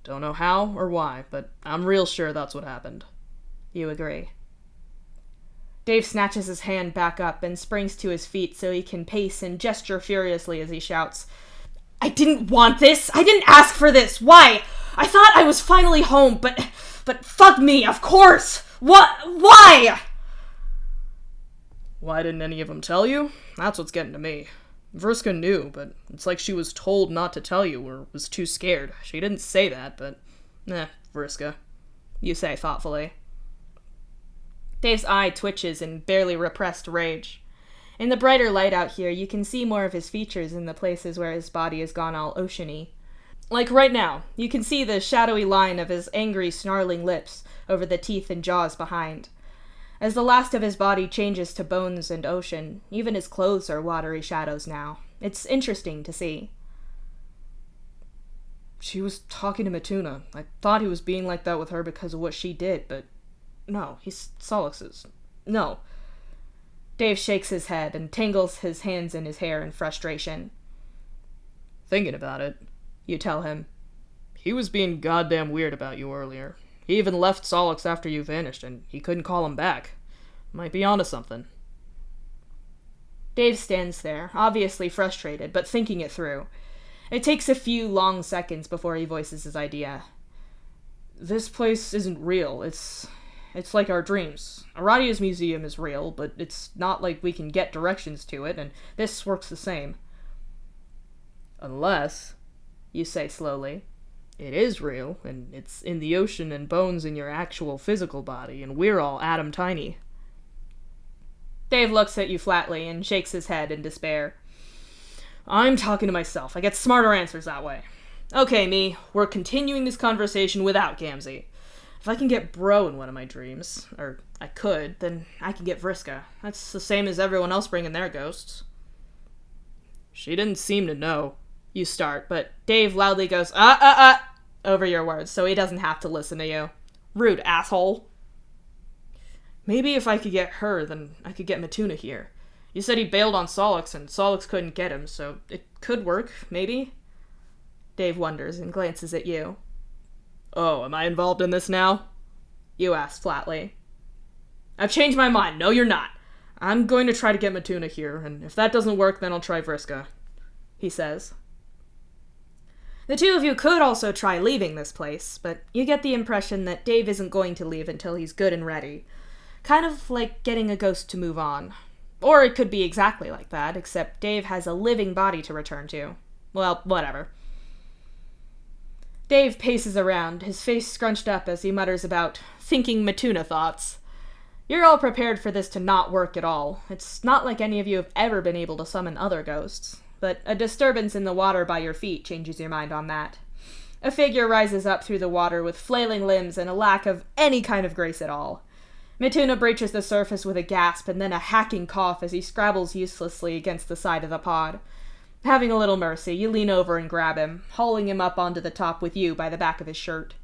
Don't know how or why, but I'm real sure that's what happened. You agree. Dave snatches his hand back up and springs to his feet so he can pace and gesture furiously as he shouts, I didn't want this! I didn't ask for this! Why? I thought I was finally home, but fuck me, of course! What? Why? Why didn't any of them tell you? That's what's getting to me. Vriska knew, but it's like she was told not to tell you or was too scared. She didn't say that, but Vriska, you say thoughtfully. Dave's eye twitches in barely repressed rage. In the brighter light out here, you can see more of his features in the places where his body has gone all oceany. Like right now, you can see the shadowy line of his angry, snarling lips over the teeth and jaws behind. As the last of his body changes to bones and ocean, even his clothes are watery shadows now. It's interesting to see. She was talking to Matuna. I thought he was being like that with her because of what she did, but no, he's Solix's. No. Dave shakes his head and tangles his hands in his hair in frustration. Thinking about it, you tell him. He was being goddamn weird about you earlier. He even left Solix after you vanished, and he couldn't call him back. Might be onto something. Dave stands there, obviously frustrated, but thinking it through. It takes a few long seconds before he voices his idea. This place isn't real. It's like our dreams. Aradia's museum is real, but it's not like we can get directions to it, and this works the same. Unless, you say slowly, it is real, and it's in the ocean and bones in your actual physical body, and we're all atom tiny. Dave looks at you flatly and shakes his head in despair. I'm talking to myself. I get smarter answers that way. Okay, me, we're continuing this conversation without Gamzee. If I can get Bro in one of my dreams, or I could, then I can get Vriska. That's the same as everyone else bringing their ghosts. She didn't seem to know. You start, but Dave loudly goes, over your words, so he doesn't have to listen to you. Rude asshole. Maybe if I could get her, then I could get Matuna here. You said he bailed on Solix, and Solix couldn't get him, so it could work, maybe? Dave wonders and glances at you. Oh, am I involved in this now? You ask flatly. I've changed my mind. No, you're not. I'm going to try to get Matuna here, and if that doesn't work, then I'll try Vriska, he says. The two of you could also try leaving this place, but you get the impression that Dave isn't going to leave until he's good and ready. Kind of like getting a ghost to move on. Or it could be exactly like that, except Dave has a living body to return to. Well, whatever. Dave paces around, his face scrunched up as he mutters about thinking Matuna thoughts. You're all prepared for this to not work at all. It's not like any of you have ever been able to summon other ghosts, but a disturbance in the water by your feet changes your mind on that. A figure rises up through the water with flailing limbs and a lack of any kind of grace at all. Matuna breaches the surface with a gasp and then a hacking cough as he scrabbles uselessly against the side of the pod. Having a little mercy, you lean over and grab him, hauling him up onto the top with you by the back of his shirt.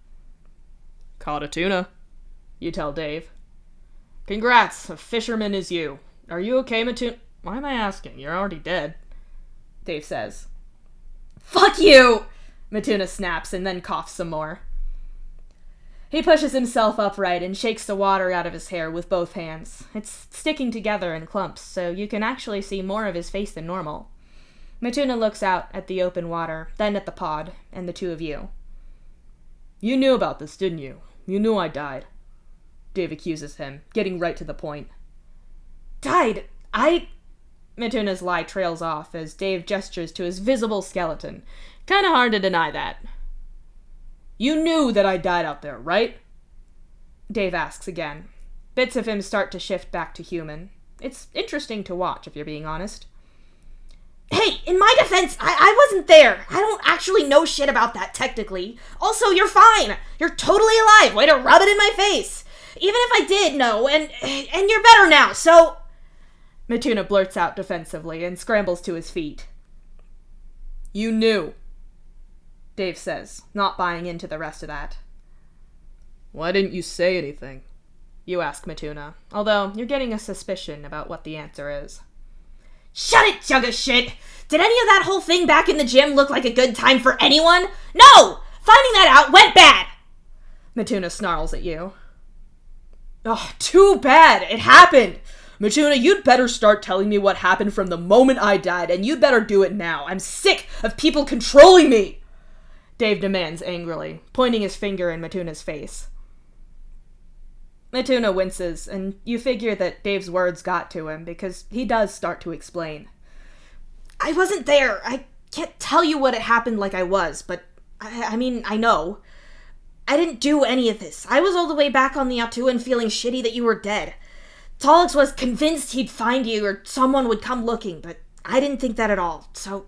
Caught a tuna, you tell Dave. Congrats, a fisherman is you. Are you okay, Matuna? Why am I asking? You're already dead, Dave says. Fuck you! Matuna snaps and then coughs some more. He pushes himself upright and shakes the water out of his hair with both hands. It's sticking together in clumps, so you can actually see more of his face than normal. Matuna looks out at the open water, then at the pod, and the two of you. You knew about this, didn't you? You knew I died, Dave accuses him, getting right to the point. Died? Matuna's lie trails off as Dave gestures to his visible skeleton. Kinda hard to deny that. You knew that I died out there, right? Dave asks again. Bits of him start to shift back to human. It's interesting to watch, if you're being honest. Hey, in my defense, I wasn't there. I don't actually know shit about that, technically. Also, you're fine. You're totally alive. Way to rub it in my face. Even if I did know, and you're better now, so... Matuna blurts out defensively and scrambles to his feet. You knew, Dave says, not buying into the rest of that. Why didn't you say anything? You ask Matuna, although you're getting a suspicion about what the answer is. Shut it, jug of shit! Did any of that whole thing back in the gym look like a good time for anyone? No! Finding that out went bad! Matuna snarls at you. Oh, too bad! It happened! Matuna, you'd better start telling me what happened from the moment I died, and you'd better do it now. I'm sick of people controlling me! Dave demands angrily, pointing his finger in Matuna's face. Matuna winces, and you figure that Dave's words got to him, because he does start to explain. I wasn't there. I can't tell you what had happened like I was, but I mean, I know. I didn't do any of this. I was all the way back on the Atu and feeling shitty that you were dead. Tolix was convinced he'd find you or someone would come looking, but I didn't think that at all. So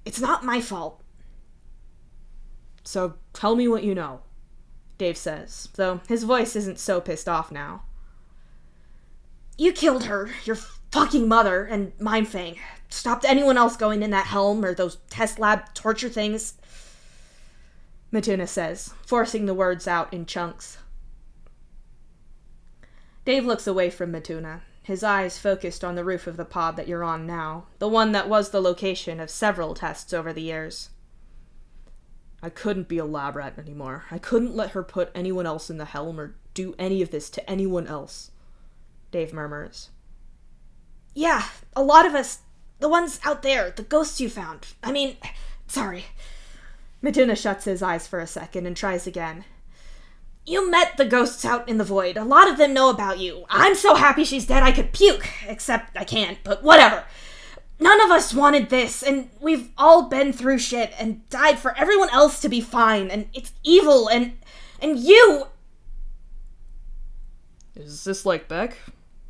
it's not my fault. So tell me what you know, Dave says, though his voice isn't so pissed off now. You killed her, your fucking mother, and Mindfang. Stopped anyone else going in that helm or those test lab torture things. Matuna says, forcing the words out in chunks. Dave looks away from Matuna, his eyes focused on the roof of the pod that you're on now, the one that was the location of several tests over the years. I couldn't be a lab rat anymore. I couldn't let her put anyone else in the helm or do any of this to anyone else, Dave murmurs. Yeah, a lot of us, the ones out there, the ghosts you found. Sorry. Matuna shuts his eyes for a second and tries again. You met the ghosts out in the void. A lot of them know about you. I'm so happy she's dead I could puke. Except I can't, but whatever. None of us wanted this, and we've all been through shit and died for everyone else to be fine, and it's evil, and you... Is this like Beck?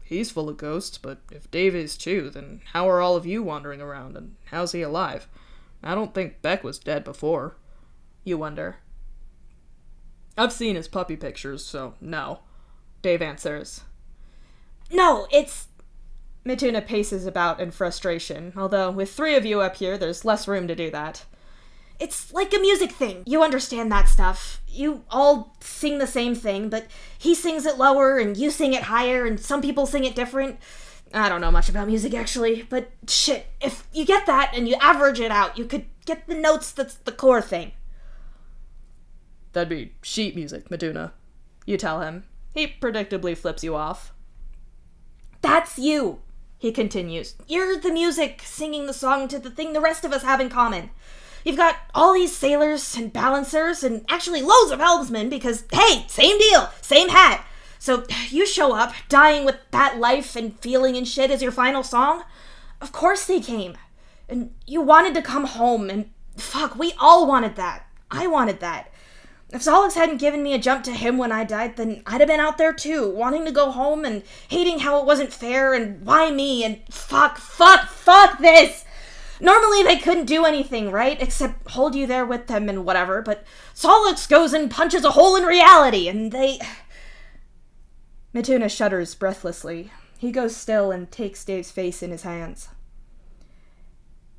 He's full of ghosts, but if Dave is too, then how are all of you wandering around, and how's he alive? I don't think Beck was dead before. You wonder. I've seen his puppy pictures, so no, Dave answers. No, it's... Matuna paces about in frustration, although with 3 of you up here, there's less room to do that. It's like a music thing. You understand that stuff. You all sing the same thing, but he sings it lower and you sing it higher and some people sing it different. I don't know much about music, actually, but shit, if you get that and you average it out, you could get the notes that's the core thing. That'd be sheet music, Matuna. You tell him. He predictably flips you off. That's you, he continues. You're the music, singing the song to the thing the rest of us have in common. You've got all these sailors and balancers and actually loads of helmsmen because, hey, same deal, same hat. So you show up, dying with that life and feeling and shit as your final song. Of course they came. And you wanted to come home, and fuck, we all wanted that. I wanted that. If Solix hadn't given me a jump to him when I died, then I'd have been out there too, wanting to go home and hating how it wasn't fair and why me and fuck this! Normally they couldn't do anything, right? Except hold you there with them and whatever, but Solix goes and punches a hole in reality, and they... Matuna shudders breathlessly. He goes still and takes Dave's face in his hands.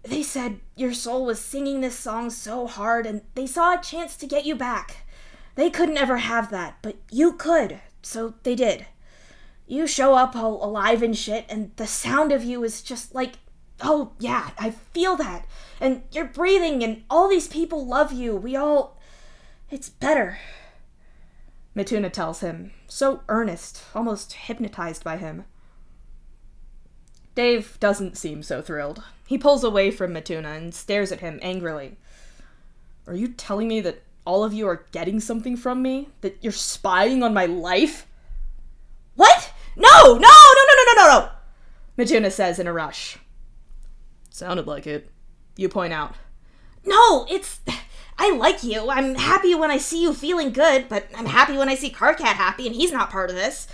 They said your soul was singing this song so hard, and they saw a chance to get you back. They couldn't ever have that, but you could, so they did. You show up all alive and shit, and the sound of you is just like... Oh, yeah, I feel that. And you're breathing, and all these people love you. We all... It's better. Matuna tells him, so earnest, almost hypnotized by him. Dave doesn't seem so thrilled. He pulls away from Matuna and stares at him angrily. Are you telling me that all of you are getting something from me? That you're spying on my life? What? No! Matuna says in a rush. Sounded like it. You point out. No, it's... I like you. I'm happy when I see you feeling good, but I'm happy when I see Carcat happy and he's not part of this.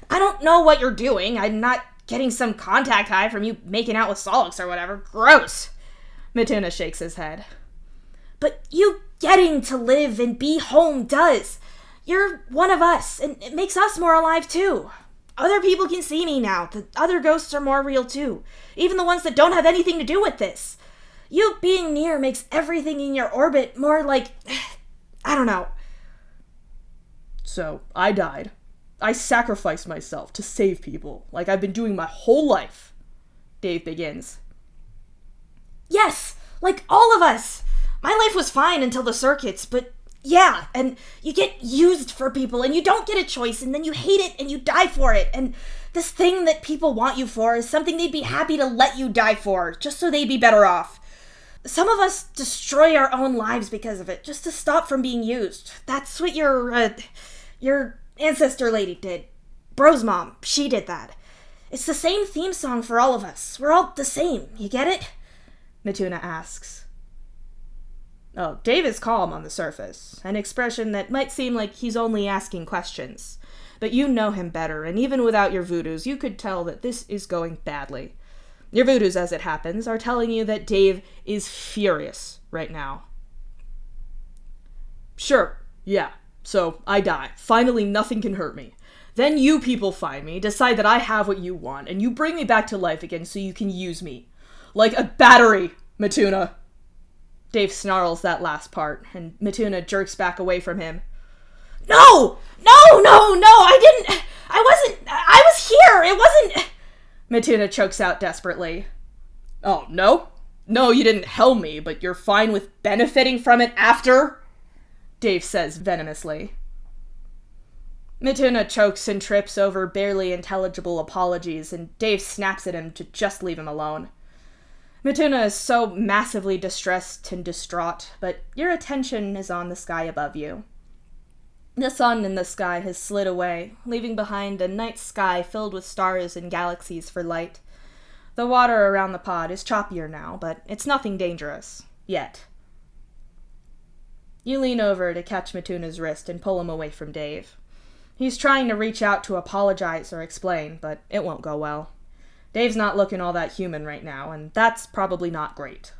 I don't know what you're doing. I'm not getting some contact high from you making out with Solix or whatever. Gross. Matuna shakes his head. But you getting to live and be home does. You're one of us, and it makes us more alive too. Other people can see me now. The other ghosts are more real too. Even the ones that don't have anything to do with this. You being near makes everything in your orbit more like... I don't know. So, I died. I sacrificed myself to save people, like I've been doing my whole life. Dave begins. Yes, like all of us. My life was fine until the circuits, but yeah, and you get used for people, and you don't get a choice, and then you hate it, and you die for it, and this thing that people want you for is something they'd be happy to let you die for, just so they'd be better off. Some of us destroy our own lives because of it, just to stop from being used. That's what your ancestor lady did. Bro's mom, she did that. It's the same theme song for all of us. We're all the same, you get it? Matuna asks. Oh, Dave is calm on the surface, an expression that might seem like he's only asking questions. But you know him better, and even without your voodoos, you could tell that this is going badly. Your voodoos, as it happens, are telling you that Dave is furious right now. Sure, yeah, so I die. Finally, nothing can hurt me. Then you people find me, decide that I have what you want, and you bring me back to life again so you can use me. Like a battery, Matuna. Dave snarls that last part, and Matuna jerks back away from him. No, I was here, it wasn't... Matuna chokes out desperately. Oh, no? No, you didn't helm me, but you're fine with benefiting from it after? Dave says venomously. Matuna chokes and trips over barely intelligible apologies, and Dave snaps at him to just leave him alone. Matuna is so massively distressed and distraught, but your attention is on the sky above you. The sun in the sky has slid away, leaving behind a night sky filled with stars and galaxies for light. The water around the pod is choppier now, but it's nothing dangerous. Yet. You lean over to catch Matuna's wrist and pull him away from Dave. He's trying to reach out to apologize or explain, but it won't go well. Dave's not looking all that human right now, and that's probably not great.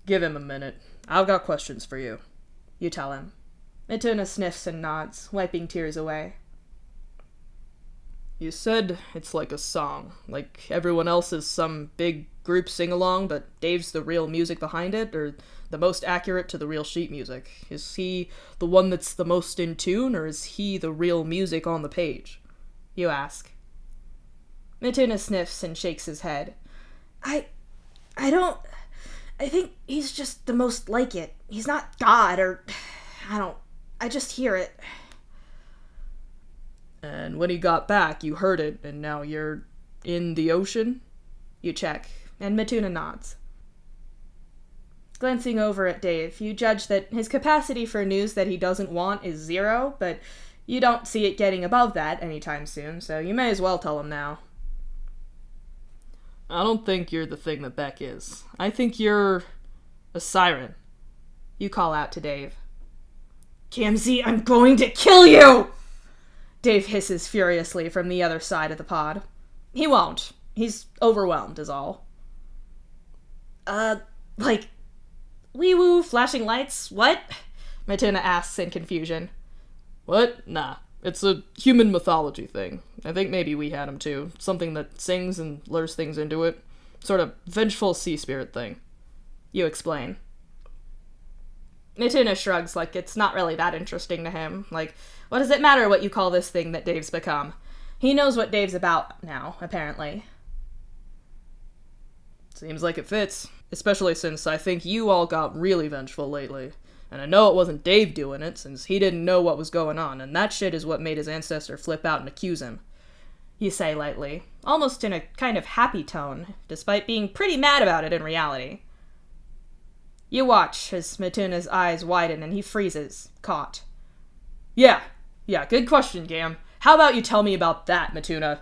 Give him a minute. I've got questions for you. You tell him. Matuna sniffs and nods, wiping tears away. You said it's like a song, like everyone else is some big group sing-along, but Dave's the real music behind it, or the most accurate to the real sheet music. Is he the one that's the most in tune, or is he the real music on the page? You ask. Matuna sniffs and shakes his head. I think he's just the most like it. He's not God, or... I just hear it. And when he got back, you heard it, and now you're in the ocean? You check, and Matuna nods. Glancing over at Dave, you judge that his capacity for news that he doesn't want is 0, but you don't see it getting above that anytime soon, so you may as well tell him now. I don't think you're the thing that Beck is. I think you're a siren. You call out to Dave. Gamzee, I'm going to kill you! Dave hisses furiously from the other side of the pod. He won't. He's overwhelmed, is all. Like, wee-woo, flashing lights, what? Matuna asks in confusion. What? Nah. It's a human mythology thing. I think maybe we had him too. Something that sings and lures things into it. Sort of vengeful sea spirit thing. You explain. Matuna shrugs like it's not really that interesting to him. Like, what does it matter what you call this thing that Dave's become? He knows what Dave's about now, apparently. Seems like it fits. Especially since I think you all got really vengeful lately. And I know it wasn't Dave doing it, since he didn't know what was going on, and that shit is what made his ancestor flip out and accuse him. You say lightly, almost in a kind of happy tone, despite being pretty mad about it in reality. You watch as Matuna's eyes widen and he freezes, caught. Yeah, good question, Gam. How about you tell me about that, Matuna?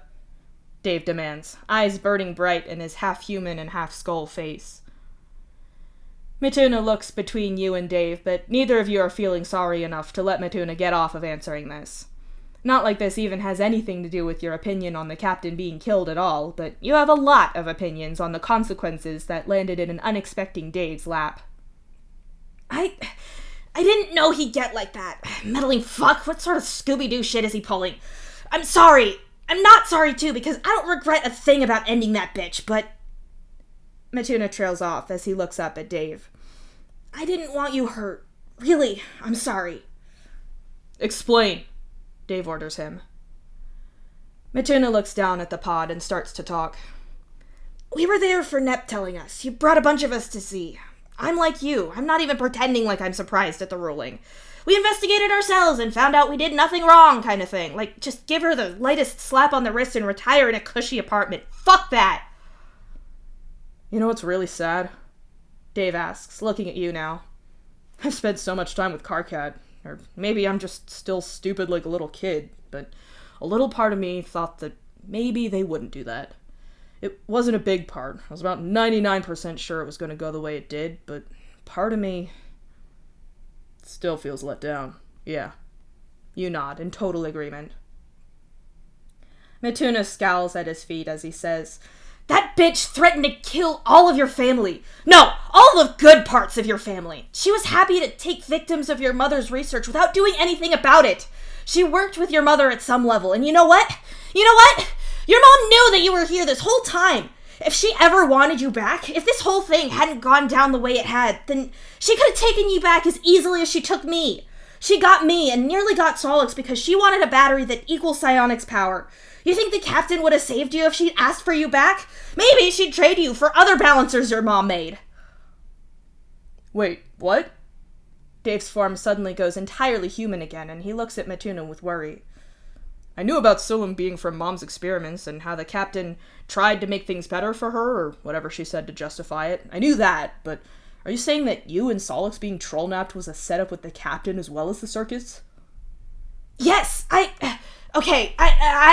Dave demands, eyes burning bright in his half-human and half-skull face. Matuna looks between you and Dave, but neither of you are feeling sorry enough to let Matuna get off of answering this. Not like this even has anything to do with your opinion on the captain being killed at all, but you have a lot of opinions on the consequences that landed in an unexpected Dave's lap. I didn't know he'd get like that. Meddling fuck, what sort of Scooby-Doo shit is he pulling? I'm sorry. I'm not sorry too, because I don't regret a thing about ending that bitch, but... Matuna trails off as he looks up at Dave. I didn't want you hurt. Really, I'm sorry. Explain, Dave orders him. Matuna looks down at the pod and starts to talk. We were there for Nep telling us. You brought a bunch of us to see. I'm like you. I'm not even pretending like I'm surprised at the ruling. We investigated ourselves and found out we did nothing wrong, kind of thing. Like, just give her the lightest slap on the wrist and retire in a cushy apartment. Fuck that! You know what's really sad? Dave asks, looking at you now. I've spent so much time with Karkat, or maybe I'm just still stupid like a little kid, but a little part of me thought that maybe they wouldn't do that. It wasn't a big part. I was about 99% sure it was going to go the way it did, but part of me still feels let down. Yeah. You nod in total agreement. Matuna scowls at his feet as he says, That bitch threatened to kill all of your family. No, all the good parts of your family. She was happy to take victims of your mother's research without doing anything about it. She worked with your mother at some level, and you know what? Your mom knew that you were here this whole time. If she ever wanted you back, if this whole thing hadn't gone down the way it had, then she could have taken you back as easily as she took me. She got me and nearly got Solix because she wanted a battery that equals psionics power. You think the captain would have saved you if she'd asked for you back? Maybe she'd trade you for other balancers your mom made. Wait, what? Dave's form suddenly goes entirely human again, and he looks at Matuna with worry. I knew about Sulam being from Mom's experiments and how the captain tried to make things better for her, or whatever she said to justify it. I knew that, but are you saying that you and Solix being troll-napped was a setup with the captain as well as the circus? Yes, I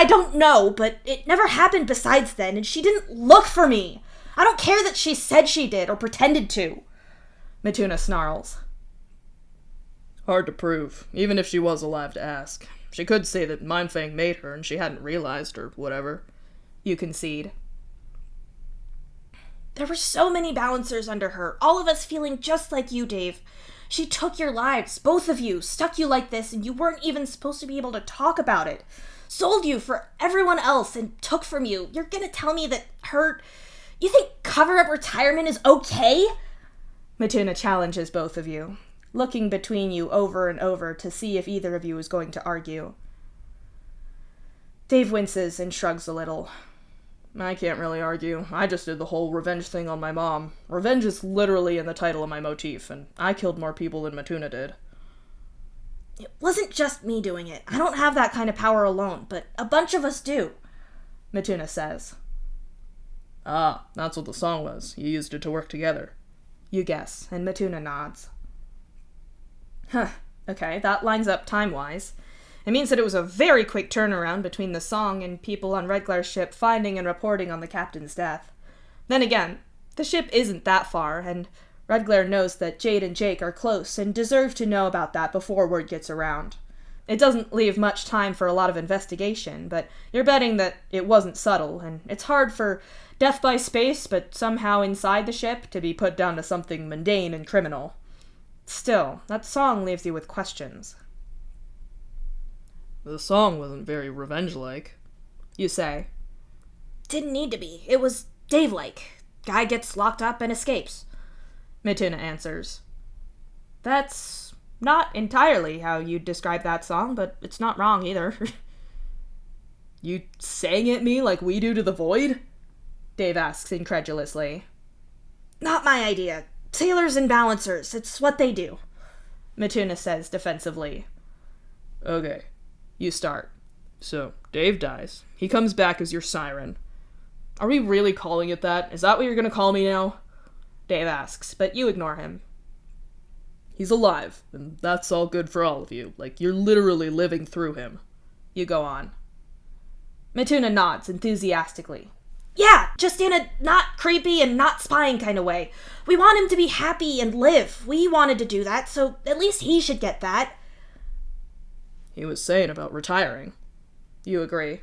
don't know, but it never happened besides then, and she didn't look for me. I don't care that she said she did or pretended to. Matuna snarls. Hard to prove, even if she was alive to ask. She could say that Mindfang made her and she hadn't realized or whatever. You concede. There were so many balancers under her, all of us feeling just like you, Dave. She took your lives, both of you, stuck you like this, and you weren't even supposed to be able to talk about it. Sold you for everyone else and took from you. You're gonna tell me that you think cover-up retirement is okay? Matuna challenges both of you, looking between you over and over to see if either of you is going to argue. Dave winces and shrugs a little. I can't really argue. I just did the whole revenge thing on my mom. Revenge is literally in the title of my motif, and I killed more people than Matuna did. It wasn't just me doing it. I don't have that kind of power alone, but a bunch of us do, Matuna says. Ah, that's what the song was. You used it to work together. You guess, and Matuna nods. Huh, okay, that lines up time-wise. It means that it was a very quick turnaround between the song and people on Red Glare's ship finding and reporting on the captain's death. Then again, the ship isn't that far, and Red Glare knows that Jade and Jake are close and deserve to know about that before word gets around. It doesn't leave much time for a lot of investigation, but you're betting that it wasn't subtle, and it's hard for death by space, but somehow inside the ship, to be put down to something mundane and criminal. Still, that song leaves you with questions. The song wasn't very revenge-like, you say. Didn't need to be. It was Dave-like. Guy gets locked up and escapes. Matuna answers. That's not entirely how you'd describe that song, but it's not wrong either. You sang at me like we do to the Void? Dave asks incredulously. Not my idea. Sailors and balancers, it's what they do, Matuna says defensively. Okay, you start. So, Dave dies. He comes back as your siren. Are we really calling it that? Is that what you're gonna call me now? Dave asks, but you ignore him. He's alive, and that's all good for all of you. Like, you're literally living through him. You go on. Matuna nods enthusiastically. Yeah, just in a not creepy and not spying kind of way. We want him to be happy and live. We wanted to do that, so at least he should get that. He was saying about retiring. You agree.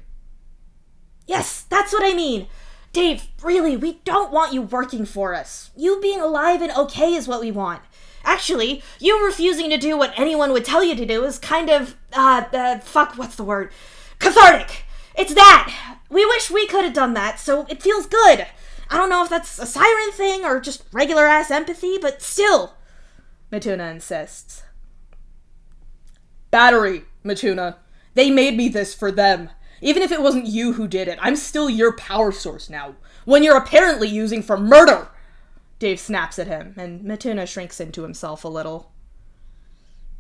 Yes, that's what I mean. Dave, really, we don't want you working for us. You being alive and okay is what we want. Actually, you refusing to do what anyone would tell you to do is kind of, what's the word? Cathartic. It's that. We wish we could have done that, so it feels good. I don't know if that's a siren thing or just regular-ass empathy, but still, Matuna insists. Battery, Matuna. They made me this for them. Even if it wasn't you who did it, I'm still your power source now. One you're apparently using for murder! Dave snaps at him, and Matuna shrinks into himself a little.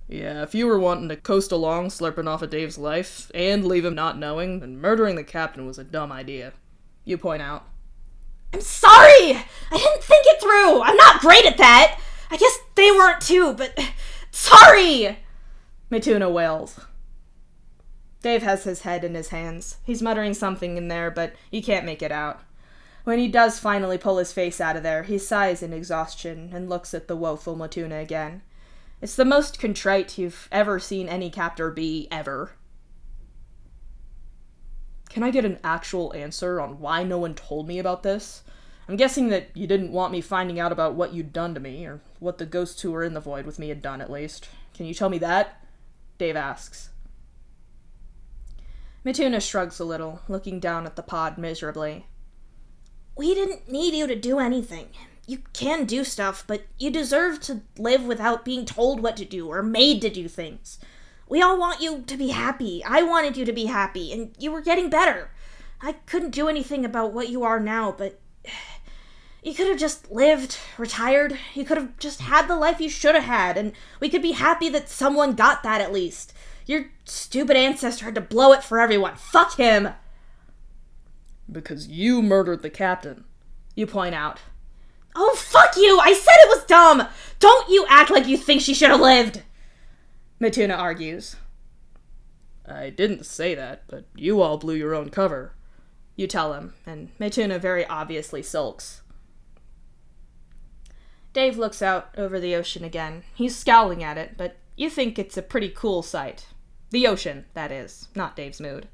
Yeah, if you were wanting to coast along, slurping off of Dave's life, and leave him not knowing, then murdering the captain was a dumb idea. You point out. I'm sorry! I didn't think it through! I'm not great at that! I guess they weren't too, but sorry! Matuna wails. Dave has his head in his hands. He's muttering something in there, but you can't make it out. When he does finally pull his face out of there, he sighs in exhaustion and looks at the woeful Matuna again. It's the most contrite you've ever seen any captor be, ever. Can I get an actual answer on why no one told me about this? I'm guessing that you didn't want me finding out about what you'd done to me, or what the ghosts who were in the void with me had done, at least. Can you tell me that? Dave asks. Matuna shrugs a little, looking down at the pod miserably. We didn't need you to do anything. You can do stuff, but you deserve to live without being told what to do or made to do things. We all want you to be happy. I wanted you to be happy, and you were getting better. I couldn't do anything about what you are now, but you could have just lived, retired. You could have just had the life you should have had, and we could be happy that someone got that at least. Your stupid ancestor had to blow it for everyone. Fuck him! Because you murdered the captain, you point out. Oh, fuck you! I said it was dumb! Don't you act like you think she should have lived! Matuna argues. I didn't say that, but you all blew your own cover. You tell him, and Matuna very obviously sulks. Dave looks out over the ocean again. He's scowling at it, but you think it's a pretty cool sight. The ocean, that is, not Dave's mood.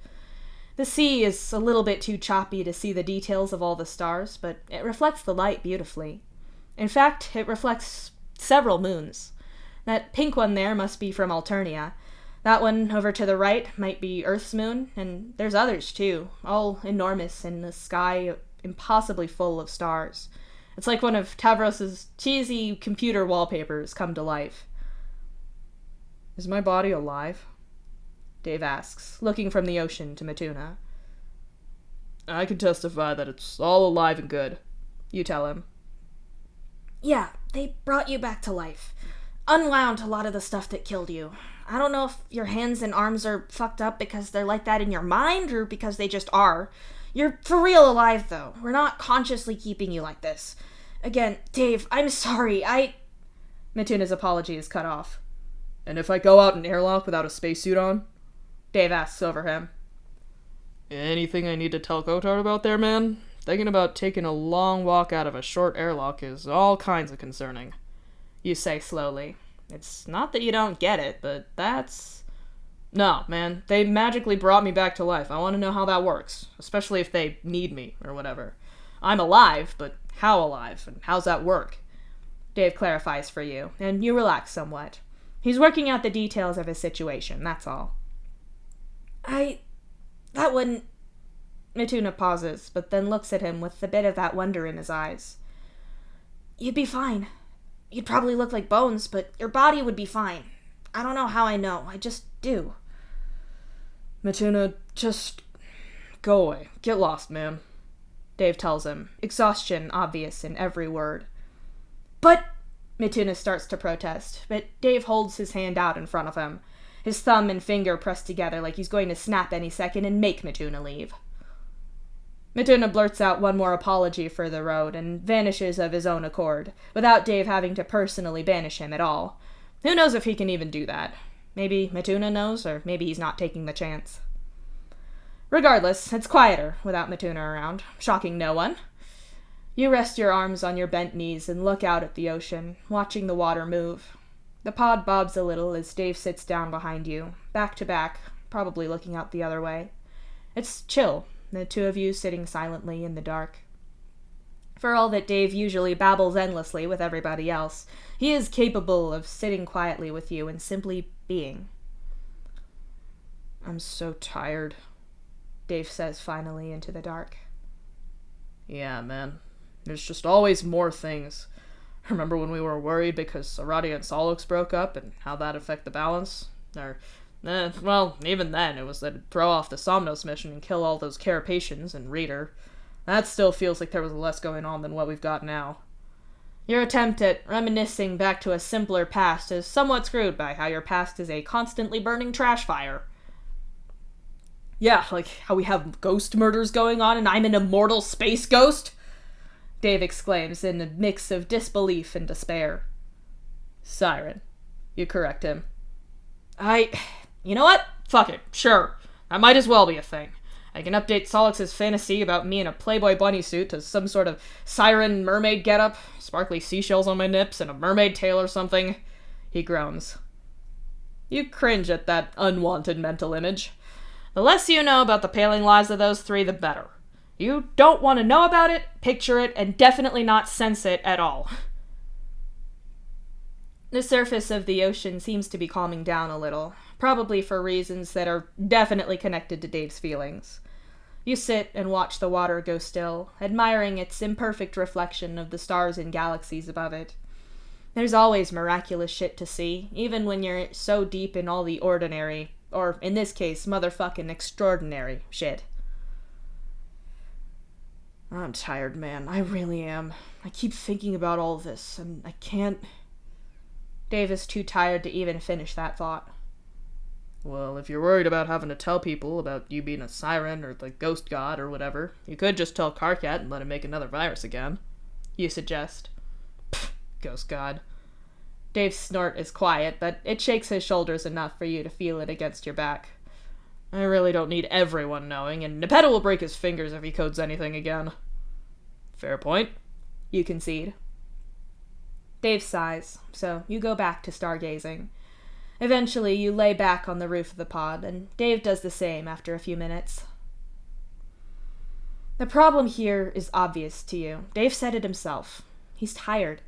The sea is a little bit too choppy to see the details of all the stars, but it reflects the light beautifully. In fact, it reflects several moons. That pink one there must be from Alternia. That one over to the right might be Earth's moon, and there's others too, all enormous in the sky impossibly full of stars. It's like one of Tavros's cheesy computer wallpapers come to life. Is my body alive? Dave asks, looking from the ocean to Matuna. I can testify that it's all alive and good. You tell him. Yeah, they brought you back to life. Unwound a lot of the stuff that killed you. I don't know if your hands and arms are fucked up because they're like that in your mind or because they just are. You're for real alive, though. We're not consciously keeping you like this. Again, Dave, I'm sorry. Matuna's apology is cut off. And if I go out an airlock without a spacesuit on? Dave asks over him. Anything I need to tell Kotard about there, man? Thinking about taking a long walk out of a short airlock is all kinds of concerning. You say slowly. It's not that you don't get it, but that's... No, man, they magically brought me back to life. I want to know how that works, especially if they need me, or whatever. I'm alive, but how alive, and how's that work? Dave clarifies for you, and you relax somewhat. He's working out the details of his situation, that's all. That wouldn't... Matuna pauses, but then looks at him with a bit of that wonder in his eyes. You'd be fine. You'd probably look like bones, but your body would be fine. I don't know how I know. I just do. Matuna, just go away. Get lost, man. Dave tells him, exhaustion obvious in every word. But... Matuna starts to protest, but Dave holds his hand out in front of him, his thumb and finger pressed together like he's going to snap any second and make Matuna leave. Matuna blurts out one more apology for the road and vanishes of his own accord, without Dave having to personally banish him at all. Who knows if he can even do that? Maybe Matuna knows, or maybe he's not taking the chance. Regardless, it's quieter without Matuna around, shocking no one. You rest your arms on your bent knees and look out at the ocean, watching the water move. The pod bobs a little as Dave sits down behind you, back to back, probably looking out the other way. It's chill, the two of you sitting silently in the dark. For all that Dave usually babbles endlessly with everybody else, he is capable of sitting quietly with you and simply being. I'm so tired, Dave says finally into the dark. Yeah, man. There's just always more things. Remember when we were worried because Aradia and Solix broke up and how that affect the balance? Well, even then, it was that it'd throw off the Somnos mission and kill all those Carapacians and Reader. That still feels like there was less going on than what we've got now. Your attempt at reminiscing back to a simpler past is somewhat screwed by how your past is a constantly burning trash fire. Yeah, like how we have ghost murders going on and I'm an immortal space ghost? Dave exclaims in a mix of disbelief and despair. Siren. You correct him. You know what? Fuck it. Sure. That might as well be a thing. I can update Solix's fantasy about me in a Playboy bunny suit to some sort of siren mermaid getup, sparkly seashells on my nips, and a mermaid tail or something. He groans. You cringe at that unwanted mental image. The less you know about the paling lives of those three, the better. You don't want to know about it, picture it, and definitely not sense it at all. The surface of the ocean seems to be calming down a little, probably for reasons that are definitely connected to Dave's feelings. You sit and watch the water go still, admiring its imperfect reflection of the stars and galaxies above it. There's always miraculous shit to see, even when you're so deep in all the ordinary, or in this case, motherfucking extraordinary shit. I'm tired, man. I really am. I keep thinking about all this, and I can't... Dave is too tired to even finish that thought. Well, if you're worried about having to tell people about you being a siren or the ghost god or whatever, you could just tell Karkat and let him make another virus again. You suggest. Pfft, ghost god. Dave's snort is quiet, but it shakes his shoulders enough for you to feel it against your back. I really don't need everyone knowing, and Nepeta will break his fingers if he codes anything again. Fair point. You concede. Dave sighs, so you go back to stargazing. Eventually, you lay back on the roof of the pod, and Dave does the same after a few minutes. The problem here is obvious to you. Dave said it himself. He's tired.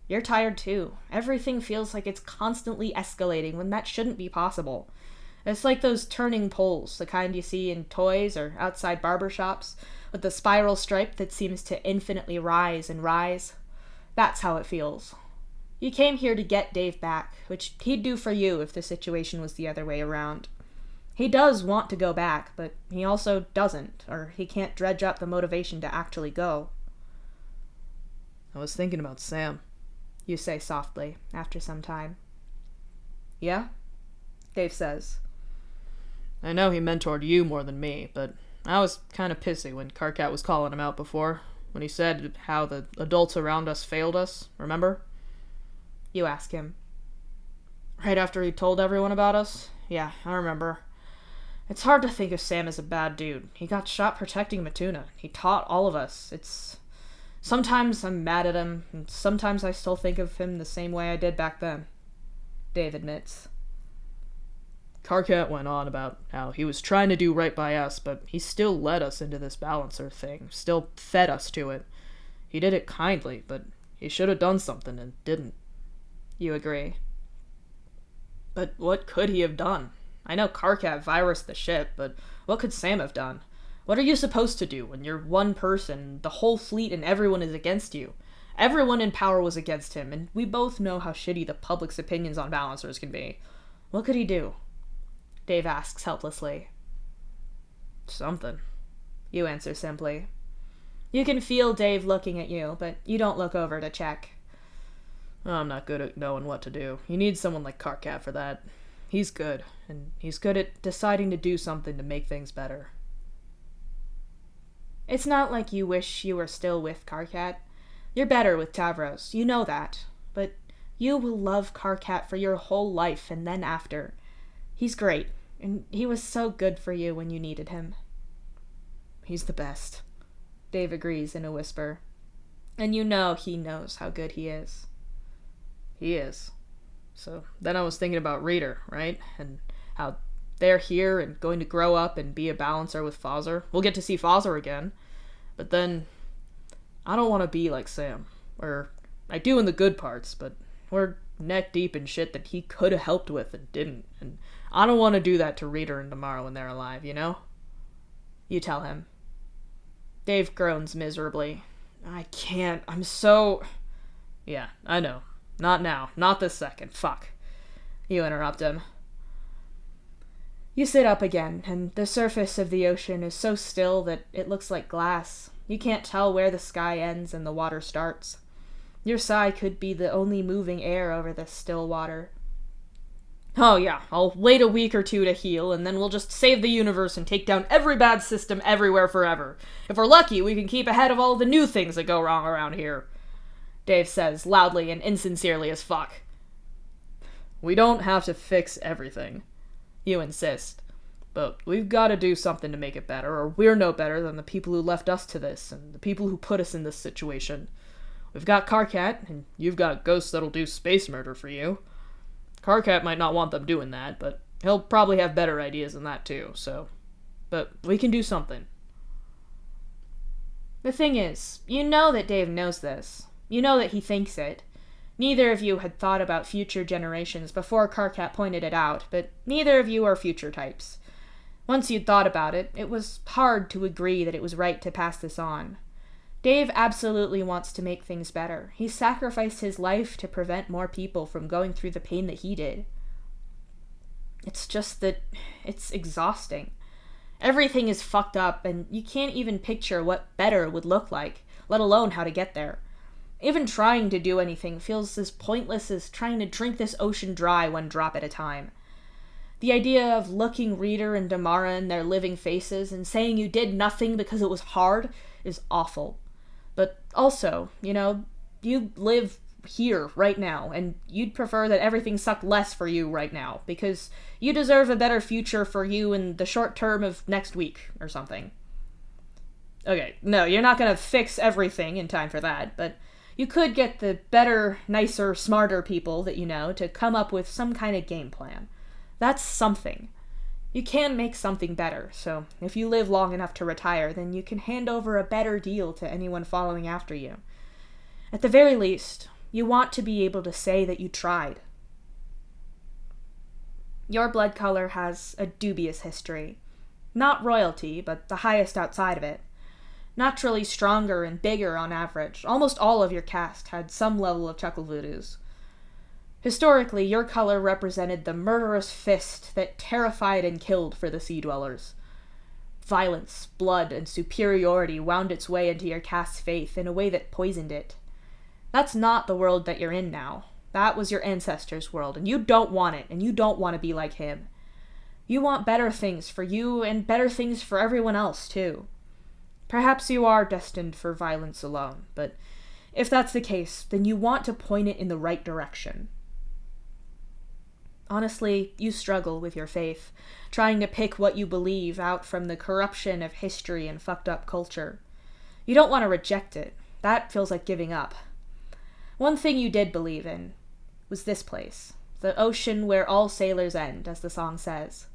You're tired too. Everything feels like it's constantly escalating when that shouldn't be possible. It's like those turning poles, the kind you see in toys or outside barber shops, with the spiral stripe that seems to infinitely rise and rise. That's how it feels. You came here to get Dave back, which he'd do for you if the situation was the other way around. He does want to go back, but he also doesn't, or he can't dredge up the motivation to actually go. I was thinking about Sam, you say softly, after some time. Yeah? Dave says. I know he mentored you more than me, but I was kind of pissy when Karkat was calling him out before, when he said how the adults around us failed us, remember? You ask him. Right after he told everyone about us? Yeah, I remember. It's hard to think of Sam as a bad dude. He got shot protecting Matuna. He taught all of us. Sometimes I'm mad at him, and sometimes I still think of him the same way I did back then. Dave admits. Karkat went on about how he was trying to do right by us, but he still led us into this balancer thing, still fed us to it. He did it kindly, but he should have done something and didn't. You agree. But what could he have done? I know Karkat virused the ship, but what could Sam have done? What are you supposed to do when you're one person, the whole fleet and everyone is against you? Everyone in power was against him, and we both know how shitty the public's opinions on balancers can be. What could he do? Dave asks helplessly. Something. You answer simply. You can feel Dave looking at you, but you don't look over to check. I'm not good at knowing what to do. You need someone like Karkat for that. He's good, and he's good at deciding to do something to make things better. It's not like you wish you were still with Karkat. You're better with Tavros, you know that. But you will love Karkat for your whole life and then after. He's great, and he was so good for you when you needed him. He's the best. Dave agrees in a whisper. And you know he knows how good he is. He is. So then I was thinking about Reader, right? And how they're here and going to grow up and be a balancer with Fozzer. We'll get to see Fozzer again. But then, I don't want to be like Sam. Or, I do in the good parts, but we're neck deep in shit that he could have helped with and didn't. And I don't want to do that to Reader and Tomorrow when they're alive, you know? You tell him. Dave groans miserably. I can't. I'm so... Yeah, I know. Not now. Not this second. Fuck. You interrupt him. You sit up again, and the surface of the ocean is so still that it looks like glass. You can't tell where the sky ends and the water starts. Your sigh could be the only moving air over this still water. Oh yeah, I'll wait a week or two to heal, and then we'll just save the universe and take down every bad system everywhere forever. If we're lucky, we can keep ahead of all the new things that go wrong around here. Dave says, loudly and insincerely as fuck. We don't have to fix everything. You insist. But we've got to do something to make it better, or we're no better than the people who left us to this, and the people who put us in this situation. We've got Karkat, and you've got a ghost that'll do space murder for you. Karkat might not want them doing that, but he'll probably have better ideas than that too, so... But we can do something. The thing is, you know that Dave knows this. You know that he thinks it. Neither of you had thought about future generations before Karkat pointed it out, but neither of you are future types. Once you'd thought about it, it was hard to agree that it was right to pass this on. Dave absolutely wants to make things better. He sacrificed his life to prevent more people from going through the pain that he did. It's just that it's exhausting. Everything is fucked up, and you can't even picture what better would look like, let alone how to get there. Even trying to do anything feels as pointless as trying to drink this ocean dry one drop at a time. The idea of looking Reader and Damara in their living faces and saying you did nothing because it was hard is awful. But also, you live here right now, and you'd prefer that everything sucked less for you right now, because you deserve a better future for you in the short term of next week, or something. Okay, no, you're not gonna fix everything in time for that, but you could get the better, nicer, smarter people that you know to come up with some kind of game plan. That's something. You can make something better, so if you live long enough to retire, then you can hand over a better deal to anyone following after you. At the very least, you want to be able to say that you tried. Your blood color has a dubious history. Not royalty, but the highest outside of it. Naturally stronger and bigger on average, almost all of your caste had some level of chuckle voodoos. Historically, your color represented the murderous fist that terrified and killed for the Sea Dwellers. Violence, blood, and superiority wound its way into your caste's faith in a way that poisoned it. That's not the world that you're in now. That was your ancestors' world, and you don't want it, and you don't want to be like him. You want better things for you, and better things for everyone else, too. Perhaps you are destined for violence alone, but if that's the case, then you want to point it in the right direction. Honestly, you struggle with your faith, trying to pick what you believe out from the corruption of history and fucked up culture. You don't want to reject it. That feels like giving up. One thing you did believe in was this place, the ocean where all sailors end, as the song says.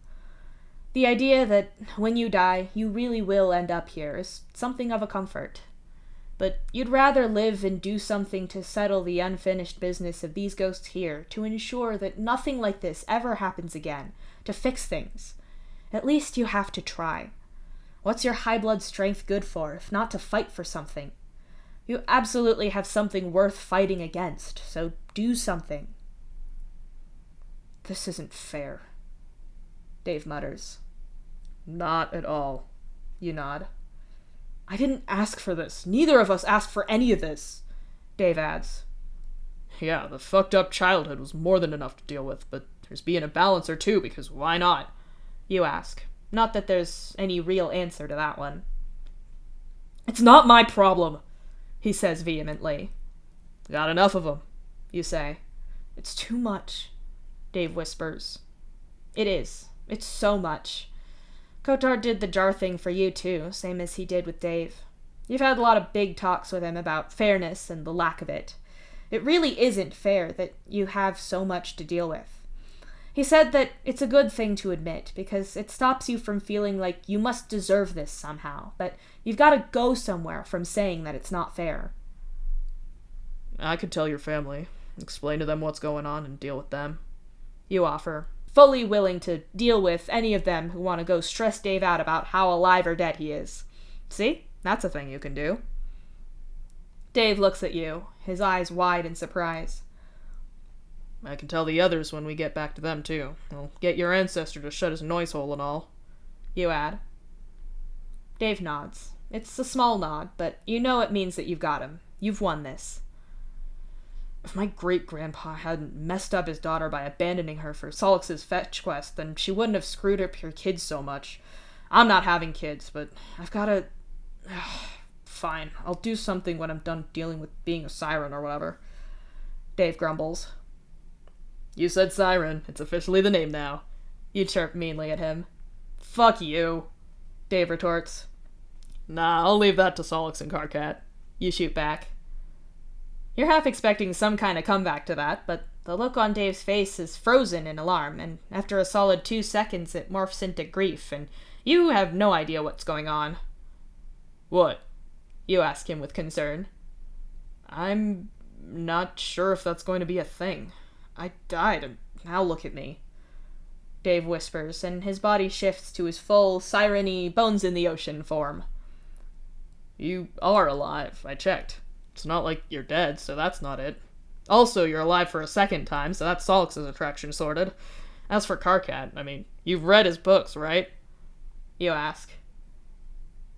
The idea that when you die, you really will end up here is something of a comfort. But you'd rather live and do something to settle the unfinished business of these ghosts here, to ensure that nothing like this ever happens again, to fix things. At least you have to try. What's your high blood strength good for, if not to fight for something? You absolutely have something worth fighting against, so do something. This isn't fair, Dave mutters. Not at all. You nod. I didn't ask for this. Neither of us asked for any of this, Dave adds. Yeah, the fucked up childhood was more than enough to deal with, but there's being a balancer too, because why not? You ask. Not that there's any real answer to that one. It's not my problem, he says vehemently. Got enough of them, you say. It's too much, Dave whispers. It is. It's so much. Kotar did the jar thing for you too, same as he did with Dave. You've had a lot of big talks with him about fairness and the lack of it. It really isn't fair that you have so much to deal with. He said that it's a good thing to admit, because it stops you from feeling like you must deserve this somehow, but you've got to go somewhere from saying that it's not fair. I could tell your family, explain to them what's going on, and deal with them. You offer, fully willing to deal with any of them who want to go stress Dave out about how alive or dead he is. See? That's a thing you can do. Dave looks at you, his eyes wide in surprise. I can tell the others when we get back to them, too. I'll get your ancestor to shut his noise hole and all. You add. Dave nods. It's a small nod, but you know it means that you've got him. You've won this. If my great-grandpa hadn't messed up his daughter by abandoning her for Solix's fetch quest, then she wouldn't have screwed up your kids so much. I'm not having kids, but I've gotta... Fine, I'll do something when I'm done dealing with being a siren or whatever. Dave grumbles. You said siren. It's officially the name now. You chirp meanly at him. Fuck you, Dave retorts. Nah, I'll leave that to Solix and Karkat. You shoot back. You're half expecting some kind of comeback to that, but the look on Dave's face is frozen in alarm, and after a solid 2 seconds it morphs into grief, and you have no idea what's going on. What? You ask him with concern. I'm not sure if that's going to be a thing. I died, and now look at me. Dave whispers, and his body shifts to his full, siren-y, bones-in-the-ocean form. You are alive, I checked. It's not like you're dead, so that's not it. Also, you're alive for a second time, so that's Solix's attraction sorted. As for Karkat, I mean, you've read his books, right? You ask.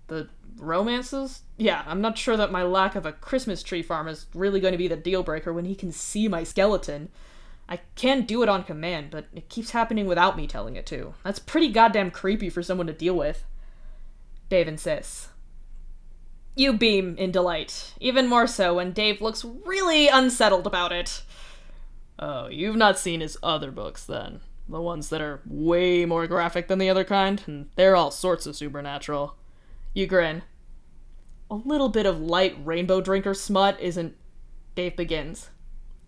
The romances? Yeah, I'm not sure that my lack of a Christmas tree farm is really going to be the deal breaker when he can see my skeleton. I can do it on command, but it keeps happening without me telling it to. That's pretty goddamn creepy for someone to deal with. Dave insists. You beam in delight, even more so when Dave looks really unsettled about it. Oh, you've not seen his other books, then. The ones that are way more graphic than the other kind, and they're all sorts of supernatural. You grin. A little bit of light rainbow drinker smut isn't... Dave begins.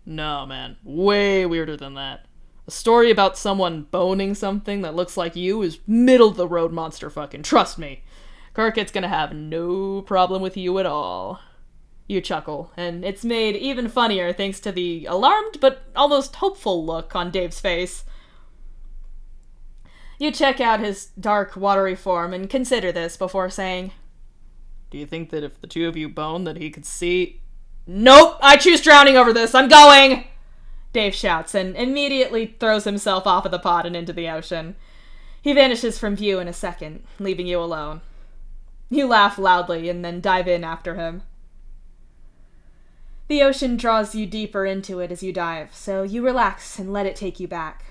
No, man. Way weirder than that. A story about someone boning something that looks like you is middle-of-the-road monster fucking. Trust me. Karkat's gonna have no problem with you at all. You chuckle, and it's made even funnier thanks to the alarmed but almost hopeful look on Dave's face. You check out his dark, watery form and consider this before saying, Do you think that if the two of you bone that he could see... Nope! I choose drowning over this! I'm going! Dave shouts and immediately throws himself off of the pod and into the ocean. He vanishes from view in a second, leaving you alone. You laugh loudly and then dive in after him. The ocean draws you deeper into it as you dive, so you relax and let it take you back.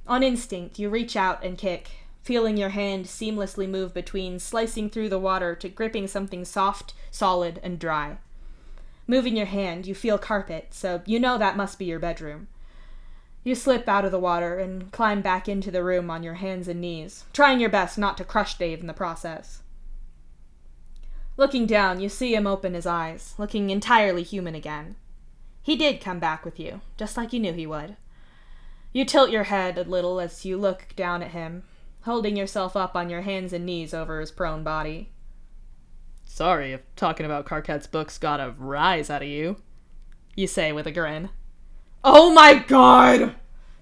On instinct, you reach out and kick, feeling your hand seamlessly move between slicing through the water to gripping something soft, solid, and dry. Moving your hand, you feel carpet, so you know that must be your bedroom. You slip out of the water and climb back into the room on your hands and knees, trying your best not to crush Dave in the process. Looking down, you see him open his eyes, looking entirely human again. He did come back with you, just like you knew he would. You tilt your head a little as you look down at him, holding yourself up on your hands and knees over his prone body. Sorry if talking about Karkat's books got a rise out of you, you say with a grin. Oh my god!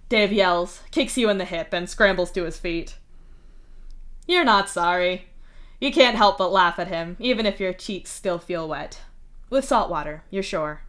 Dave yells, kicks you in the hip, and scrambles to his feet. You're not sorry. You can't help but laugh at him, even if your cheeks still feel wet. With salt water, you're sure.